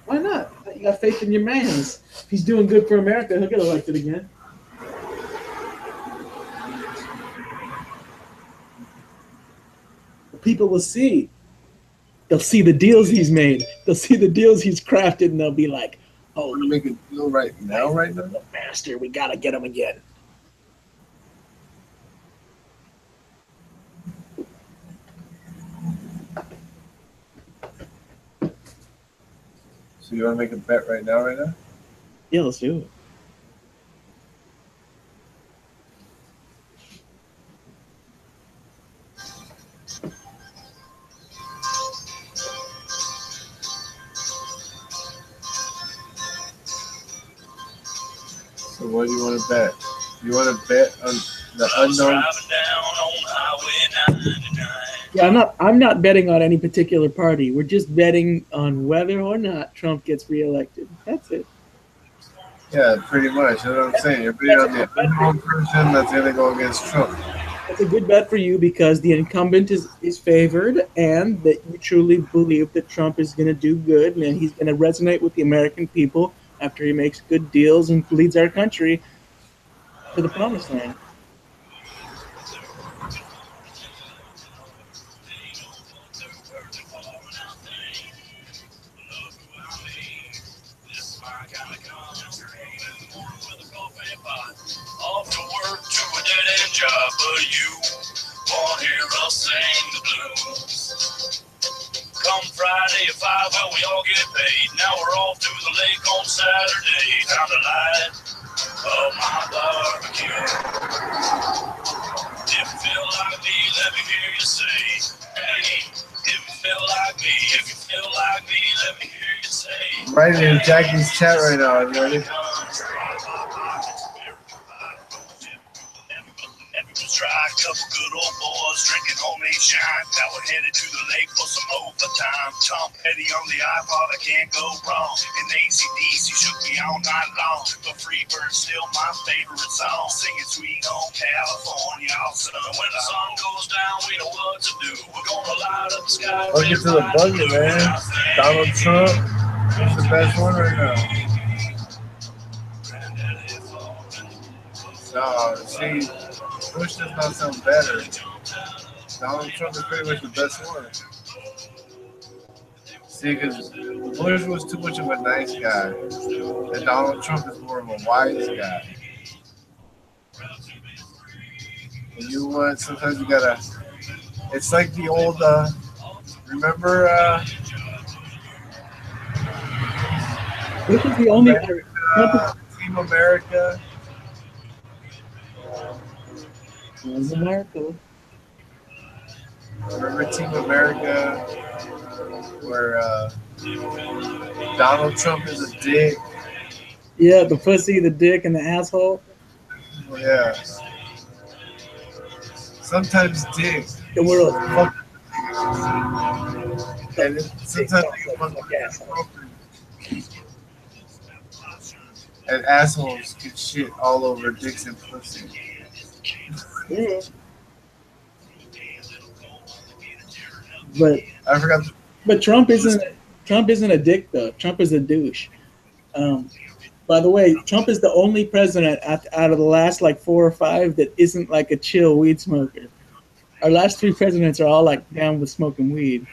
Why not? You got faith in your mans. If he's doing good for America, he'll get elected again. The people will see. They'll see the deals he's made. They'll see the deals he's crafted, and they'll be like, "Oh, Want to make a deal right now? the master. We gotta get him again." So you want to make a bet right now? Yeah, let's do it. So what do you want to bet? You want to bet on the unknown? Yeah, I'm not betting on any particular party. We're just betting on whether or not Trump gets reelected. That's it. Yeah, pretty much. That's what I'm saying. You're betting on the unknown person that's going to go against Trump. It's a good bet for you because the incumbent is favored, and that you truly believe that Trump is going to do good and he's going to resonate with the American people after he makes good deals and leads our country to the promised land. Off to work to a dead-end job, but you won't hear us sing the blues. Come Friday at 5, well, we all get paid. Now we're off to the lake on Saturday. Time to light up my barbecue. If you feel like me, let me hear you say, hey. If you feel like me, if you feel like me, let me hear you say. Right in Jackie's chat right now. Are you ready? Try a couple good old boys drinking homemade shine. Now we're headed to the lake for some overtime. Tom Petty on the iPod, I can't go wrong. And AC/DC shook me all night long. But Freebird's still my favorite song. Singing Sweet Home California, son. When the sun goes down, we know what to do. We're gonna light up the sky. Bucket to the bucket, man. Donald Trump is the best one right now. No, see, Bush does not sound better. Donald Trump is pretty much the best one. See, because Bush was too much of a nice guy, and Donald Trump is more of a wise guy. And you want, sometimes you gotta, it's like the old, remember, This is the only Team America? America. Remember Team America, where Donald Trump is a dick? Yeah, the pussy, the dick, and the asshole. Yeah. Sometimes dick. The world. And sometimes they fucking and assholes get shit all over dicks and pussy. Yeah. But I forgot. But Trump isn't a dick though. Trump is a douche. By the way, Trump is the only president out of the last like 4 or 5 that isn't like a chill weed smoker. Our last 3 presidents are all like down with smoking weed.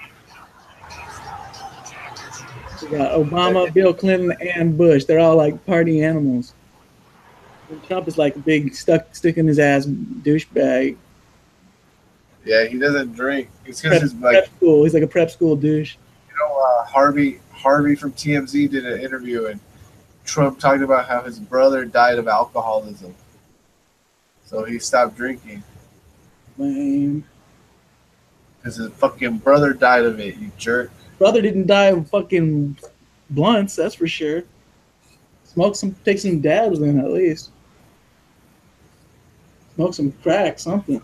We got Obama, Bill Clinton, and Bush. They're all like party animals. And Trump is like a big stick in his ass douchebag. Yeah, he doesn't drink. It's because he's like prep school. He's like a prep school douche. You know, Harvey from TMZ did an interview, and Trump talked about how his brother died of alcoholism, so he stopped drinking. Lame. Because his fucking brother died of it, you jerk. Brother didn't die of fucking blunts, that's for sure. Take some dabs then at least. Smoke some crack, something.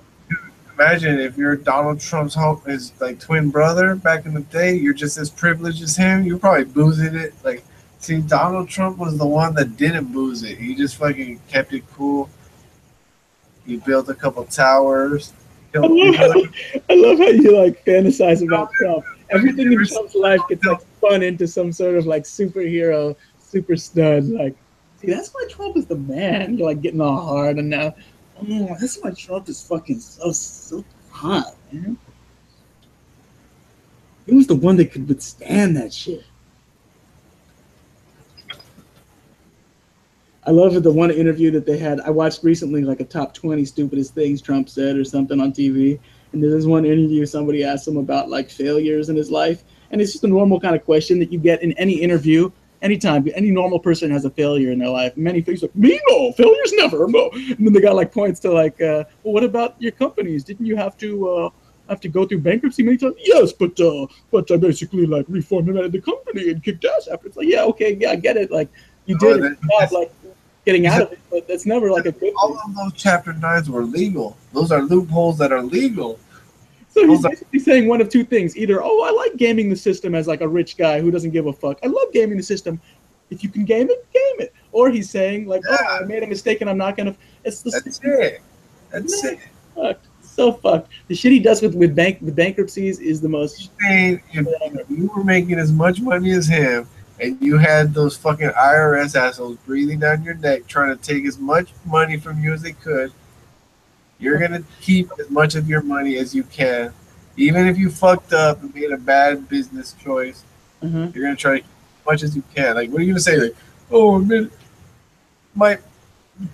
Imagine if you're Donald Trump's his like twin brother back in the day, you're just as privileged as him. You're probably boozing it. Like, see, Donald Trump was the one that didn't booze it. He just fucking kept it cool. He built a couple towers. I love how you like fantasize about Trump. Everything in Trump's life gets like spun into some sort of like superhero, super stud. Like, see, that's why Trump is the man. You're like getting all hard and now, that's why Trump is fucking so hot, man. He was the one that could withstand that shit. I love the one interview that they had. I watched recently, like a top 20 stupidest things Trump said or something on TV. And there's one interview somebody asked him about like failures in his life. And it's just a normal kind of question that you get in any interview, anytime. Any normal person has a failure in their life. Many things like, me, no, failures never, no. And then they got like points to like, well, what about your companies? Didn't you have to go through bankruptcy many times? Yes, but I basically like reformatted the company and kicked ass after. It's like, yeah, okay, yeah, I get it. Like you did a job, like getting out of it, but that's never like a good thing. All of those Chapter 9s were legal. Those are loopholes that are legal. So he's basically saying one of two things. Either, I like gaming the system as like a rich guy who doesn't give a fuck. I love gaming the system. If you can game it. Or he's saying like, I made a mistake and I'm not going to. That's it. That's it. Fucked. So fucked. The shit he does with bankruptcies is the most. If you were making as much money as him, and you had those fucking IRS assholes breathing down your neck trying to take as much money from you as they could, you're going to keep as much of your money as you can. Even if you fucked up and made a bad business choice, you're going to try to keep as much as you can. Like, what are you going to say? Like, oh, man, my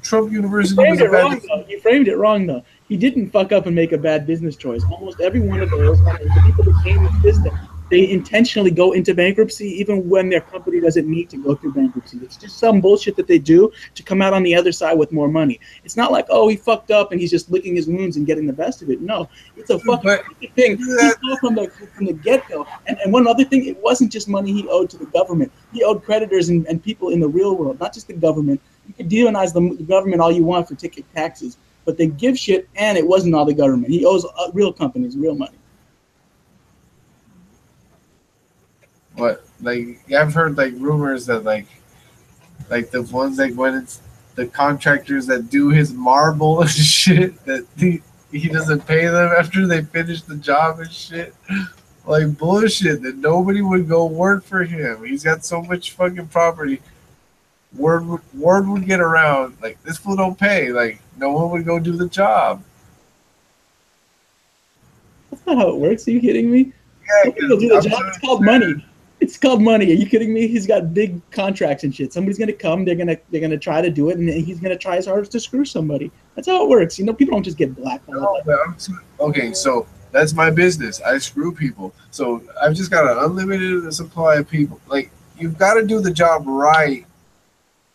Trump University was a bad decision. You framed it wrong, though. He didn't fuck up and make a bad business choice. Almost every one of those, the people that came in the system, they intentionally go into bankruptcy even when their company doesn't need to go through bankruptcy. It's just some bullshit that they do to come out on the other side with more money. It's not like, he fucked up and he's just licking his wounds and getting the best of it. No, it's a fucking thing. He saw from the get-go. And one other thing, it wasn't just money he owed to the government. He owed creditors and people in the real world, not just the government. You can demonize the government all you want for taking taxes. but they give shit, and it wasn't all the government. He owes real companies real money. But like I've heard like rumors that like the ones that went in, the contractors that do his marble and shit, that he doesn't pay them after they finish the job and shit. Like bullshit, that nobody would go work for him. He's got so much fucking property. Word would get around, like, this fool don't pay. Like, no one would go do the job. That's not how it works. Are you kidding me? Yeah, People do the job. It's called money. It's called money. Are you kidding me? He's got big contracts and shit. Somebody's gonna come. They're gonna try to do it, and he's gonna try his hardest to screw somebody. That's how it works. You know, people don't just get blackballed. No, but okay, so that's my business. I screw people. So I've just got an unlimited supply of people. Like, you've got to do the job right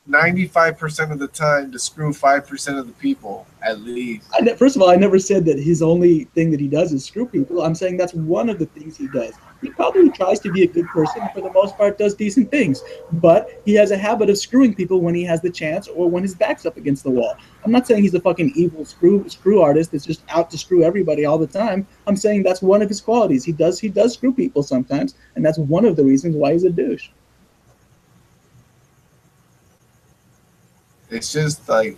95% of the time to screw 5% of the people, at least. First of all, I never said that his only thing that he does is screw people. I'm saying that's one of the things he does. He probably tries to be a good person, and for the most part does decent things. But he has a habit of screwing people when he has the chance or when his back's up against the wall. I'm not saying he's a fucking evil screw artist that's just out to screw everybody all the time. I'm saying that's one of his qualities. He does screw people sometimes, and that's one of the reasons why he's a douche. It's just like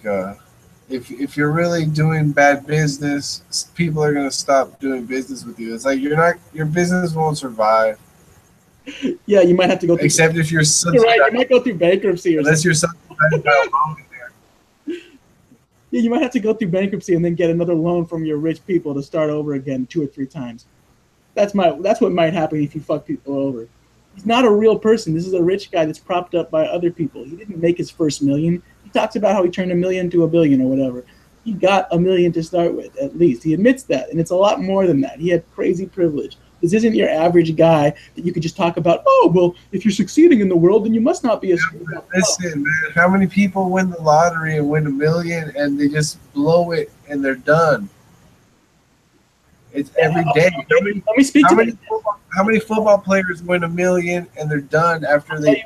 if you're really doing bad business, people are gonna stop doing business with you. It's like your business won't survive. Yeah, you might have to go through. Except if you're subsidized. You're right. You might go through bankruptcy or unless you're subsidized by a loan there. Yeah, you might have to go through bankruptcy and then get another loan from your rich people to start over again 2 or 3 times. That's what might happen if you fuck people over. He's not a real person. This is a rich guy that's propped up by other people. He didn't make his first million. He talks about how he turned $1 million to $1 billion or whatever. He got $1 million to start with, at least. He admits that, and it's a lot more than that. He had crazy privilege. This isn't your average guy that you could just talk about, oh, well, if you're succeeding in the world, then you must not be a screw-up. Listen, man, how many people win the lottery and win $1 million and they just blow it and they're done? It's every day. Let me speak to that. How many football players win $1 million and they're done after they?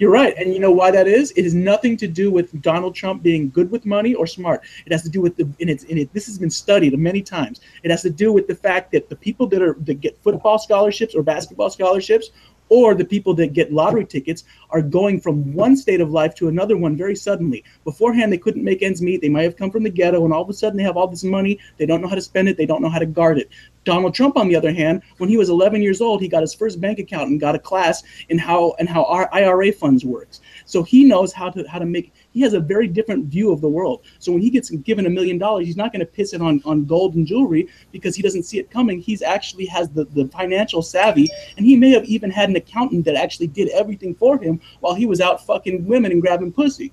You're right, and you know why that is? It has nothing to do with Donald Trump being good with money or smart. It has to do with this has been studied many times. It has to do with the fact that the people that get football scholarships or basketball scholarships, or the people that get lottery tickets, are going from one state of life to another one very suddenly. Beforehand, they couldn't make ends meet. They might have come from the ghetto, and all of a sudden they have all this money. They don't know how to spend it. They don't know how to guard it. Donald Trump, on the other hand, when he was 11 years old, he got his first bank account and got a class in how our IRA funds works. So he knows how to make. He has a very different view of the world. So when he gets given $1 million, he's not going to piss it on gold and jewelry because he doesn't see it coming. He's actually has the financial savvy, and he may have even had an accountant that actually did everything for him while he was out fucking women and grabbing pussy.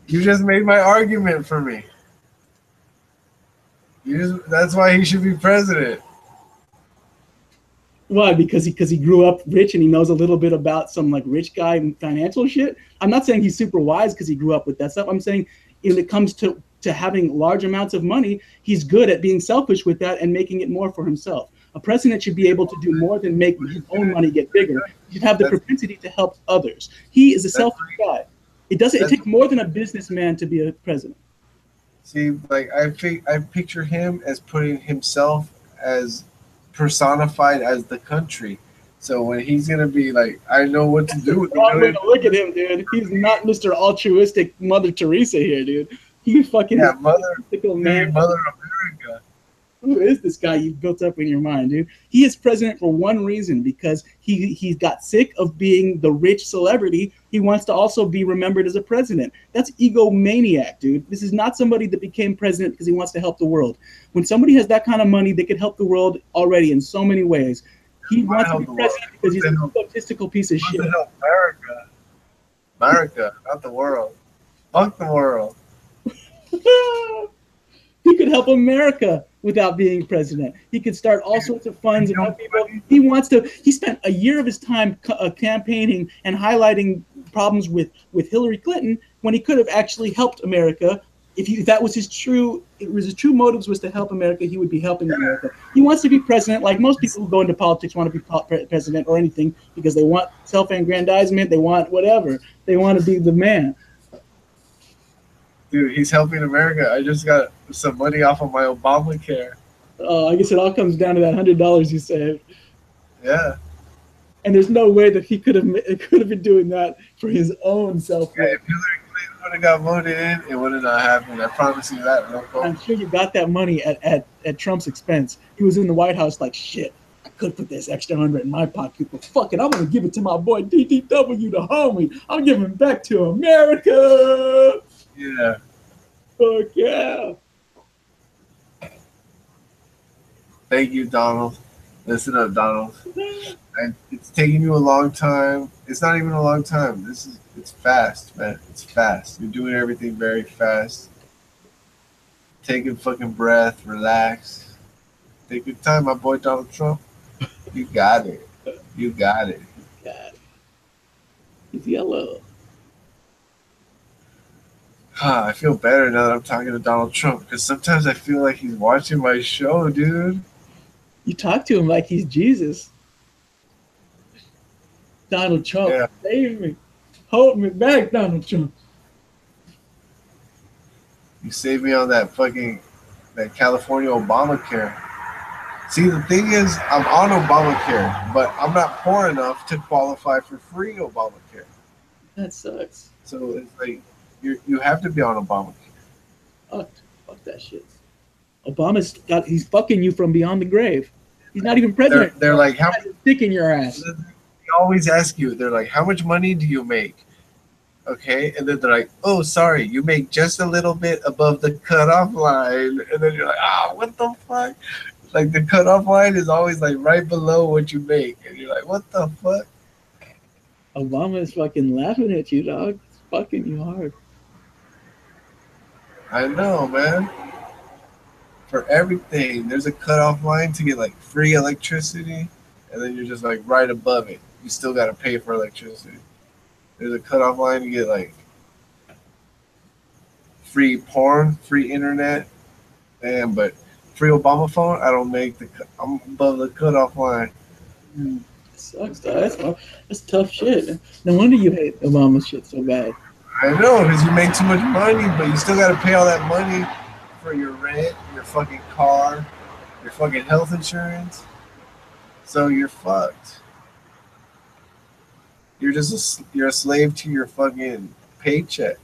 You just made my argument for me. That's why he should be president. Why? Because he grew up rich and he knows a little bit about some like rich guy financial shit. I'm not saying he's super wise because he grew up with that stuff. I'm saying when it comes to having large amounts of money, he's good at being selfish with that and making it more for himself. A president should be able to do more than make his own money get bigger. He should have the propensity to help others. He is a selfish guy. It takes more than a businessman to be a president. See, like I picture him as putting himself as personified as the country. So when he's gonna be like, I know what to do with the million. Look at him, dude. He's not Mr. Altruistic Mother Teresa here, dude. He fucking Mother America. Who is this guy you've built up in your mind, dude? He is president for one reason, because he got sick of being the rich celebrity. He wants to also be remembered as a president. That's egomaniac, dude. This is not somebody that became president because he wants to help the world. When somebody has that kind of money, they could help the world already in so many ways. He wants to be president because he's a statistical piece of shit. Help America, not the world. Fuck the world. He could help America without being president. He could start all sorts of funds and help people. He spent a year of his time campaigning and highlighting problems with Hillary Clinton when he could have actually helped America. If that was his true motives was to help America, he would be helping America. He wants to be president, like most people who go into politics want to be president or anything because they want self-aggrandizement, they want whatever. They want to be the man. Dude, he's helping America. I just got some money off of my Obamacare. I guess it all comes down to that $100 you saved. Yeah. And there's no way that he could have been doing that for his own self. Yeah, if Hillary Clinton would have got voted in, it would have not happened. I promise you that, loco. I'm sure you got that money at Trump's expense. He was in the White House like, shit, I could put this extra 100 in my pocket, but fuck it, I'm going to give it to my boy DDW, the homie. I'm giving it back to America. Yeah. Fuck yeah. Thank you, Donald. Listen up, Donald. It's taking you a long time. It's not even a long time. It's fast, man. It's fast. You're doing everything very fast. Take a fucking breath, relax. Take your time, my boy Donald Trump. You got it. You got it. God. He's yellow. I feel better now that I'm talking to Donald Trump because sometimes I feel like he's watching my show, dude. You talk to him like he's Jesus. Donald Trump, Yeah. save me. Hold me back, Donald Trump. You saved me on that California Obamacare. See, the thing is, I'm on Obamacare, but I'm not poor enough to qualify for free Obamacare. That sucks. So it's like you have to be on Obamacare. Fuck that shit. He's fucking you from beyond the grave. He's not even president. They're like, how? He has a stick in your ass. They always ask you. They're like, how much money do you make? Okay, and then they're like, oh, sorry, you make just a little bit above the cutoff line, and then you're like, what the fuck? Like the cutoff line is always like right below what you make, and you're like, what the fuck? Obama is fucking laughing at you, dog. It's fucking you hard. I know, man. For everything, there's a cutoff line to get like free electricity, and then you're just like right above it. You still got to pay for electricity. There's a cutoff line to get like free porn, free internet, but free Obama phone. I don't make I'm above the cutoff line. It sucks, dog. That's tough shit. No wonder you hate Obama shit so bad. I know, because you make too much money, but you still got to pay all that money for your rent, your fucking car, your fucking health insurance. So you're fucked. You're you're a slave to your fucking paycheck.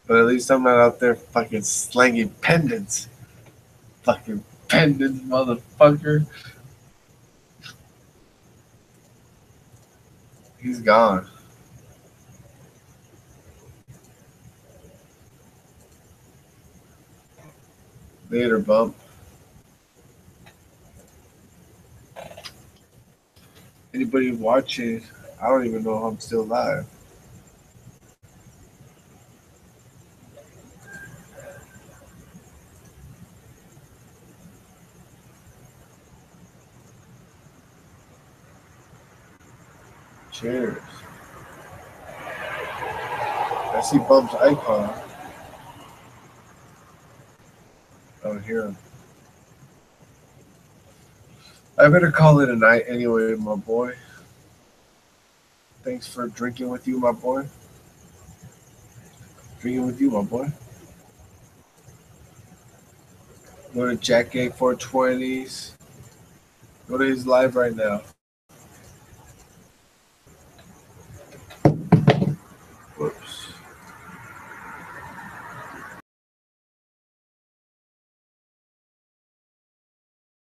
But at least I'm not out there fucking slanging pendants. Fucking pendants, motherfucker. He's gone. Later, bump. Anybody watching, I don't even know if I'm still live. Cheers. I see Bump's icon. I don't hear him. I better call it a night anyway, my boy. Thanks for drinking with you, my boy. Drinking with you, my boy. Go to Jack A 420s. Go to his live right now.